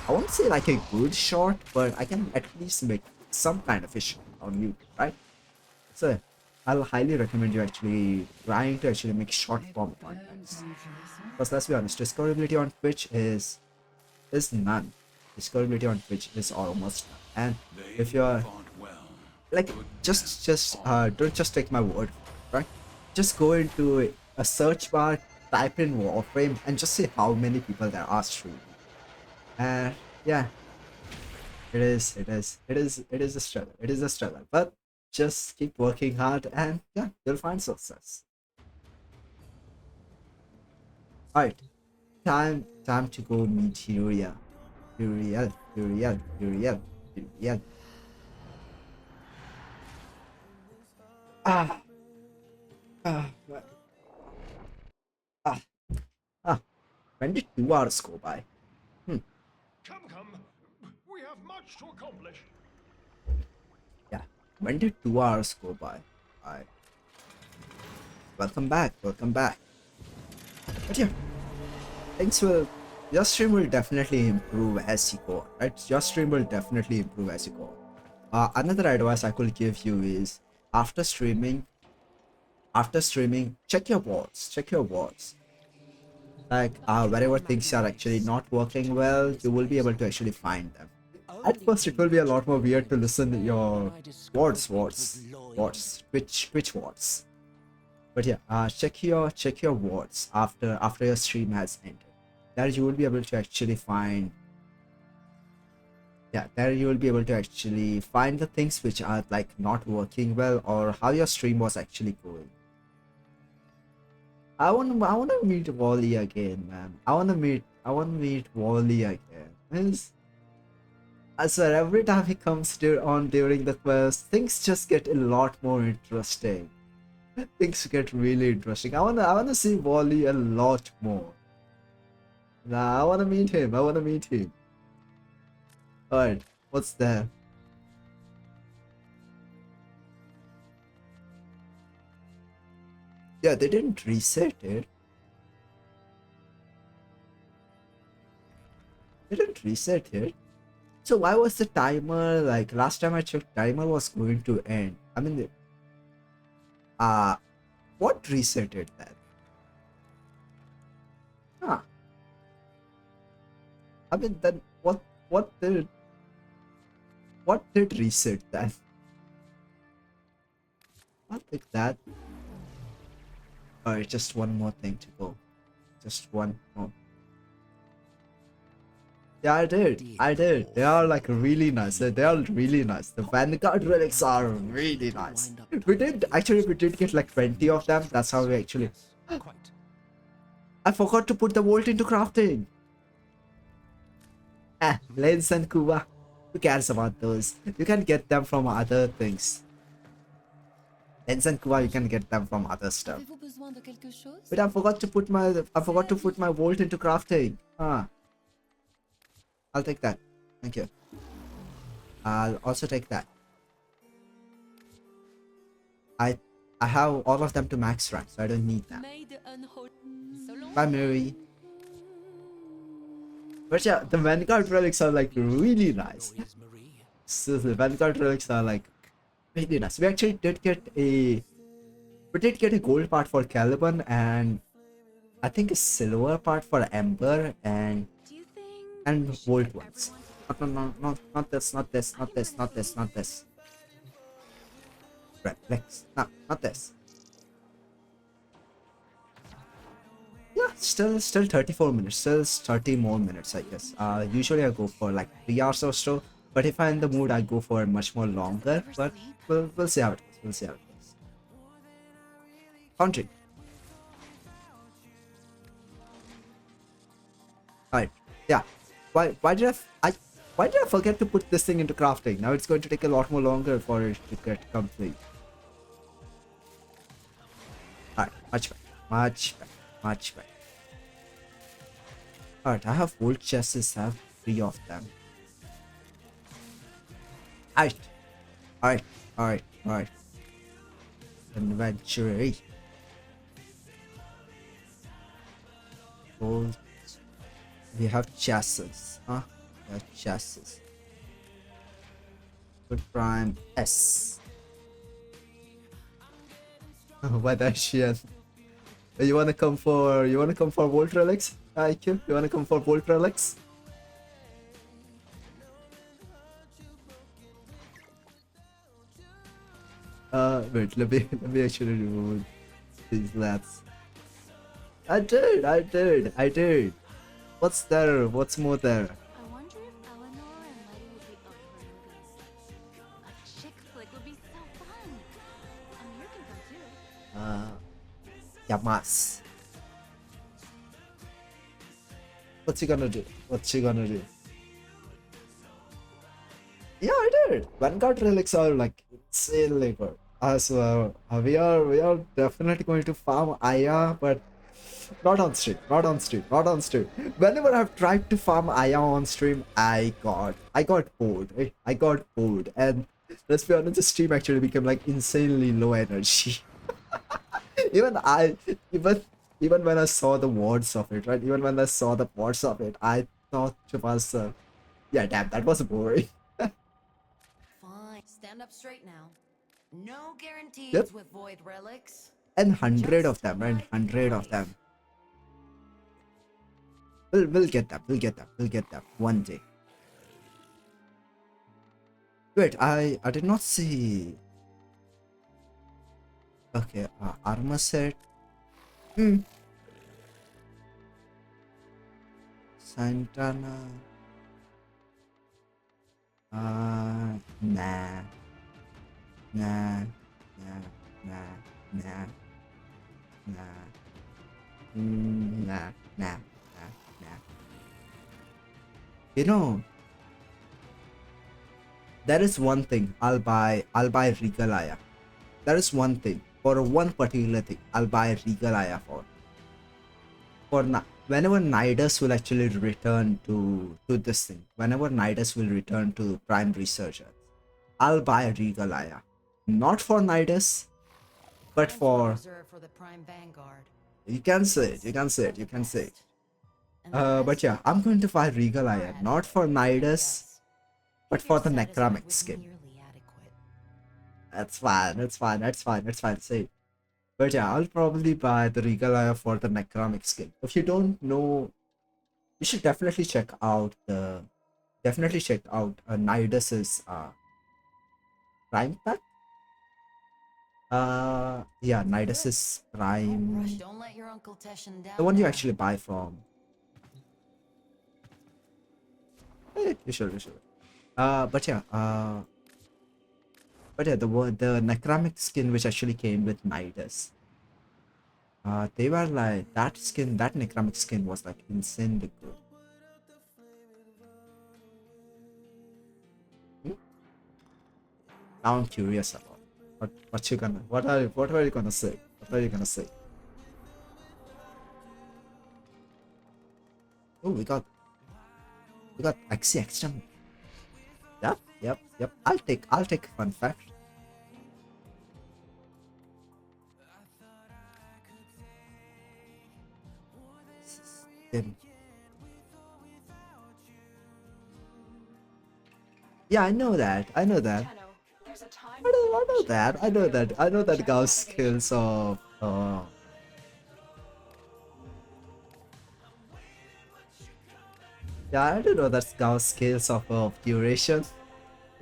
won't say like a good short, but I can at least make some kind of a short on YouTube, right? So I'll highly recommend you actually trying to actually make short form contents. Because let's be honest, discoverability on Twitch is none. Discoverability on Twitch is almost none. And if you're like just don't just take my word for it, right? Just go into a search bar, type in Warframe, and just see how many people there are streaming. And yeah, it is a struggle. It is a struggle, but just keep working hard, and yeah, you'll find success. All right, time to go meet Uriel. Uriel. Ah, ah, ah, ah. When did 2 hours go by? Hmm. Come. We have much to accomplish. Yeah. When did 2 hours go by? Alright. Welcome back. Welcome back. But yeah, things will. Your stream will definitely improve as you go on, right? Your stream will definitely improve as you go on. Another advice I could give you is after streaming, check your wards. Check your wards. Like wherever things are actually not working well, you will be able to actually find them. At first, it will be a lot more weird to listen to your Twitch wards. But yeah, check your wards after your stream has ended. There you will be able to actually find. Yeah, there you will be able to actually find the things which are like not working well or how your stream was actually going. I wanna meet Wally again, man. I wanna meet Wally again. I swear, every time he comes on during the quest, things just get a lot more interesting. Things get really interesting. I wanna see Wally a lot more. Nah, I wanna meet him. Alright, what's there? Yeah, they didn't reset it. They didn't reset it. So why was the timer like last time I checked timer was going to end? I mean, uh what reset it then? Huh. I mean then what did reset then? I'll take that. Alright, just one more thing to go. Just one more. Yeah, I did. They are like really nice. They are really nice. The Vanguard relics are really nice. We did get like 20 of them. That's how we actually. Quite. I forgot to put the Volt into crafting. Lens and Kuba. Who cares about those? You can get them from other things. Lens and Kuba, you can get them from other stuff. Avez-vous besoin de quelque chose? But I forgot to put my Volt into crafting. I'll take that. Thank you. I'll also take that. I I have all of them to max rank, so I don't need them. May the unholy. So long. Bye, Mary. But yeah, the Vanguard relics are like really nice. So the Vanguard relics are like really nice. We actually did get a gold part for Caliban and I think a silver part for Ember and Do you think Volt ones. No, not this, not this, not this, not this, not this. Right, next. No, not this. Yeah, still 34 minutes. Still 30 more minutes, I guess. Usually I go for like 3 hours or so. But if I'm in the mood, I go for much more longer. But we'll see how it goes. We'll see how it goes. Foundry. Alright. Yeah. Why did why did I forget to put this thing into crafting? Now it's going to take a lot more longer for it to get complete. Alright, much better. Much better. Much better. Alright, I have old chests, I have 3 of them. Alright. Inventory. Gold. We have chests, huh? We have chests. Good prime S. What that shit? You wanna come for Volt Relics? IQ? You wanna come for Volt Relics? Wait, let me actually remove these lads. I did. What's there? What's more there? I wonder if Eleanor and Letty would be up for movies. A chick flick would be so fun. You can come too. Yamas. What's she gonna do? Yeah, I did. Vanguard relics are like insanely good. So we are definitely going to farm Aya, but not on stream. Whenever I've tried to farm Aya on stream, I got bored. I got bored, and let's be honest, the stream actually became like insanely low energy. even when I saw the words of it, right? Even when I saw the words of it, I thought to myself, yeah, damn, that was boring. Fine. Stand up straight now. No guarantees Yep. with void relics. And 100 of them, right? 100 of them. We'll get them. We'll get them one day. Wait, I did not see. Okay, armor set. Santana. Nah. You know, there is one thing I'll buy Regal Aya. There is one thing, for one particular thing, I'll buy Regal Aya for. Whenever Nidus will actually return to this thing, whenever Nidus will return to Prime Resurgence, I'll buy Regal Aya. Not for Nidus, but for... Reserved for the Prime Vanguard. You can say it. And the But yeah, I'm going to buy Regal Aya, not for Nidus, but for the Necromic skin. Nearly adequate. That's fine, say it. But yeah, I'll probably buy the Regal Aya for the Necromic skin. If you don't know, you should definitely check out Nidus's Prime pack. Yeah, Nidus's Prime, Don't let your Uncle Teshin down. the one you now. actually buy from. You should. But yeah, the Necromic skin which actually came with Nidus. They were like, that Necromic skin was like insanely good. Now I'm curious about what are you gonna say? Oh, we got XC extra. Yep. I'll take fun fact. Then yeah, I know that. I know that. Tenno, there's a time I know that. I know that. I know that Gauss skills of yeah, I don't know that Gauss scales of duration.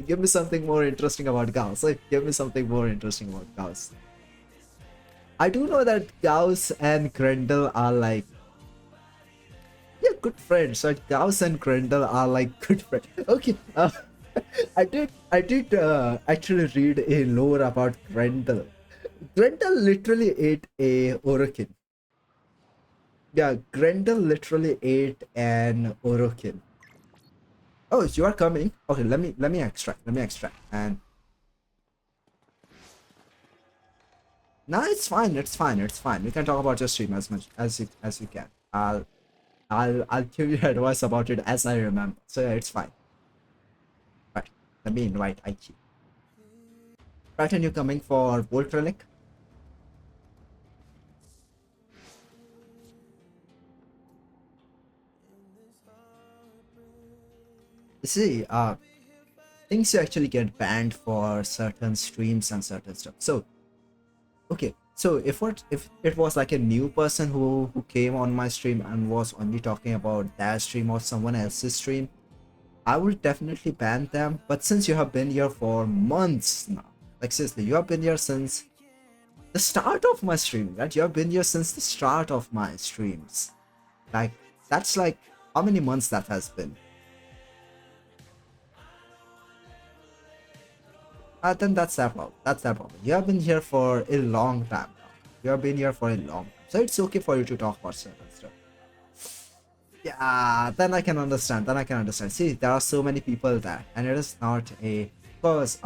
Give me something more interesting about Gauss. Like, give me something more interesting about Gauss. I do know that Gauss and Grendel are like, yeah, good friends. Like Gauss and Grendel are like good friends. Okay, I did actually read a lore about Grendel. Grendel literally ate a Orokin. Yeah, Grendel literally ate an Orokin. Oh, you are coming. Okay, let me extract. Let me extract. And no, it's fine. It's fine. It's fine. We can talk about your stream as much as you can. I'll give you advice about it as I remember. So yeah, it's fine. Right. Let me invite IQ. Right, and you coming for Volt Relic? See, things you actually get banned for certain streams and certain stuff. So okay, so if it was like a new person who came on my stream and was only talking about their stream or someone else's stream, I will definitely ban them. But since you have been here for months now, like seriously, you have been here since the start of my stream, right? You have been here since the start of my streams. Like that's like how many months that has been. Then that's that problem. That's that problem. You have been here for a long time now. You have been here for a long time. So it's okay for you to talk about certain stuff. Yeah, then I can understand. Then I can understand. See, there are so many people there, and it is not a because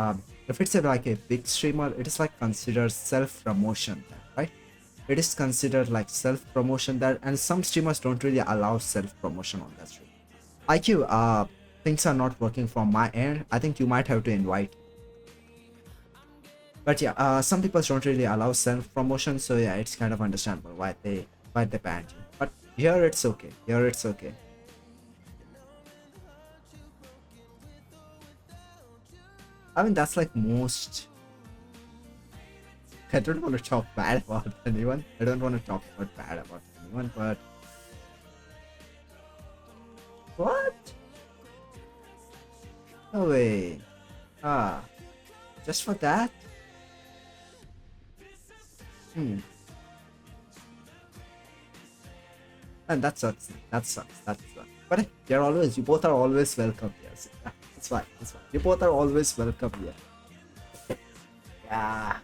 if it's like a big streamer, it is like considered self-promotion there, right? It is considered like self-promotion there, and some streamers don't really allow self-promotion on that stream. IQ, things are not working from my end. I think you might have to invite. But yeah, some people don't really allow self-promotion, so yeah, it's kind of understandable why they banned you. But here it's okay. Here it's okay. I mean, that's like most. I don't want to talk bad about anyone. I don't want to talk bad about anyone, but what? No way. Just for that? And that sucks. That sucks. That sucks. But hey, you both are always welcome here. So, yeah, it's fine. It's fine. You both are always welcome here. Yeah.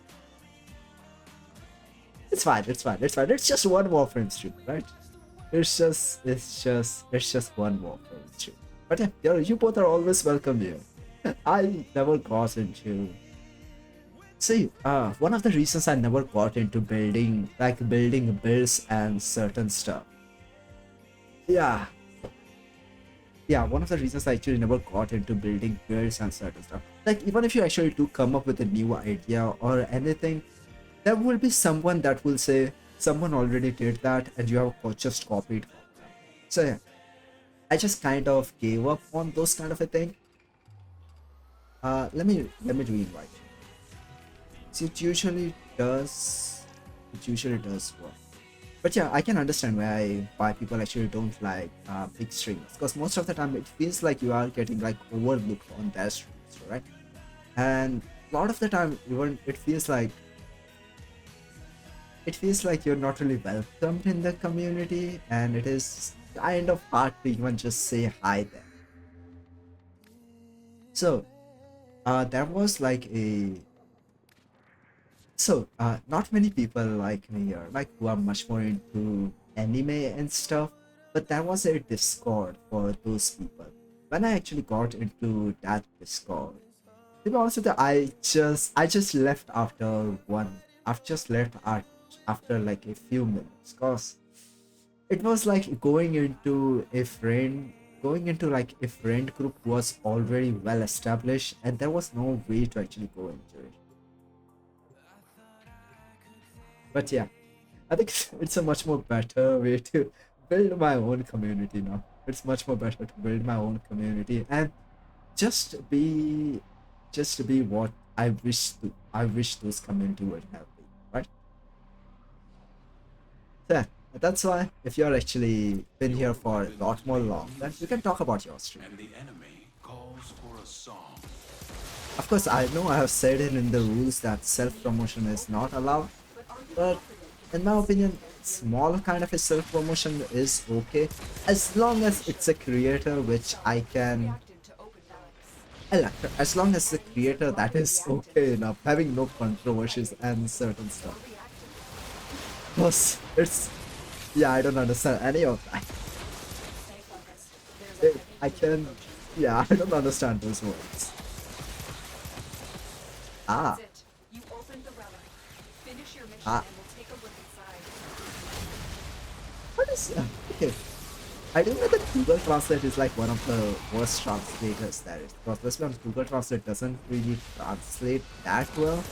It's fine. It's fine. It's fine. It's just one Warframe stream, right? It's just one Warframe stream. But yeah, you both are always welcome here. I never got into. See, one of the reasons I never got into building builds and certain stuff. Yeah, one of the reasons I actually never got into building builds and certain stuff. Like, even if you actually do come up with a new idea or anything, there will be someone that will say, someone already did that and you have just copied from them. So yeah, I just kind of gave up on those kind of a thing. Let me re-invite you. See, it usually does work. But yeah, I can understand why people actually don't like big streamers, because most of the time it feels like you are getting like overlooked on their streams, right? And a lot of the time even it feels like you're not really welcomed in the community, and it is kind of hard to even just say hi there. So there was like not many people like me or like who are much more into anime and stuff, but there was a Discord for those people. When I actually got into that Discord, to be honest with you, I just left after after like a few minutes, cause it was like going into like a friend group was already well established, and there was no way to actually go into it. But yeah, I think it's a much more better way to build my own community now. It's much more better to build my own community and just be what I wish those community would have been, right? So yeah, that's why if you're actually been here for a lot more long, then you can talk about your stream. And the enemy calls for a song. Of course, I know I have said it in the rules that self-promotion is not allowed, but in my opinion, small kind of a self-promotion is okay, as long as it's a creator which I can, Reacted to open balance. as long as the creator that is okay enough, having no controversies and certain stuff. Plus, it's, yeah, I don't understand any of that. Stay focused. There's a I can, yeah, I don't understand those words. Ah, That's it. You opened the relic. Finish your mission Ah. and we'll take a look inside. what is, okay. I didn't know that Google Translate is like one of the worst translators there is. Because this one, Google Translate doesn't really translate that well.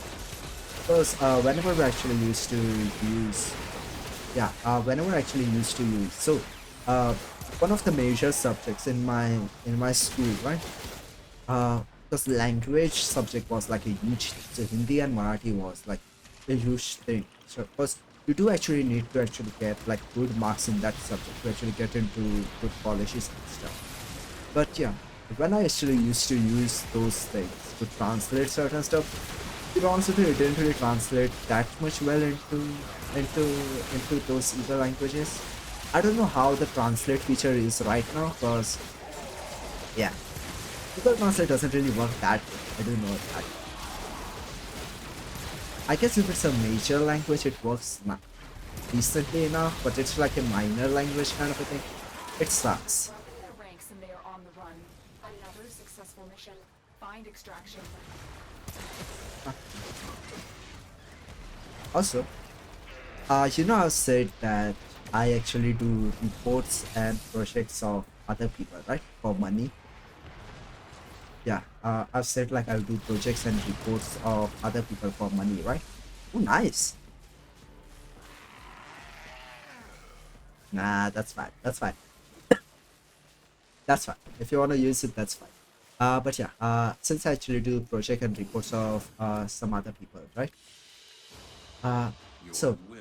Because whenever we actually used to use, so one of the major subjects in my school, right? Because language subject was like a huge thing. So Hindi and Marathi was like a huge thing. So because you do actually need to actually get like good marks in that subject to actually get into good colleges and stuff. But yeah, when I actually used to use those things to translate certain stuff, to be honest with you, it didn't really translate that much well into those other languages. I don't know how the translate feature is right now, because yeah, Google Translate doesn't really work that way. I do know that. I guess if it's a major language, it works decently enough, but it's like a minor language kind of a thing. It sucks. The ranks and they are on the run. Another successful mission. Find extraction. Also, you know, I've said that I actually do reports and projects of other people, right? For money. Yeah, I've said like I'll do projects and reports of other people for money, right? Oh, nice. Nah, that's fine. That's fine. That's fine. If you want to use it, that's fine. But yeah, since I actually do project and reports of some other people, right? Your So will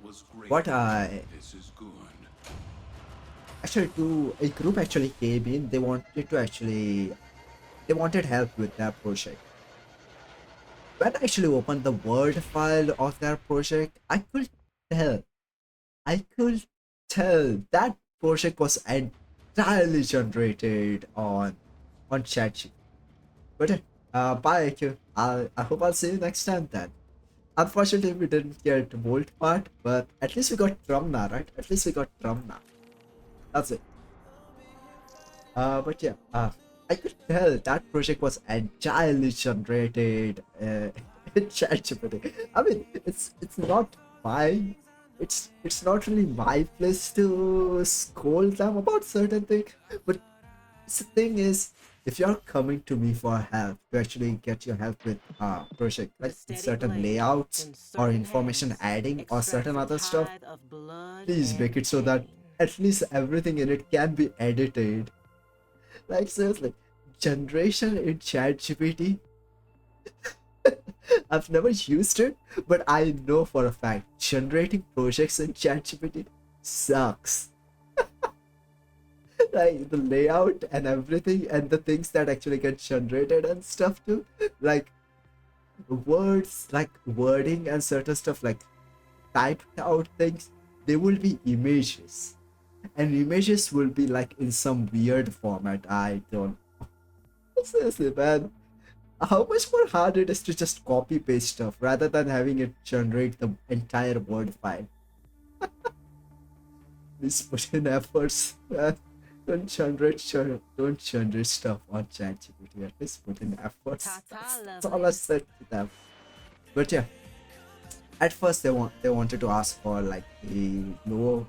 was great. what I This is good. actually do, a group actually came in. They wanted help with their project. When I actually opened the Word file of their project, tell, I could tell that project was entirely generated on ChatGPT. But bye, IQ. I hope I'll see you next time then. Unfortunately, we didn't get Volt part, but at least we got Drumna, right? At least we got Drumna. That's it. But yeah, I could tell that project was entirely generated in ChatGPT. I mean, it's not my, it's not really my place to scold them about certain things. But the thing is, if you're coming to me for help to actually get your help with project like certain layouts or information adding or certain other stuff, please make it so that at least everything in it can be edited. Like seriously, generation in ChatGPT. I've never used it, but I know for a fact generating projects in ChatGPT sucks. Like the layout and everything, and the things that actually get generated and stuff too, like words, like wording and certain stuff, like typed out things, they will be images, and images will be like in some weird format. I don't, seriously, man, how much more hard it is to just copy paste stuff rather than having it generate the entire word file. Please put in efforts, man. Don't generate stuff on ChatGPT. At least put in efforts. That's all I said to them. But yeah, at first they wanted to ask for like a low,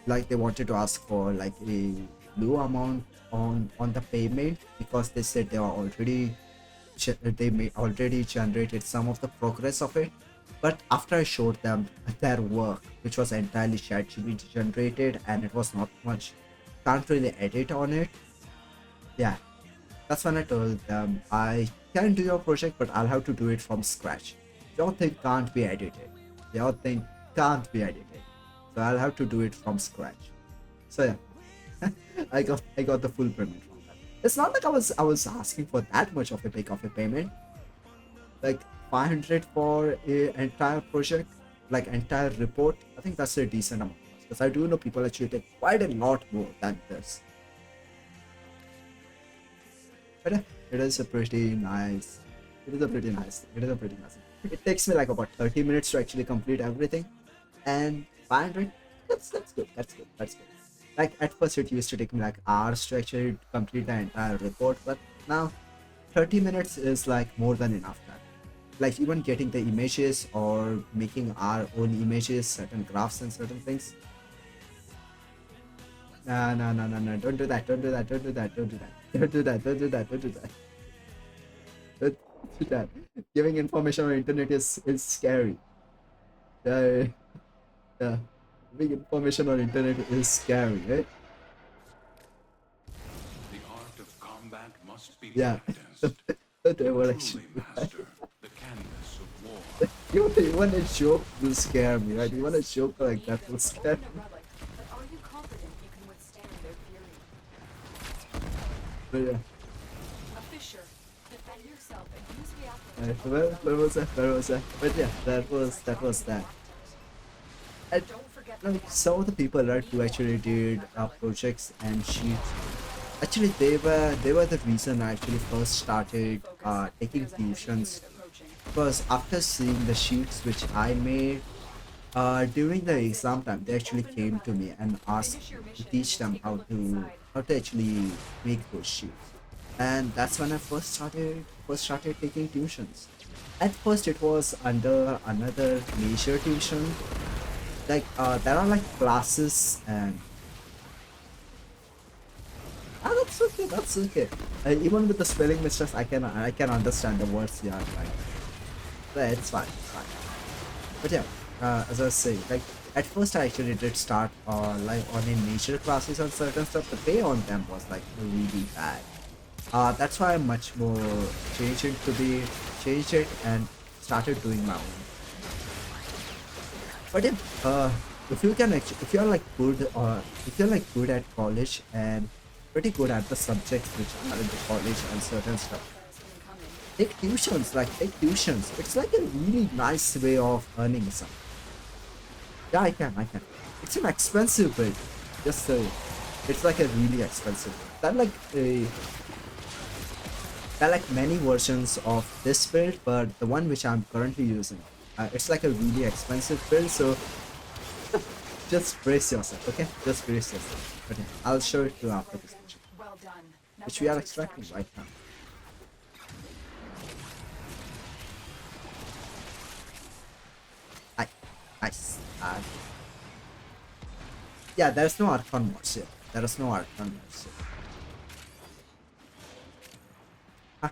like they wanted to ask for like a low amount on the payment, because they said they are already already generated some of the progress of it, But after I showed them their work, which was entirely ChatGPT generated and it was not much, can't really edit on it. Yeah, that's when I told them I can do your project, but I'll have to do it from scratch. Your thing can't be edited. Your thing can't be edited. So I'll have to do it from scratch. So yeah, I got the full payment from that. It's not like I was asking for that much of a big of a payment. Like 500 for a entire project, like entire report. I think that's a decent amount because I do know people actually take quite a lot more than this. But it is a pretty nice. It is a pretty nice. It is a pretty nice. It takes me like about 30 minutes to actually complete everything, and 500. That's good. That's good. That's good. Like at first, it used to take me like hours to actually complete the entire report, but now 30 minutes is like more than enough time. Like even getting the images or making our own images, certain graphs and certain things. No, no, no, no, no. Don't do that. Don't do that. Don't do that. Don't do that. Don't do that. Don't do that. Don't do that. Don't do that. Giving information on the internet is scary. Yeah, yeah. Giving information on the internet is scary, right? The art of combat must be Yeah. practiced. They were Truly actually. master the canvas of war. Even a joke will scare me, right? Even a joke like Need that them will to scare open a me. relic, but are you confident you can withstand their fury? But yeah. A fissure. Defend yourself and use the apple Right, to well, open where the was that? Where was that? But yeah, that was that. And Don't forget like some of the people right who actually did projects and sheets. Actually, they were the reason I actually first started taking tuitions. Because after seeing the sheets which I made during the exam time, they actually came to me and asked me to teach them how to actually make those sheets. And that's when I first started taking tuitions. At first, it was under another major tuition. Like there are like classes and that's okay. That's okay. Even with the spelling mistakes, I can understand the words you are like. Yeah, it's fine. It's fine. But yeah, as I was saying, like at first I actually did start like on a major classes on certain stuff. The pay on them was like really bad. That's why I much more changed it and started doing my own. But if you can actually, if you're like good or if you're like good at college and pretty good at the subjects which are in the college and certain stuff, take tuitions. Like take tuitions. It's like a really nice way of earning something. Yeah, I can. I can. It's an expensive build. Just it's like a really expensive build. There are like many versions of this build, but the one which I'm currently using, it's like a really expensive build. So just brace yourself, okay? Just brace yourself. Okay, I'll show it to you after this mission, Well done. Now which get we are to extracting right now. Hi, nice. Yeah, there's no Archon mods here. There is no Archon mods here. Huh.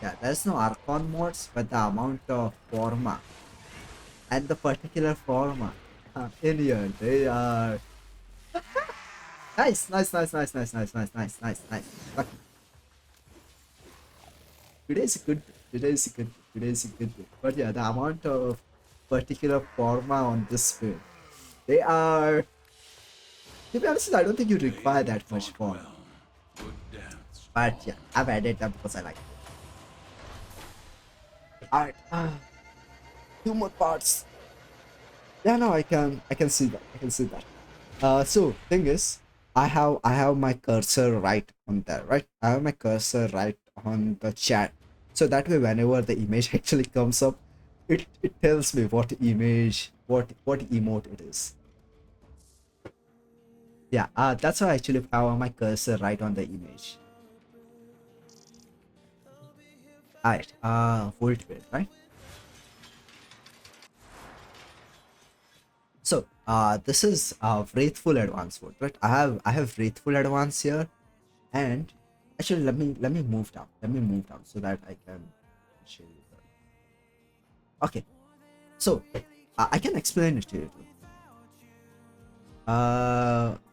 Yeah, there's no Archon mods, but the amount of forma and the particular forma in here, they are nice, nice, nice, nice, nice, nice, nice, nice, nice, nice. Lucky. Today's a good. Today's a good. Today's a good day. But yeah, the amount of particular forma on this build, they are. To be honest, I don't think you require that much forma. Well, good dance. But yeah, I've added them because I like it. Alright, two more parts. Yeah, no, I can see that. I can see that. So thing is, I have my cursor right on there, right? I have my cursor right on the chat. So that way whenever the image actually comes up, it tells me what image, what emote it is. Yeah, that's why I actually have my cursor right on the image. Alright, volt build, right? So, this is Wraithful Advance mode, right? I have Wraithful Advance here, and actually let me move down. Let me move down so that I can show you. Okay, so I can explain it to you.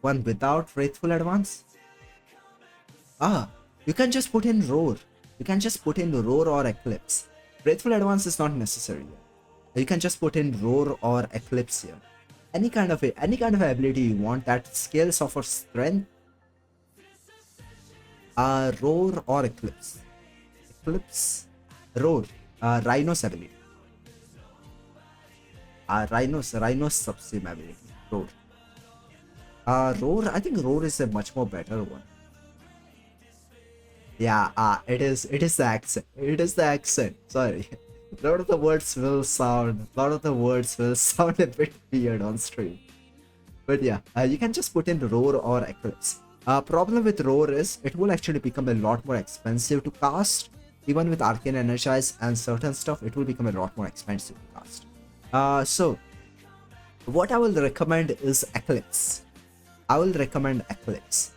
One without Faithful Advance. You can just put in Roar. You can just put in Roar or Eclipse. Faithful Advance is not necessary. You can just put in Roar or Eclipse here. Any kind of ability you want that scales of our strength. Roar or Eclipse. Eclipse, Roar, Rhino's ability. Rhino's subsume ability. Roar. Roar. I think Roar is a much more better one. Yeah, it is the accent. It is the accent. Sorry. A lot of the words will sound a bit weird on stream. But yeah, you can just put in Roar or Eclipse. Problem with Roar is it will actually become a lot more expensive to cast. Even with Arcane Energize and certain stuff, it will become a lot more expensive to cast. So what I will recommend is Eclipse. I will recommend Eclipse.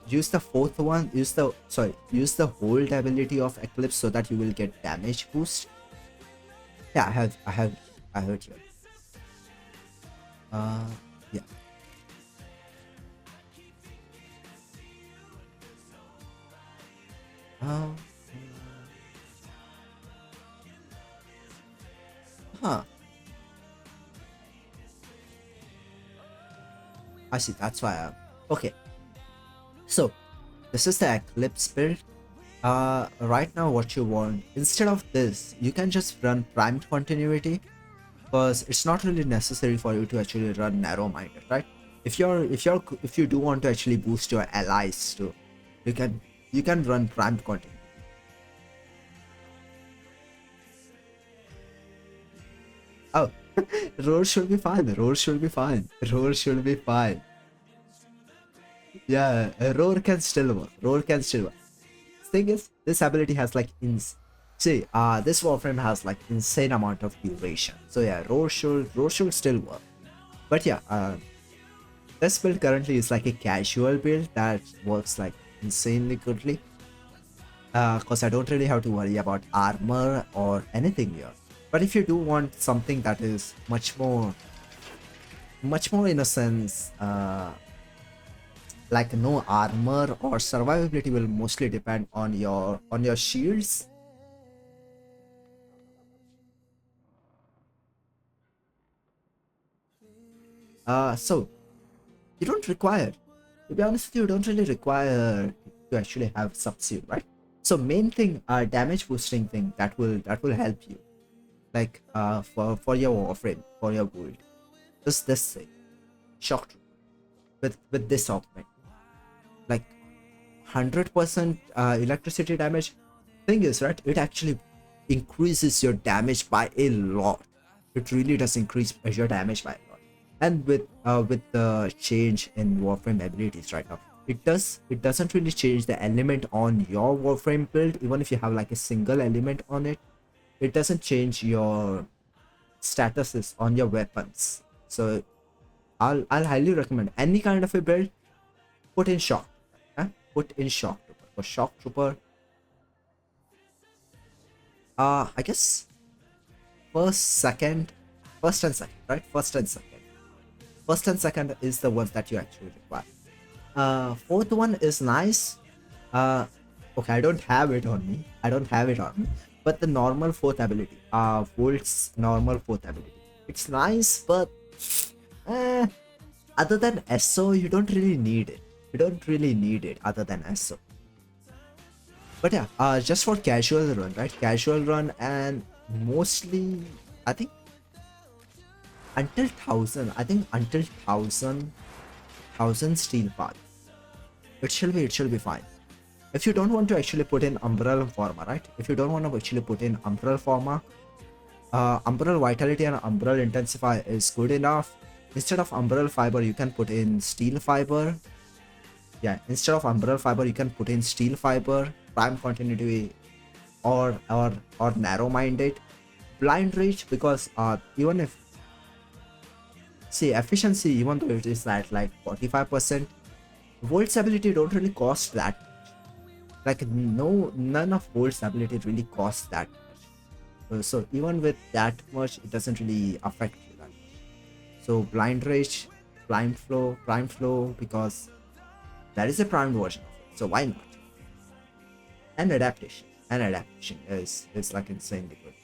Use the fourth one. Use the hold ability of Eclipse so that you will get damage boost. Yeah, I heard you. Yeah. Huh. I see. That's why okay. So this is the Eclipse build. Right now what you want, instead of this, you can just run primed continuity, because it's not really necessary for you to actually run narrow minded, right? If you do want to actually boost your allies too, you can run primed continuity. Oh, Roar should be fine. Roar should be fine. Roar should be fine. Yeah, Roar can still work. Roar can still work. Thing is, this ability has like this Warframe has like insane amount of duration. So yeah, Roar should still work. But yeah, this build currently is like a casual build that works like insanely goodly. Cause I don't really have to worry about armor or anything here. But if you do want something that is much more in a sense, like no armor or survivability will mostly depend on your shields. So you don't require, to be honest with you, don't really require to actually have subsume, right? So main thing, damage boosting thing that will help you, like for your Warframe, for your build, just this thing, shock with this augment, like 100% electricity damage. Thing is, right, it actually increases your damage by a lot. It really does increase your damage by a lot. And with the change in Warframe abilities right now, it doesn't really change the element on your Warframe build. Even if you have like a single element on it, it doesn't change your statuses on your weapons. So I'll highly recommend any kind of a build, put in shock. Put in shock trooper. For shock trooper, I guess first and second, right? First and second is the ones that you actually require. Fourth one is nice. Okay, I don't have it on me. But the normal fourth ability, Volt's normal fourth ability, it's nice, but other than SO, you don't really need it. Other than SO. But yeah, just for casual run, right? Casual run, and mostly, I think until 1000. I think until 1000 steel path, it shall be fine. If you don't want to actually put in Umbral Forma, right? If you don't want to actually put in Umbral Forma, Umbral Vitality and Umbral Intensify is good enough. Instead of Umbral Fiber, you can put in Steel Fiber. Yeah, instead of Umbral Fiber, you can put in Steel Fiber, Prime Continuity, or Narrow Minded. Blind Reach, because even if, see, efficiency, even though it is at like 45%, Volt's ability don't really cost that much. Like none of Volt's ability really costs that much. So even with that much, it doesn't really affect you that much. So blind rage, prime flow, because that is a prime version of it. So why not? And adaptation. And adaptation is like insanely good.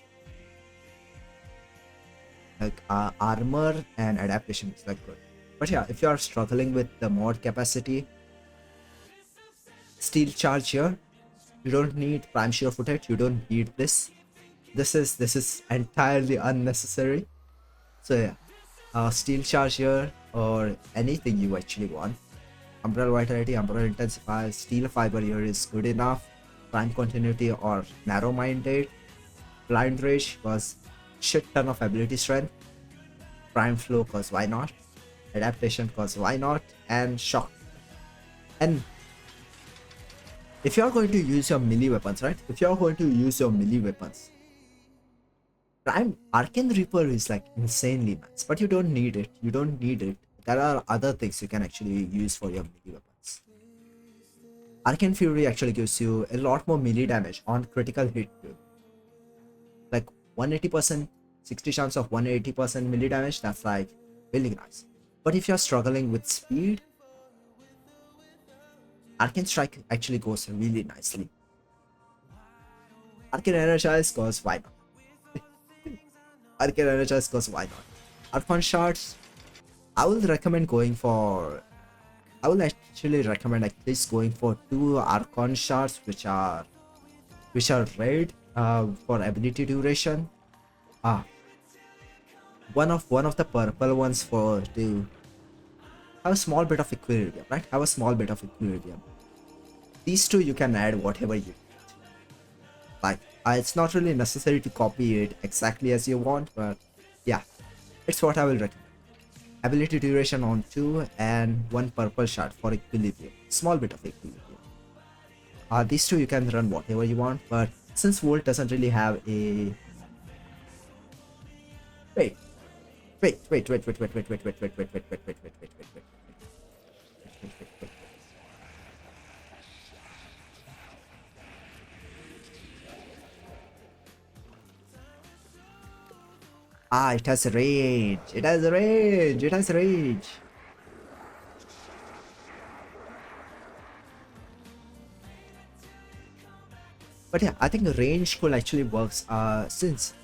Like armor and adaptation is like good. But yeah, if you are struggling with the mod capacity, steel charge here. You don't need prime shear footage. You don't need this. This is entirely unnecessary. So yeah, steel charge here or anything you actually want. Umbrella vitality, umbrella intensifier, steel fiber here is good enough. Prime continuity or narrow minded. Blind rage was shit ton of ability strength. Prime flow cause why not? Adaptation cause why not? And shock. And if you are going to use your melee weapons, right? If you are going to use your melee weapons, Prime Arcane Reaper is like insanely nice, but you don't need it. You don't need it. There are other things you can actually use for your melee weapons. Arcane Fury actually gives you a lot more melee damage on critical hit too. Like 180%, 60 chance of 180% melee damage, that's like really nice. But if you're struggling with speed, Arcane Strike actually goes really nicely. Arcane Energize goes why not? Arcane Energize goes why not? Archon Shards, I will recommend going for. I will actually recommend at least going for 2 Archon Shards which are red for ability duration. One of the purple ones for to have a small bit of equilibrium, right? Have a small bit of equilibrium. These two you can add whatever you need. Like it's not really necessary to copy it exactly as you want, but yeah, it's what I will recommend. Ability duration on 2 and 1 purple shard for equilibrium. Small bit of equilibrium. These two you can run whatever you want, but since Volt doesn't really have a wait. It has range. It has range. It has range. But yeah, I think range could actually works since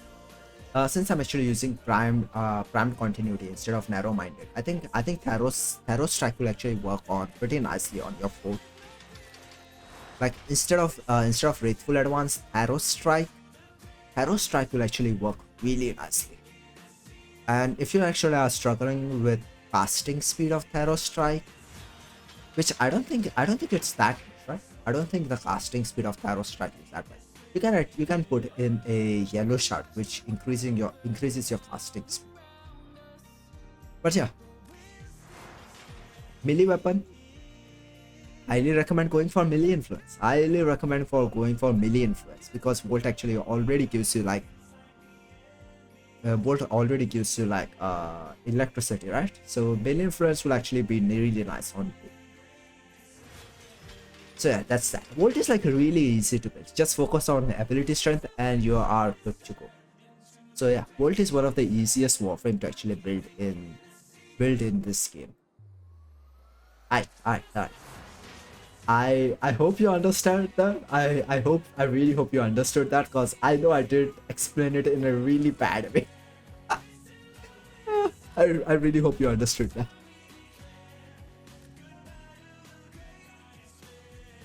I'm actually using prime continuity instead of narrow minded. I think Tharos strike will actually work on pretty nicely on your foot. Like instead of Wraithful Advance, Tharos strike will actually work really nicely. And if you actually are struggling with casting speed of Tharos strike, which I don't think it's that much, right? I don't think the casting speed of Tharos strike is that much. You can put in a yellow shard which increases your casting speed. But yeah, melee weapon, highly recommend going for melee influence. Because Volt actually already gives you like electricity, right? So melee influence will actually be really nice on you. So yeah, that's that. Volt is like really easy to build. Just focus on ability strength and you are good to go. So yeah, Volt is one of the easiest Warframe to actually build in this game. I hope you understand that. I really hope you understood that, because I know I did explain it in a really bad way. I really hope you understood that.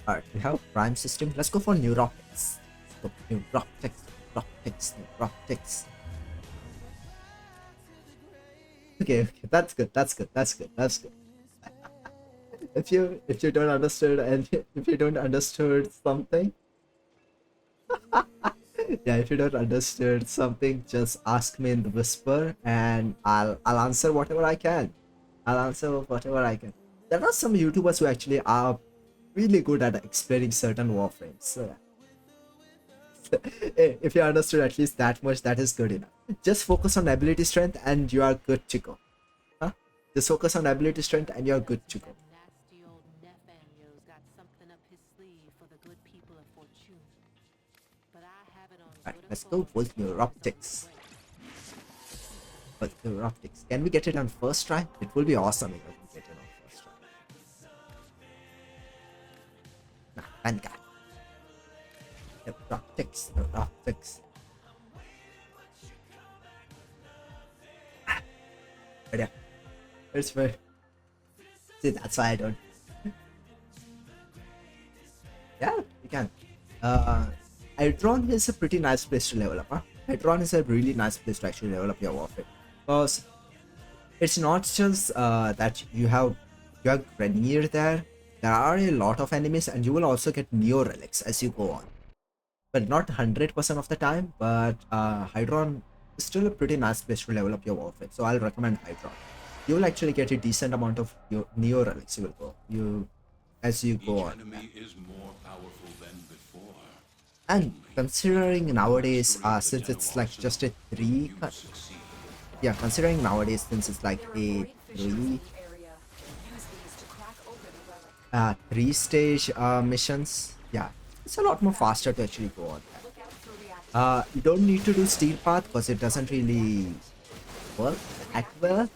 Alright, we have Prime System. Let's go for Neuroptics. Neuroptics. Okay, that's good. If you don't understand and if you don't understand something, yeah, if you don't understand something, just ask me in the whisper and I'll answer whatever I can. There are some YouTubers who actually are really good at explaining certain warframes. So yeah. Hey, if you understood at least that much, that is good enough. Just focus on ability strength and you are good to go. Just focus on ability strength and you're good to go. Nasty old Nathaniel's got something up his sleeve for the good people of Fortune. But I have it on Alright, let's go with Neuroptics. But Neuroptics. Can we get it on first try? It will be awesome if we get it on first try. Nah, Vanguard. Neuroptics, Neuroptics. But yeah, it's fair. See, that's why I don't. Yeah, you can. Hydron is a pretty nice place to level up, huh? Hydron is a really nice place to actually level up your Warframe. Because it's not just that you have Grenier there. There are a lot of enemies and you will also get Neo Relics as you go on. But not 100% of the time, but Hydron is still a pretty nice place to level up your Warframe. So I'll recommend Hydron. You will actually get a decent amount of your Neo Relics as you go on. Enemy is more powerful than before. And considering nowadays, since it's like just a considering nowadays since it's like a three-stage missions, yeah, it's a lot more faster to actually go on that. You don't need to do Steel Path because it doesn't really work that well.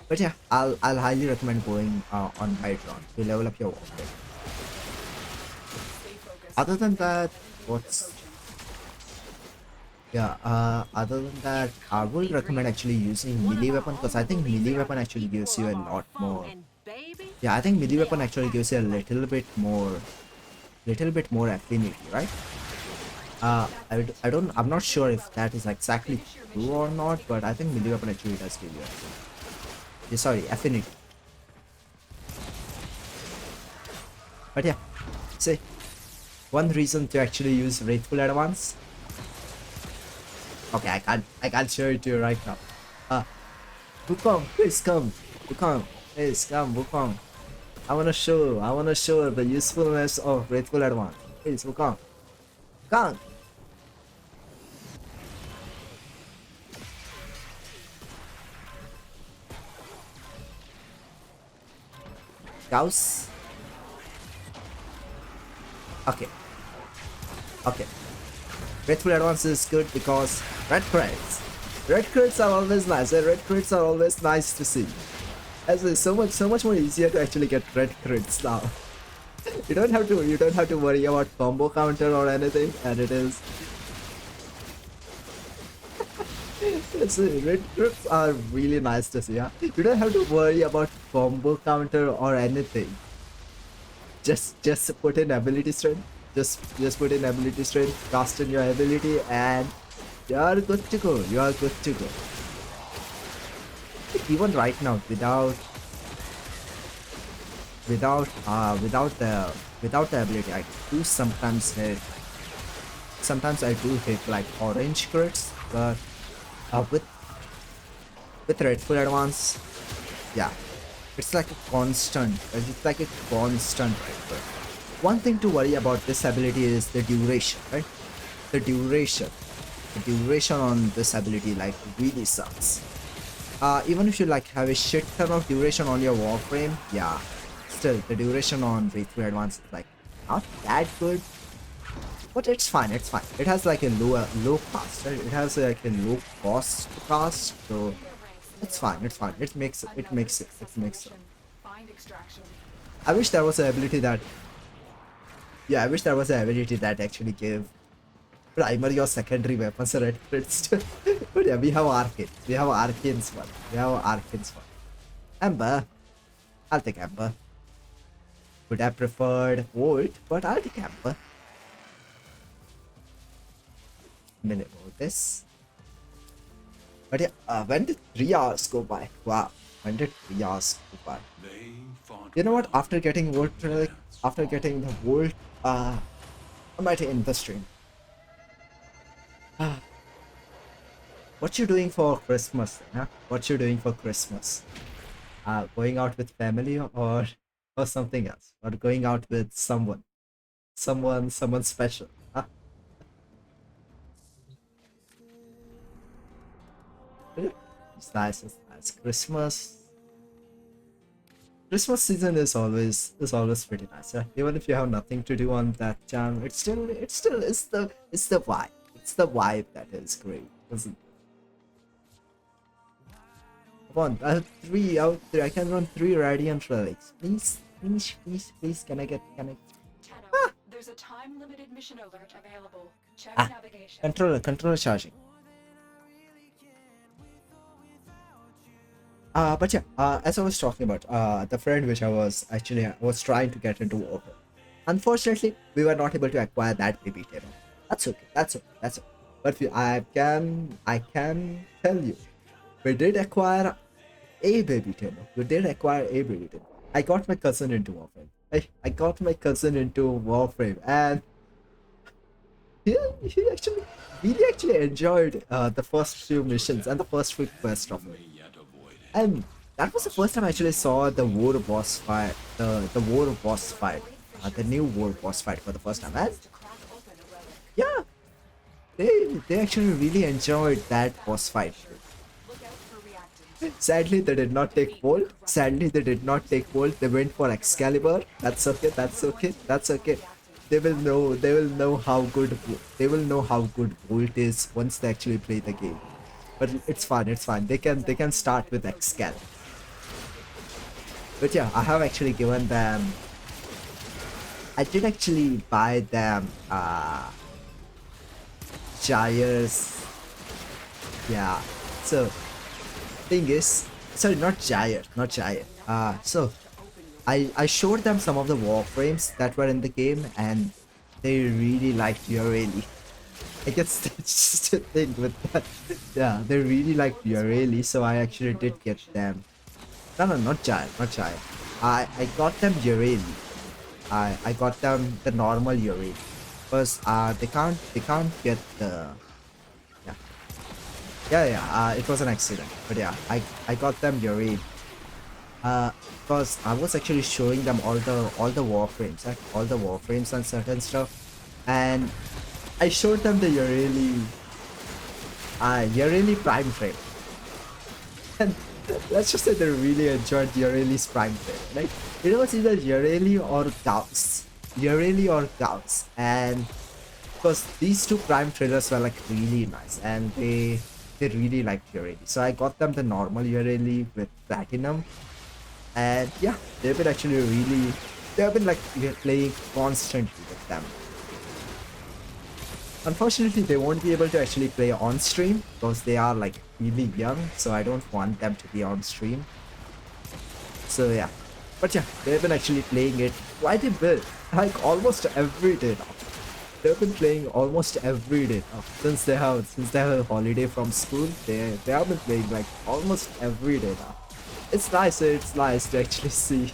But yeah, I'll highly recommend going on Hydron to level up your Warframe. Other than that, other than that, I will recommend actually using melee weapon because I think melee weapon actually gives you a lot more. Yeah, I think melee weapon actually gives you a little bit more affinity, right? I'm not sure if that is exactly true or not, but I think melee weapon actually does give you affinity. But yeah, see, one reason to actually use Wraithful Advance. Okay, I can't show it to you right now. Wukong, please come. Wukong, please come, Wukong. I wanna show the usefulness of Wraithful Advance. Please, Wukong. Wukong. Gauss. Okay. Wraithful Advance is good because red crits are always nice, and red crits are always nice to see. As it's so much more easier to actually get red crits now. you don't have to worry about combo counter or anything, and it is. Red crits are really nice to see. Yeah? You don't have to worry about combo counter or anything. Just put in ability strength. Just put in ability strength, cast in your ability, and you are good to go. Even right now, without the ability, I do sometimes hit like orange crits, but with Wraithful Advance, yeah, it's like a constant. Right? One thing to worry about this ability is the duration, right? The duration on this ability like really sucks. Even if you like have a shit ton of duration on your Warframe, yeah, still the duration on Wraithful Advance is like not that good. But it's fine. It has like a low cost, right? It has like a low cost to cast, so it's fine. It makes sense. I wish there was an ability that. Yeah, I wish there was an ability that actually gave primary or secondary weapons red crits. But yeah, we have Arcane. We have Arcane's one. Ember. I'll take Ember. Would have preferred Volt, but I'll take Ember. Minute this. But yeah, when did 3 hours go by? Wow, when did 3 hours go by? You know what? After getting Volt Relic, after getting the Volt, I might end the stream. What you doing for Christmas? Huh? What you doing for Christmas? Going out with family or something else? Or going out with someone special? Huh? It's nice. Christmas season is always pretty nice. Yeah? Even if you have nothing to do on that channel, it's the vibe. It's the vibe that is great, isn't it? Come on, 3 out 3. I can run 3 radiant relics. Please, please, please, please. Can I? Tenno, there's a time-limited mission alert available. Check Ah, navigation. controller charging. But yeah, as I was talking about, the friend which I was trying to get into Warframe. Unfortunately, we were not able to acquire that baby Tenno. That's okay. That's okay. That's okay. But I can tell you, we did acquire a baby Tenno. We did acquire a baby Tenno. I got my cousin into Warframe. I got my cousin into Warframe, and he actually really actually enjoyed the first few missions and the first few quests of it. May yet avoid it. And that was the first time I actually saw the war boss fight, the war boss fight, the new war boss fight for the first time. And To crack open a relic. yeah, they actually really enjoyed that boss fight. Look out for reactants. Sadly, they did not take Bolt. Sadly, they did not take Bolt. They went for Excalibur. That's okay. That's okay. That's okay. They will know. They will know how good. They will know how good Bolt is once they actually play the game. But it's fine. It's fine. They can start with Excalibur. But yeah, I have actually given them. I did actually buy them. Gyres. Yeah. So thing is, sorry, not Gyre, not Gyre. So I showed them some of the warframes that were in the game, and they really liked Ureli. I guess that's just a thing with that. Yeah, they really liked Ureli, so I actually did get them. No, not Gyre, not Gyre. I got them Ureli. I got them the normal Ureli, because they can't get the. Yeah, it was an accident, but yeah, I got them Yuri. Because I was actually showing them all the warframes, right? All the warframes and certain stuff, and I showed them the Ureli Prime frame, and let's just say they really enjoyed Ureli's Prime frame. Like it was either Ureli or Gauss, and because these two Prime trailers were like really nice, and they really liked Ureli. So I got them the normal Ureli with platinum, and yeah, they've been actually really, they've been like playing constantly with them. Unfortunately, they won't be able to actually play on stream because they are like really young, so I don't want them to be on stream. So yeah, but yeah, they've been actually playing it quite a bit, like almost every day now. They've been playing almost every day now. Since they have a holiday from school, they have been playing like almost every day now. It's nice to actually see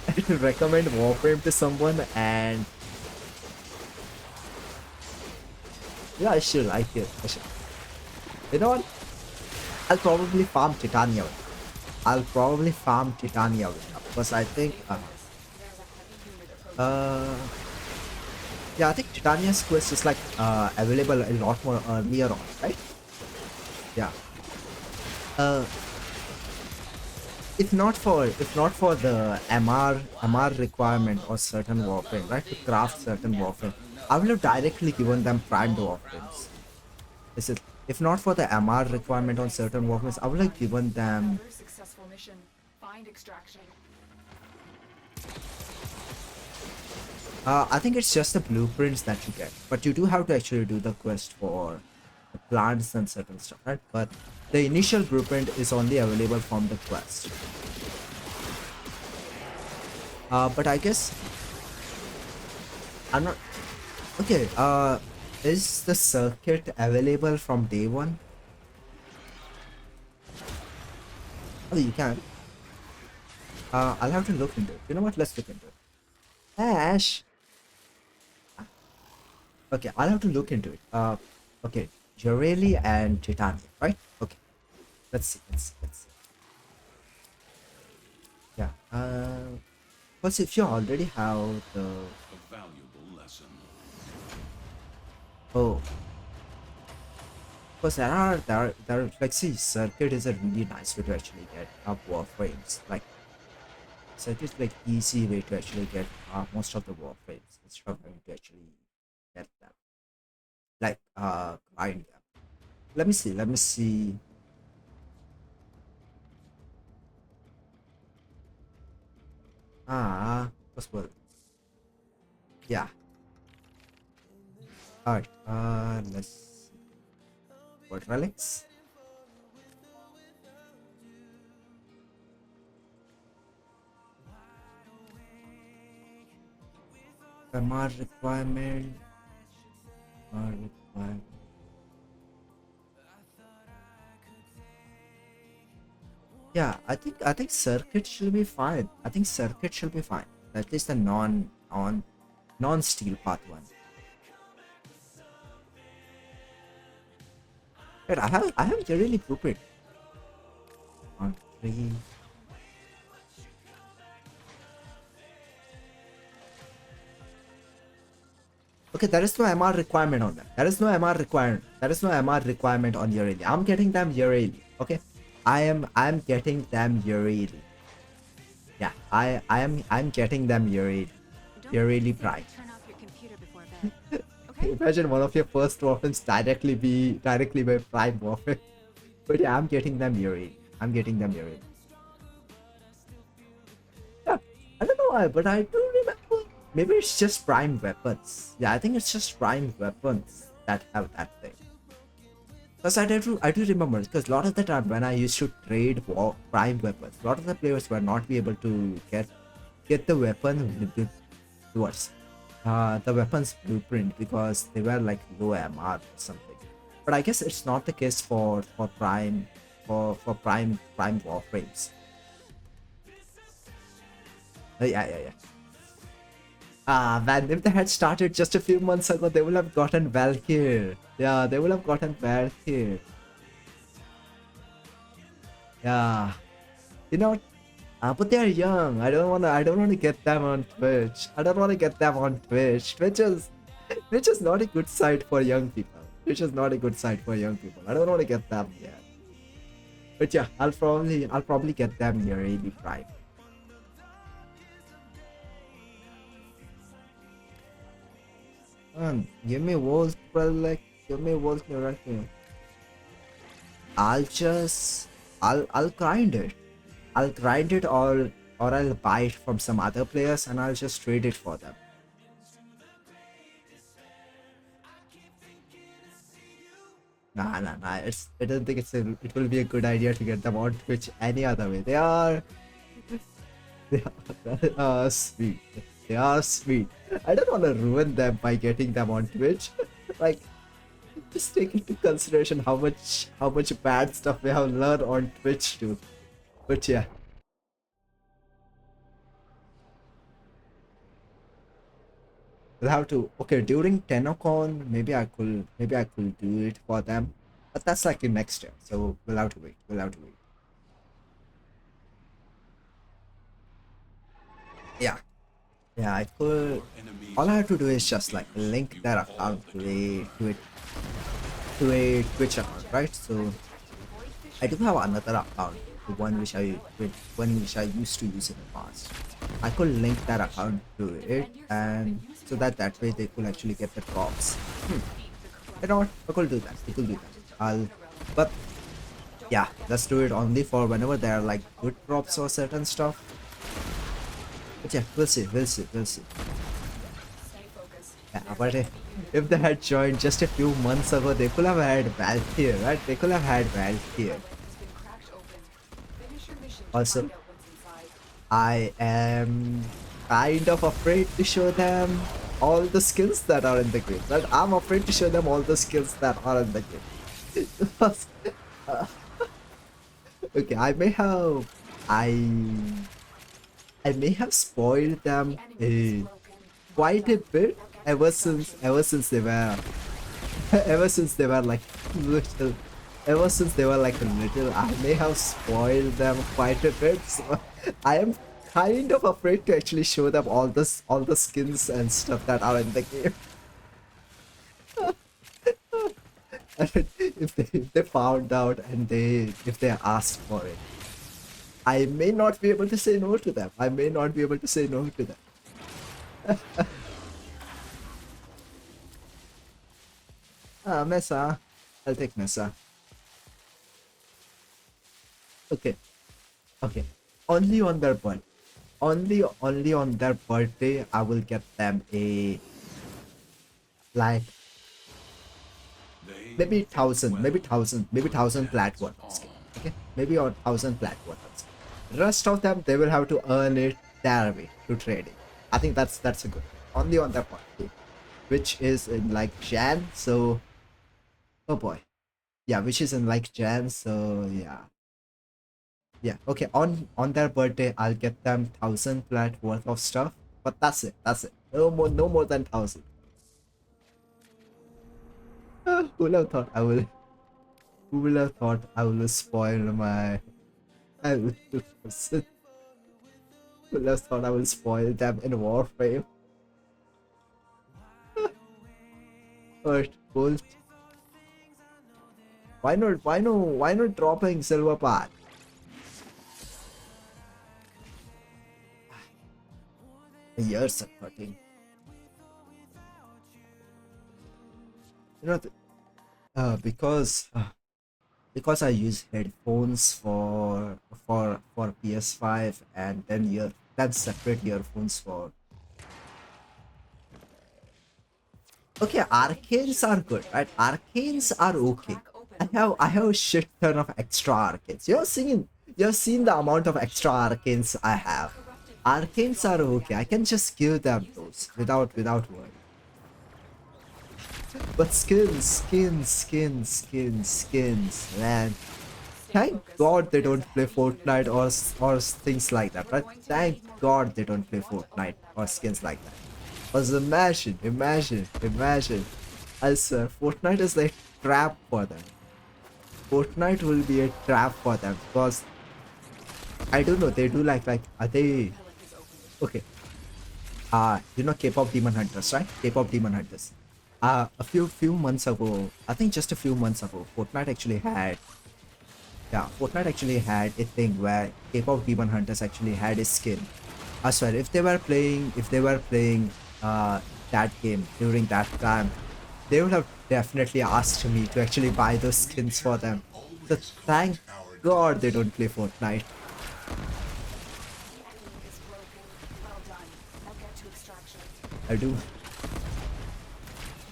and recommend Warframe to someone, and yeah, I should like it. I should. You know what? I'll probably farm Titania. Because I think yeah, I think Titania's quest is like available a lot more earlier on, right? Yeah. If not for the MR requirement or certain warframe, right? To craft certain warframe, I would have directly given them primed warframes. Is it? If not for the MR requirement on certain warframes, I would have given them. Another successful mission. Find extraction. I think it's just the blueprints that you get, but you do have to actually do the quest for the plants and certain stuff, right? But the initial blueprint is only available from the quest. But I guess I'm not. Okay. Is the circuit available from day one? Oh, you can. I'll have to look into it. You know what? Let's look into it. Ash. Okay, I'll have to look into it. Okay, Joreli and Titania, right? Okay, let's see. Yeah. Plus, if you already have the. A valuable lesson. Oh. Because there are like, see, circuit is a really nice way to actually get warframes. Like, circuit is like easy way to actually get most of the warframes instead of having to actually get them. like grind them. Let me see. Let me see. Possible. Yeah. All right. Let's see. What relics? MR requirement. MR requirement. Yeah, I think circuit should be fine. I think circuit should be fine. At least the non-steel path one. Wait, I have really blueprint. On 3. Okay, there is no MR requirement on that. There is no MR requirement. There is no MR requirement on Ureli. I'm getting them Ureli. Okay, I'm getting them Ureli. Yeah, I'm getting them Ureli. Don't Ureli forget to Prime. turn off your computer before bed. Okay? Imagine one of your first Warframes directly by Prime Warframe. But yeah, I'm getting them Ureli. I'm getting them Ureli. Yeah, I don't know why, but I do remember. Maybe it's just prime weapons. Yeah, I think it's just prime weapons that have that thing. Because I do remember, because a lot of the time when I used to trade prime weapons, a lot of the players were not be able to get the weapon towards the weapons blueprint because they were like low MR or something. But I guess it's not the case for prime warframes. Yeah. Man, if they had started just a few months ago, they would have gotten Valkyr. Yeah, they would have gotten Valkyr. Yeah, you know, but they're young. I don't wanna get them on Twitch. I don't wanna get them on Twitch. Twitch is not a good site for young people. Twitch is not a good site for young people. I don't wanna get them yet. But yeah, I'll probably get them near AB Prime. Give me Wolf Relic. Give me Wolf Miracle. I'll grind it. I'll grind it or I'll buy it from some other players and I'll just trade it for them. Nah. I don't think it will be a good idea to get them on Twitch any other way. They are sweet. They are sweet. I don't want to ruin them by getting them on Twitch. Like, just take into consideration how much bad stuff we have learned on Twitch too. But yeah. We'll have to, okay, during TennoCon, maybe I could do it for them. But that's like in next year. So we'll have to wait. Yeah. Yeah, I could. All I have to do is just like link their account to a Twitch account, right? So I do have another account, the one which I used to use in the past. I could link that account to it, and so that way they could actually get the drops. You know what? I could do that. But yeah, let's do it only for whenever there are like good drops or certain stuff. But yeah, we'll see. Stay focused. Yeah, but if they had joined just a few months ago, they could have had Valkyr, right? They could have had Valkyr. It's been cracked open. Finish your mission to Also, find out what's inside. I am kind of afraid to show them all the skills that are in the game. Right? I'm afraid to show them all the skills that are in the game. Because, okay, I may have spoiled them quite a bit ever since they were like little. Ever since they were like little, I may have spoiled them quite a bit. So I am kind of afraid to actually show them all the skins and stuff that are in the game. And if they found out and if they asked for it, I may not be able to say no to them. Mesa. I'll take Mesa. Okay. Okay. Only on their birthday. Only on their birthday I will get them a like They maybe think thousand, well maybe thousand, maybe to thousand plat advance worth of on. skin. Okay, maybe on thousand plat worth of skin. Rest of them they will have to earn it their way through trading. I think that's a good thing. Only on their birthday, which is in like Jan. So oh boy, yeah, which is in like Jan. So yeah, yeah. Okay, on their birthday I'll get them thousand plat worth of stuff. But that's it. That's it. No more than thousand. Who would have thought I will? Who will have thought I will spoil my? I will. Who would have thought I will spoil them in Warframe? Alright, Bolt. Why not? Why no? Why not dropping Silver Path? Years of 13. You know, because I use headphones for PS5 and then separate earphones for. Okay, arcanes are good, right? Arcanes are okay. I have a shit ton of extra arcanes. You've seen the amount of extra arcanes I have. Arcanes are okay. I can just give them those without worry. But skins, man. Thank God they don't play Fortnite or things like that, right? Thank God they don't play Fortnite or skins like that. Because imagine. I swear, Fortnite is like trap for them. Fortnite will be a trap for them because I don't know. They do like are they okay? K-pop Demon Hunters, right? K-pop Demon Hunters. A few months ago, I think just a few months ago, Fortnite actually had a thing where K-pop Demon Hunters actually had a skin. I swear, if they were playing that game during that time, they would have definitely asked me to actually buy those skins for them. So thank God they don't play Fortnite. Is broken. Well done. Now get to extraction. I do,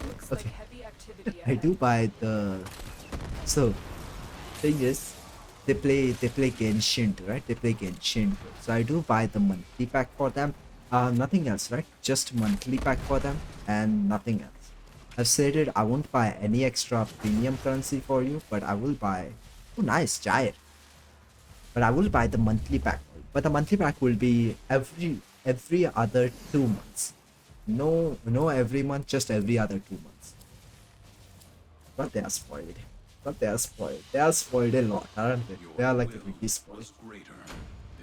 Looks like okay, heavy activity I ahead. do buy the. So thing is, they play Genshin, right? They play Genshin. So I do buy the monthly pack for them. Nothing else, right? Just monthly pack for them and nothing else. I've stated I won't buy any extra premium currency for you, but I will buy. Oh, nice, Jair. But I will buy the monthly pack. But the monthly pack will be every other 2 months. No, every month, just every other 2 months. But they are spoiled. But they are spoiled. They are spoiled a lot, aren't they? Your They are like will really spoiled. was greater.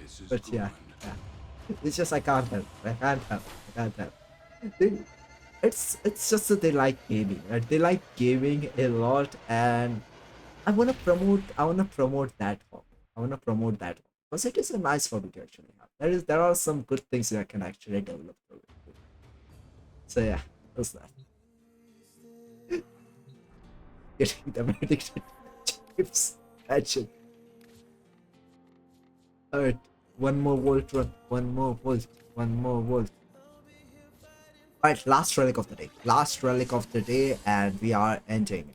This is But yeah, good. yeah. It's just I can't help. I can't help. I can't help. They, it's just that they like gaming, right? They like gaming a lot, and I wanna promote that hobby. I wanna promote that hobby. Because it is a nice hobby to actually have. There are some good things that can actually develop through it. So yeah, that's that. Getting them addicted to chips. Action. Alright, one more volt run, one more volt. Alright, last relic of the day. Last relic of the day, and we are ending.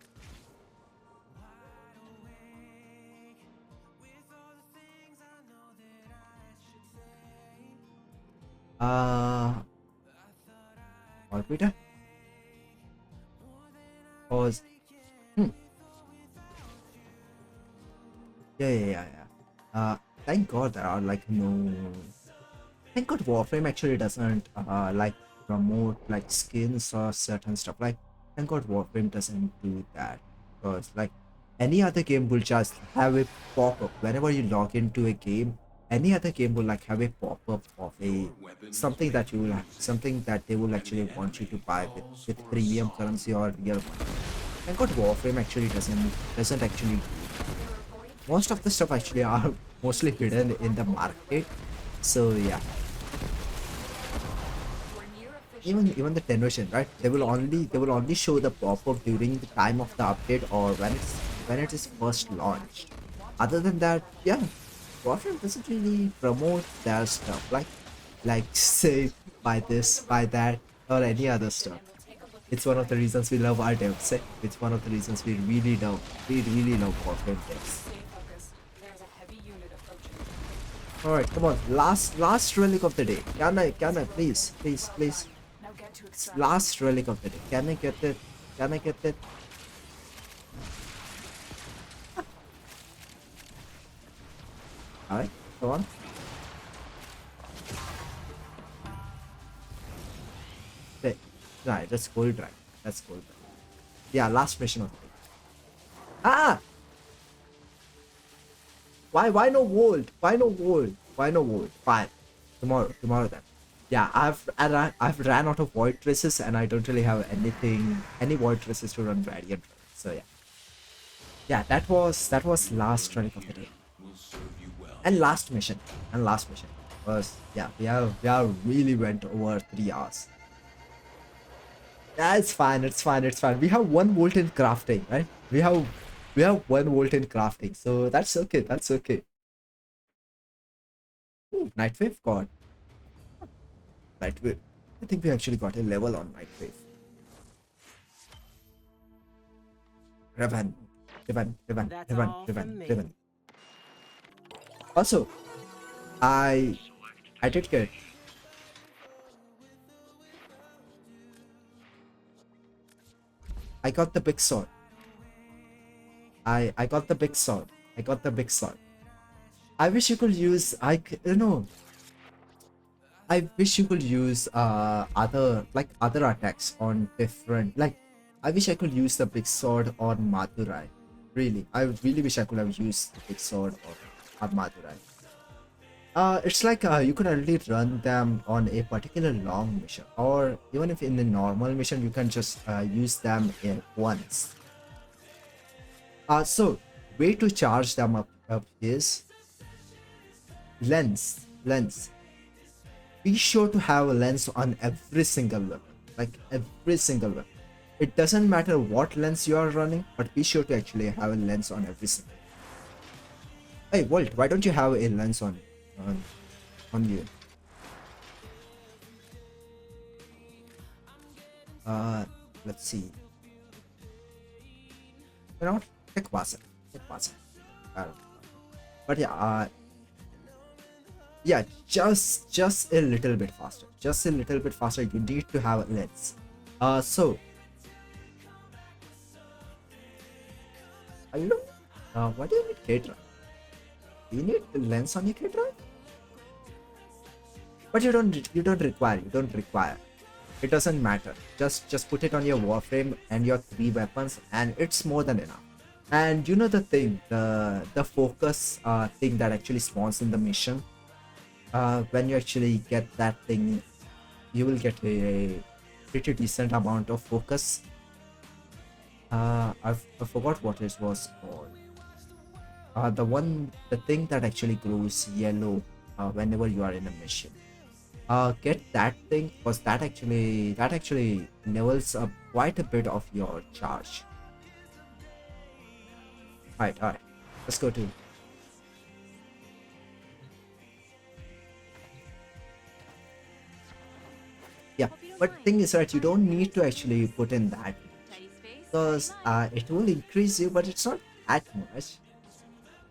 Orbiter? Pause. Hmm. Yeah. Thank God there are like no. Thank God Warframe actually doesn't like promote like skins or certain stuff. Like, thank God Warframe doesn't do that. Because like any other game will just have a pop-up whenever you log into a game. Any other game will like have a pop-up of a Your weapons something make that you will music, something that they will and actually the want you to enemy buy with calls with for a premium song. currency or real money. Thank God Warframe actually doesn't actually do that. There are 40 Most of the fishers stuff buried actually in are the mostly Use hidden the in the pump to open the market. replica. So yeah. We're near a even the 10 version, right? They will only show the pop-up during the time of the update or when it is first launched. Other than that, yeah, Warframe doesn't really promote their stuff like say buy this, buy that, or any other stuff. It's one of the reasons we love our devs. It's one of the reasons we really love Warframe devs. Stay focused. There's a heavy unit approaching. Alright, come on. Last relic of the day. Can I, please. Now get to extract. Last relic of the day. Can I get it? Can I get it? Alright, come on. Wait, right, that's gold drive. That's gold drive. Yeah, last mission of the day. Ah! Why no Volt? Why no Volt? Why no Volt? Fine. Tomorrow then. Yeah, I've ran out of void traces and I don't really have any void traces to run Radiant. So yeah. Yeah, that was last relic of the day. will serve you well. And last mission. Was yeah, we have really went over 3 hours. Yeah, it's fine. We have 1 volt in crafting, right? We have 1 volt in crafting, so that's okay. Ooh, Night Wave got Night Wave. I think we actually got a level on Night Wave. Revan. Also, I did get I got the big sword. I got the big sword. I wish you could use I wish you could use other attacks on different I wish I could use the big sword on Madurai. Really, I really wish I could have used the big sword on Madurai. It's like you could only run them on a particular long mission, or even if in the normal mission you can just use them in once. So way to charge them up is lens. Be sure to have a lens on every single weapon, It doesn't matter what lens you are running, but be sure to actually have a lens on every single. Hey Volt, why don't you have a lens on you? Let's see. You know what? Take Vasa. But yeah, yeah, just a little bit faster. You need to have a lens. So I don't know. What do you need K-Drive? Do you need the lens on your K-Drive? But you don't require. It doesn't matter. Just put it on your Warframe and your 3 weapons, and it's more than enough. And you know the thing, the focus thing that actually spawns in the mission. When you actually get that thing, you will get a pretty decent amount of focus. I forgot what it was called. The thing that actually grows yellow whenever you are in a mission. Get that thing, because that actually levels up quite a bit of your charge. Alright, let's go to. Yeah, but thing is, right, you don't need to actually put in that because it will increase you, but it's not that much.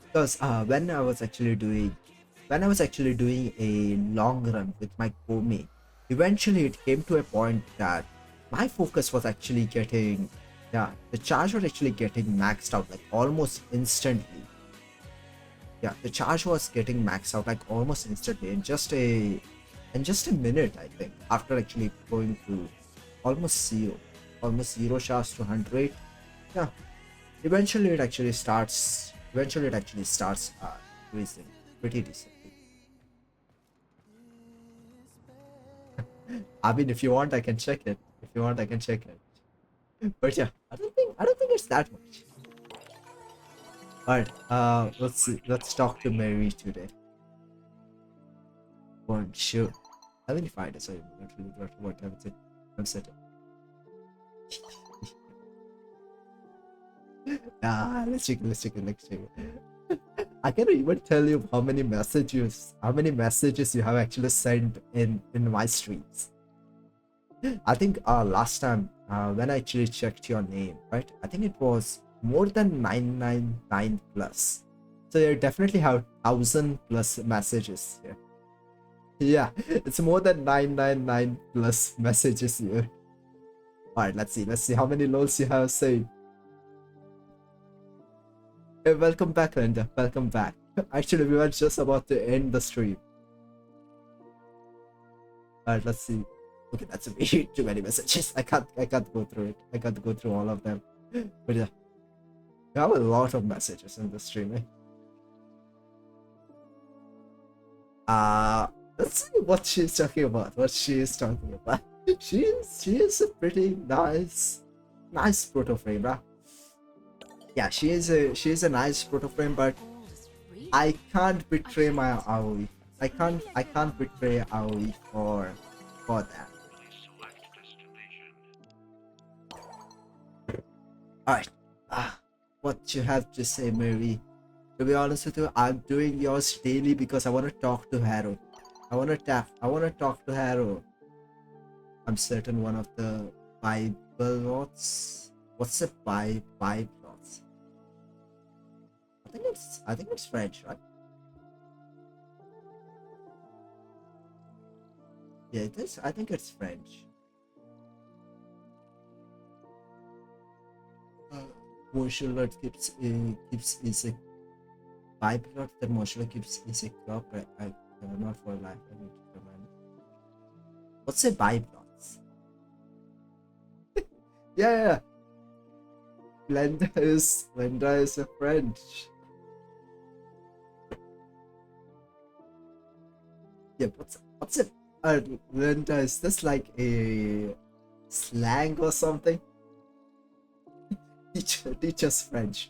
Because when I was actually doing a long run with my Kome, eventually it came to a point that my focus was actually getting, the charge was actually getting maxed out like almost instantly. Yeah, the charge was getting maxed out like almost instantly in just a minute, I think, after actually going through almost zero shards to 100. Yeah, eventually it actually starts increasing pretty decently. I mean, if you want, I can check it. But yeah, I don't think it's that much. Alright, let's talk to Mary today. Bonjour. How many fighters are you? Not really what I would say. I'm certain. Ah, let's check it. I can't even tell you how many messages you have actually sent in my streams. I think last time when I actually checked your name, right? I think it was more than 999 plus. So you definitely have 1,000 plus messages here. Yeah, it's more than 999 plus messages here. Alright, let's see how many lols you have saved. Hey, welcome back, Linda. Welcome back. Actually, we were just about to end the stream. Alright, let's see. Okay, that's way too many messages. I can't go through it. I can't go through all of them. But yeah, we have a lot of messages in the stream. Let's see what she's talking about. She is a pretty nice proto frame, right? Yeah, she is a nice proto frame, but I can't betray my AoE. I can't betray AoE for that. Alright. What you have to say, Mary? To be honest with you, I'm doing yours daily because I want to talk to Harrow. I want to talk to Harrow. I'm certain one of the Bible lots. What's a Bible lots? I think it's French, right? Yeah, it is. I think it's French. Modular keeps is a byproduct that modular keeps is a crop. I not for life. I need to remember. What's a byproduct? Yeah. Blender is a French. Yeah, what's a Blender? Is this like a slang or something? Teach us French.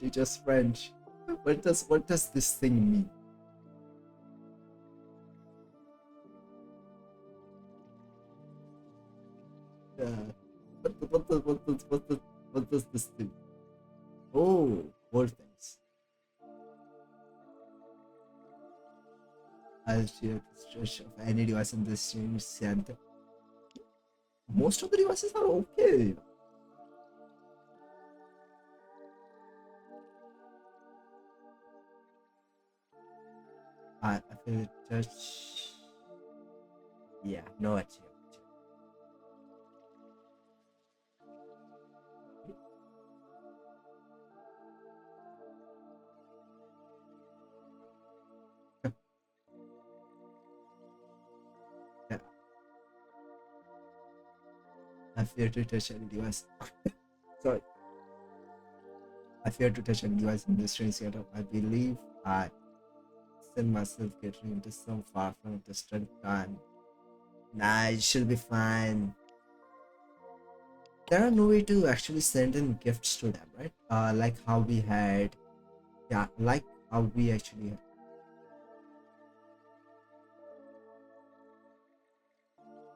What does this thing mean? What does this thing? Oh, more things. I'll share the stretch of any device in this stream center. Most of the devices are okay. I feel touch. Yeah, no achieve. Yeah. I fear to touch any device. Sorry. I fear to touch any device in this strange setup. I believe I send myself getting into some far from distant time. Nah, it should be fine. There are no way to actually send in gifts to them, right? Like how we had, yeah, like how we actually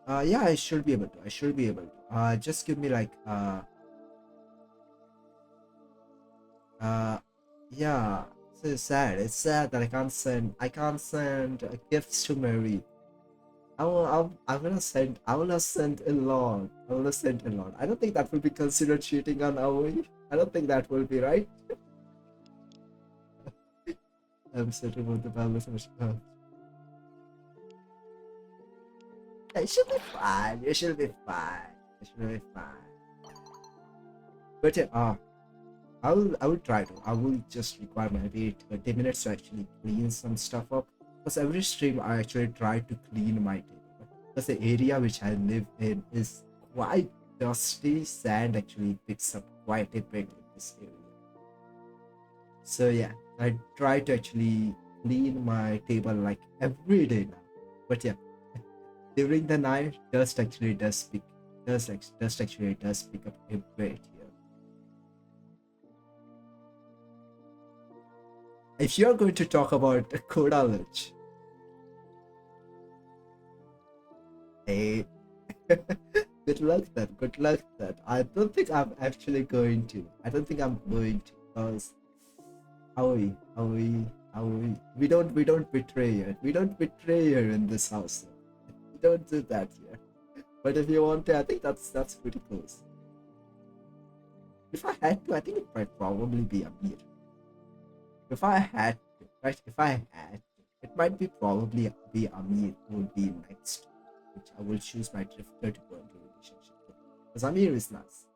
had. Yeah, I should be able to. Just give me like, yeah. So it's sad. It's sad that I can't send gifts to Mary. I'm gonna send. I will have sent a lot. I don't think that will be considered cheating on AoE. I don't think that will be right. I'm certain about the balance. It should be fine. It should be fine. But yeah, I will try to. I will just require maybe 20 minutes to actually clean some stuff up. Because every stream I actually try to clean my table. Because the area which I live in is quite dusty. Sand actually picks up quite a bit in this area. So yeah, I try to actually clean my table like every day now. But yeah, during the night, dust actually does pick up a bit here. If you're going to talk about Kodalage, Hey, good luck then. Good luck then. I don't think I'm actually going to. I don't think I'm going to because how are we? How are we? How are we? We don't betray her. We don't betray her in this house. We don't do that here. But if you want to, I think that's pretty close. If I had to, I think it might probably be Amir. If I had to, right? If I had to, it might be probably be Amir who would be next, which I will choose my drifter to go into a relationship with. Because Amir is nice.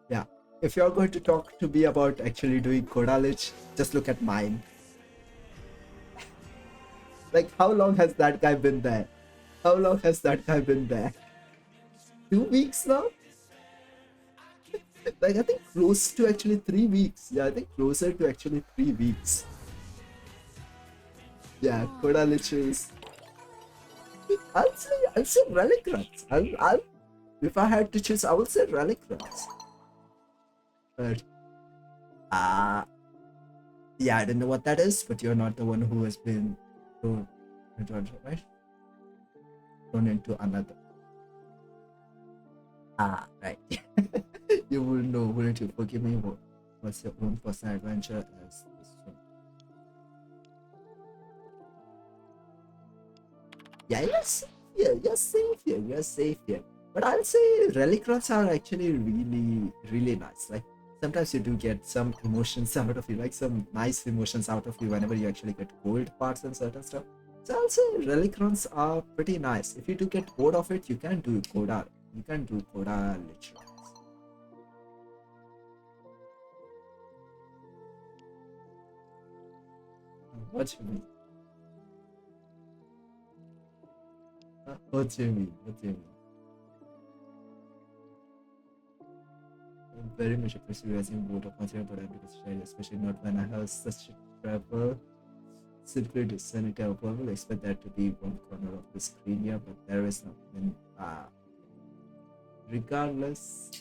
Yeah. If you're going to talk to me about actually doing Kodalic, just look at mine. Like, how long has that guy been there? How long has that guy been there? 2 weeks now? Like, I think close to actually 3 weeks. Yeah, I think closer to actually 3 weeks. Yeah, Kodalic is. I'll say Relic Runs. If I had to choose, I would say Relic Runs. But yeah, I don't know what that is, but you're not the one who has been thrown into another, right? Thrown into another. Right. You will know, wouldn't you? Forgive me. What was your own personal adventure as this one? Yeah, you're safe here. You're safe here. You're safe here. But I'll say relic runs are actually really, really nice. Like sometimes you do get some emotions out of you, like some nice emotions out of you whenever you actually get gold parts and certain stuff. So I'll say relic runs are pretty nice. If you do get bored of it, you can do Koda. You can do Koda lich runs. What do you mean? What do you mean? What do you mean? I'm very much appreciate you asking both of consider but I'm because especially not when I have such trouble. Simply to sanity I will expect that to be one corner of the screen here, but there is nothing. Regardless.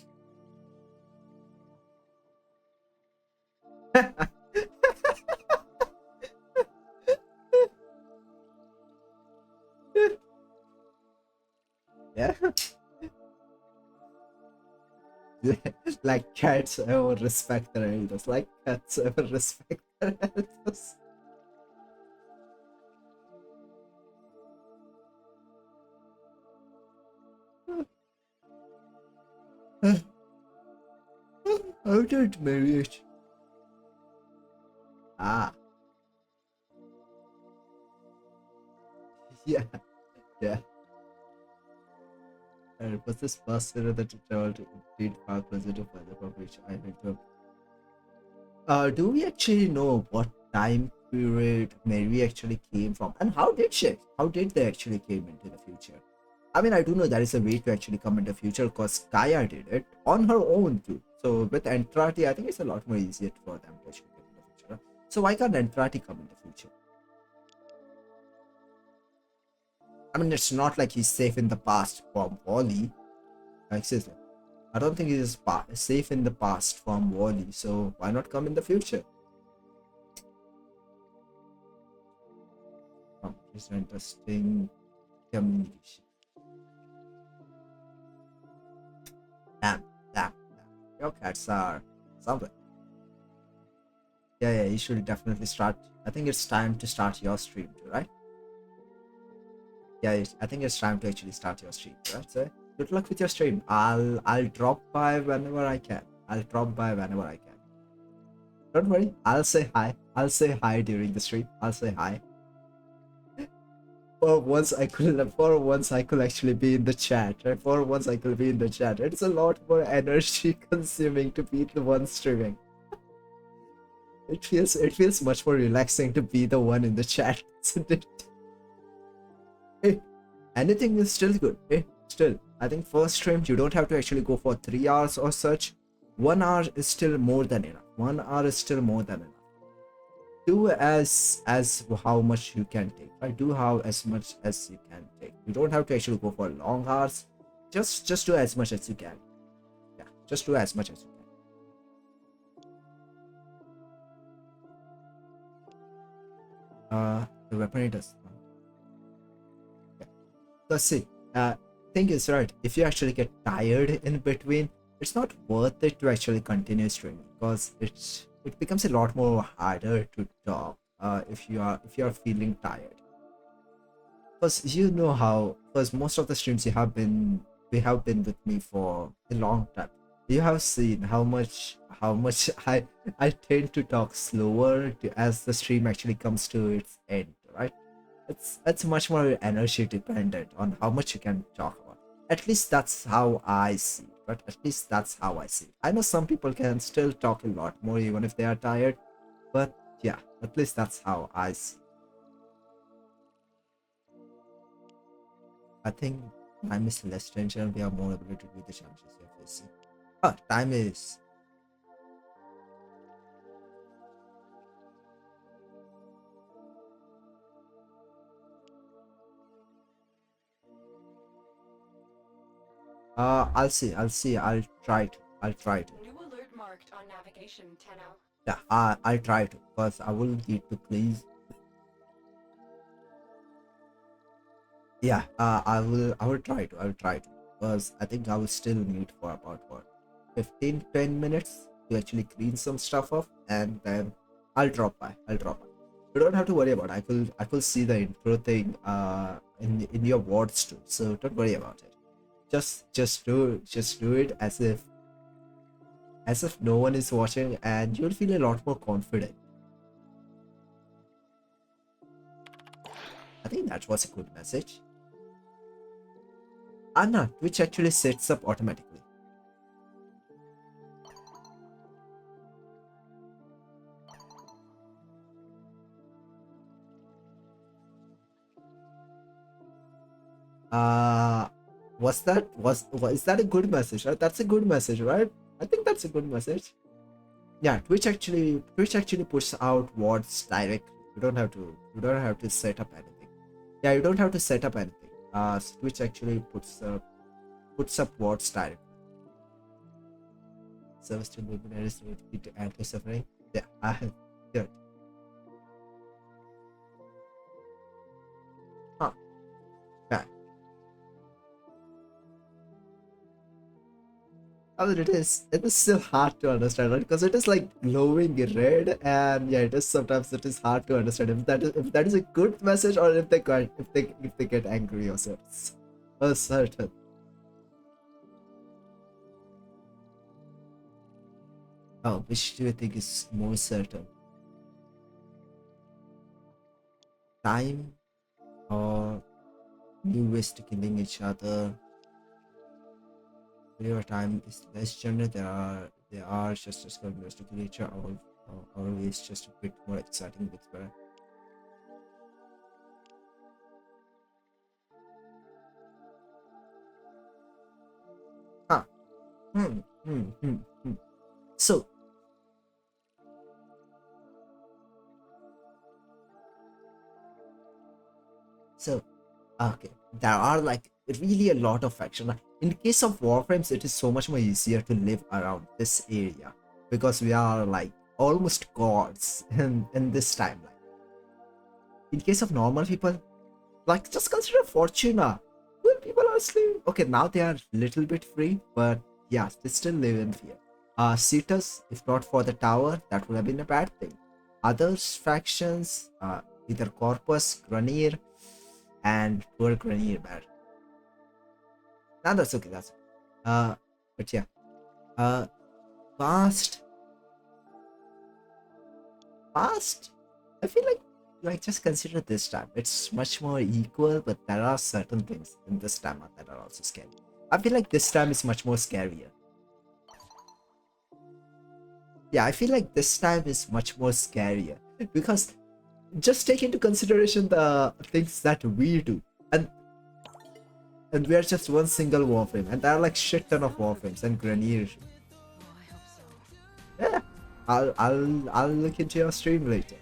Yeah. Like cats ever respect their elders. Like cats ever respect their elders. How did marriage? Ah, yeah, yeah. And was this first era that you traveled indeed far closer to further from which I went to? Do we actually know what time period Mary actually came from, and how did she? How did they actually came into the future? I mean, I do know there is a way to actually come into the future because Kaya did it on her own too. So with Entrati, I think it's a lot more easier for them to actually come into the future. So why can't Entrati come in the future? I mean, it's not like he's safe in the past from Wally. Like seriously, I don't think he's safe in the past from Wally. So why not come in the future? It's interesting communication. Damn, damn, damn. Your cats are something. Yeah, you should definitely start. I think it's time to start your stream too, right? Yeah, I think it's time to actually start your stream, right? So good luck with your stream. I'll drop by whenever I can. I'll drop by whenever I can. Don't worry, I'll say hi. I'll say hi during the stream. I'll say hi. For once I could actually be in the chat, right? For once I could be in the chat. It's a lot more energy consuming to be the one streaming. It feels much more relaxing to be the one in the chat, isn't it? Hey, anything is still good. Hey, still. I think first stream you don't have to actually go for 3 hours or such. 1 hour is still more than enough. 1 hour is still more than enough. Do as how much you can take. Right? Do how as much as you can take. You don't have to actually go for long hours. Just do as much as you can. Yeah, just do as much as you can. The weapon does. Yeah. Because see, thing is right. If you actually get tired in between, it's not worth it to actually continue streaming because it becomes a lot more harder to talk if you are feeling tired. Because you know how, because most of the streams we have been with me for a long time. You have seen how much I tend to talk slower as the stream actually comes to its end, right? It's much more energy dependent on how much you can talk about. At least that's how I see it, but at least that's how I see it. I know some people can still talk a lot more even if they are tired, but yeah, at least that's how I see it. I think time is less tension. We have more ability to do the challenges we are facing. Time is. I'll see. I'll see. I'll try to. I'll try to. New alert marked on navigation, Tenno. Yeah, I'll try to. Because I will need to please. Yeah, I will try to. I'll try to. Because I think I will still need for about what 15-10 minutes to actually clean some stuff off, and then I'll drop by. I'll drop by. You don't have to worry about it. I could see the intro thing in your words too. So don't worry about it. Just do it as if no one is watching, and you'll feel a lot more confident. I think that was a good message. Anna, which actually sets up automatically. Is that a good message? Right? That's a good message, right? I think that's a good message. Yeah, Twitch actually puts out words directly. You don't have to set up anything. Yeah, you don't have to set up anything. Twitch actually puts up words directly. Service to luminaries to anti-suffering. Yeah, good. Huh. Yeah. I mean, it is still hard to understand, right? Because it is like glowing red, and yeah, it is hard to understand if that is a good message or if they get angry or so. Certain. Oh, which do you think is more certain? Time or new ways to killing each other? Your time is less general. There are just as good ways to kill each other, or ways just a bit more exciting, bit better. Huh. Hmm. Hmm. Hmm. Hmm. So So, okay, there are like really a lot of faction. In case of Warframes, it is so much more easier to live around this area because we are like almost gods in this timeline. In case of normal people, like just consider Fortuna. When people are asleep, okay, now they are little bit free, but yeah, they still live in fear. Cetus, if not for the tower, that would have been a bad thing. Others factions, either Corpus, Granir, and poor Granir bad. Nah, that's okay. That's okay. But yeah. Past. Past. I feel like just consider this time. It's much more equal, but there are certain things in this time that are also scary. I feel like this time is much more scarier. Yeah, I feel like this time is much more scarier because just take into consideration the things that we do, and we are just one single Warframe, and there are like shit ton of Warframes and Grenadiers. Oh, I hope so. Yeah, I'll look into your stream later.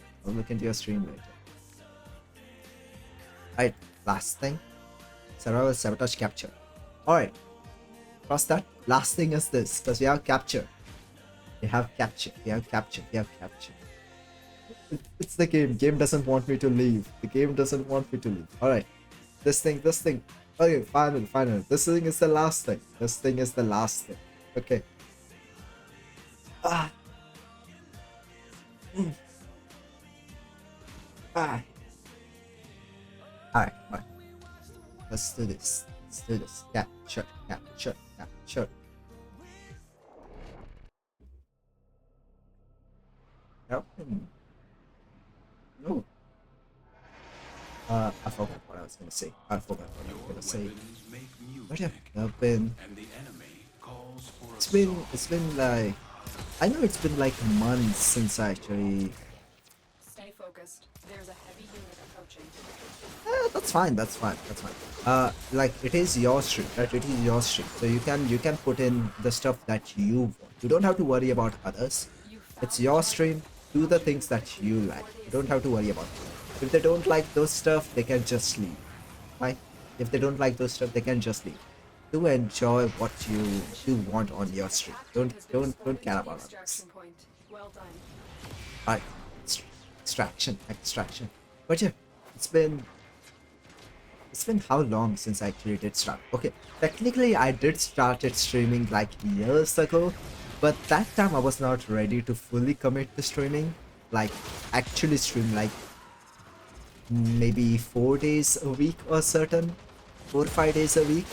Right, last thing, survival sabotage capture. All right, cross that. Last thing is this, because we have capture. We have capture. It's the game. Game doesn't want me to leave. All right, this thing. Okay, final. This thing is the last thing. This thing is the last thing. Okay. Ah. Mm. Ah. Alright. Let's do this. Yeah, sure. Yep. No. I forgot what I was gonna say. Weapons make But yeah, music, I've been. and the enemy calls for It's been like. I know it's been like months since I actually. Stay focused. There's a heavy unit approaching. That's fine. Like it is your stream, right? It is your stream, so you can put in the stuff that you want. You don't have to worry about others. You found It's your the stream. Do the things that you like. You don't have to worry about them. If they don't like those stuff, they can just leave. Right? If they don't like those stuff, they can just leave. Do enjoy what you do want on your stream. Don't care about others. extraction point. Well done. Alright, extraction. But yeah, it's been how long since I actually did start? Okay, technically I did started streaming like years ago, but that time I was not ready to fully commit to streaming, like actually stream like maybe 4 days a week or certain, 4 or 5 days a week.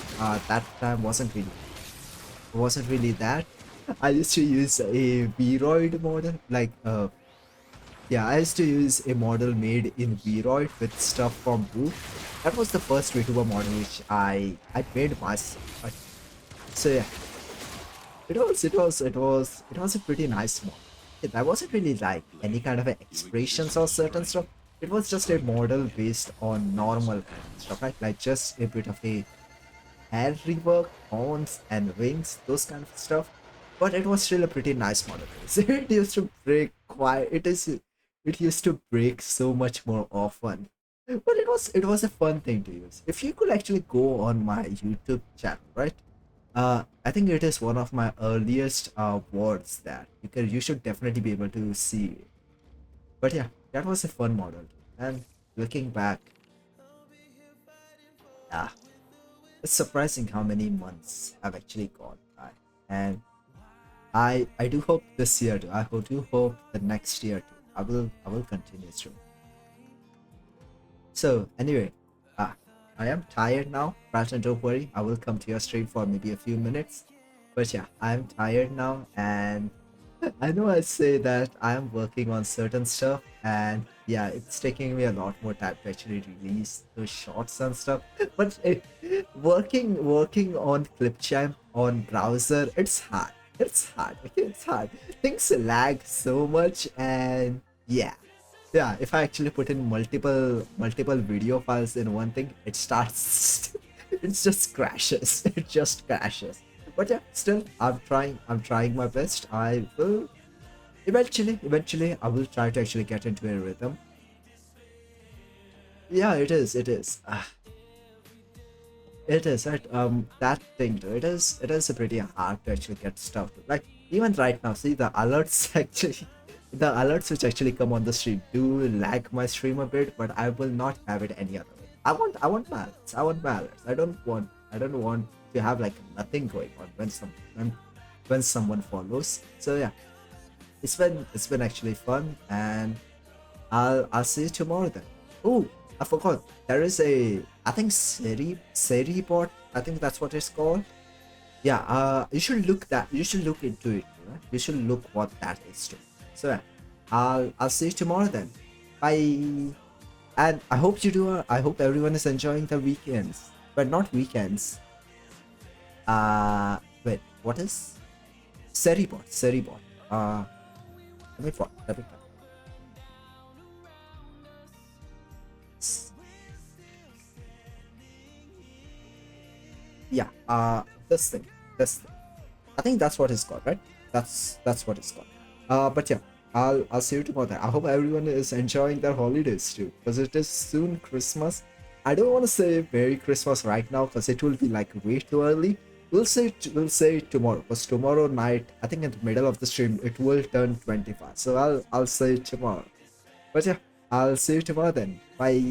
That time wasn't really that. I used to use a Vroid model, like yeah, I used to use a model made in Vroid with stuff from Brew. That was the first VTuber model which I made myself. So yeah, it was a pretty nice model. That wasn't really like any kind of expressions or certain stuff. It was just a model based on normal kind of stuff, right? Like just a bit of a hair rework, horns and wings, those kind of stuff. But it was still a pretty nice model. It used to break quite. It used to break so much more often. But it was a fun thing to use. If you could actually go on my YouTube channel, right? I think it is one of my earliest words that you should definitely be able to see it. But yeah, that was a fun model. And looking back, yeah, it's surprising how many months I've actually gone by. And I do hope this year too. Do hope the next year too. I will continue streaming. So anyway, I am tired now. Rather, don't worry. I will come to your stream for maybe a few minutes. But yeah, I'm tired now, and I know I say that I am working on certain stuff, and yeah, it's taking me a lot more time to actually release those shorts and stuff. But working on Clipchamp on browser, it's hard. Okay, it's hard. Things lag so much, and yeah. If I actually put in multiple video files in one thing, it starts. It just crashes. It just crashes. But yeah, still, I'm trying my best. I will eventually I will try to actually get into a rhythm. Yeah, it is. It is right. That thing too. It is pretty hard to actually get stuff to. Like even right now, see the alerts actually, the alerts which actually come on the stream do lag my stream a bit, but I will not have it any other way. I want my alerts. I want my alerts. I don't want to have like nothing going on when someone follows. So yeah, it's been actually fun, and I'll see you tomorrow then. Oh, I forgot. There is a, I think Seri bot. I think that's what it's called. Yeah. You should look into it. Right? You should look what that is too. So yeah, I'll see you tomorrow then. Bye. And I hope you do. I hope everyone is enjoying the weekends, but not weekends. Wait. What is Seri bot? Let me. Yeah, this thing, I think that's what it's called, right? That's what it's called. But yeah, I'll see you tomorrow then. I hope everyone is enjoying their holidays too, because it is soon Christmas. I don't want to say Merry Christmas right now because it will be like way too early. We'll say tomorrow, because tomorrow night, I think in the middle of the stream it will turn 25, so I'll say tomorrow. But yeah, I'll see you tomorrow then. Bye.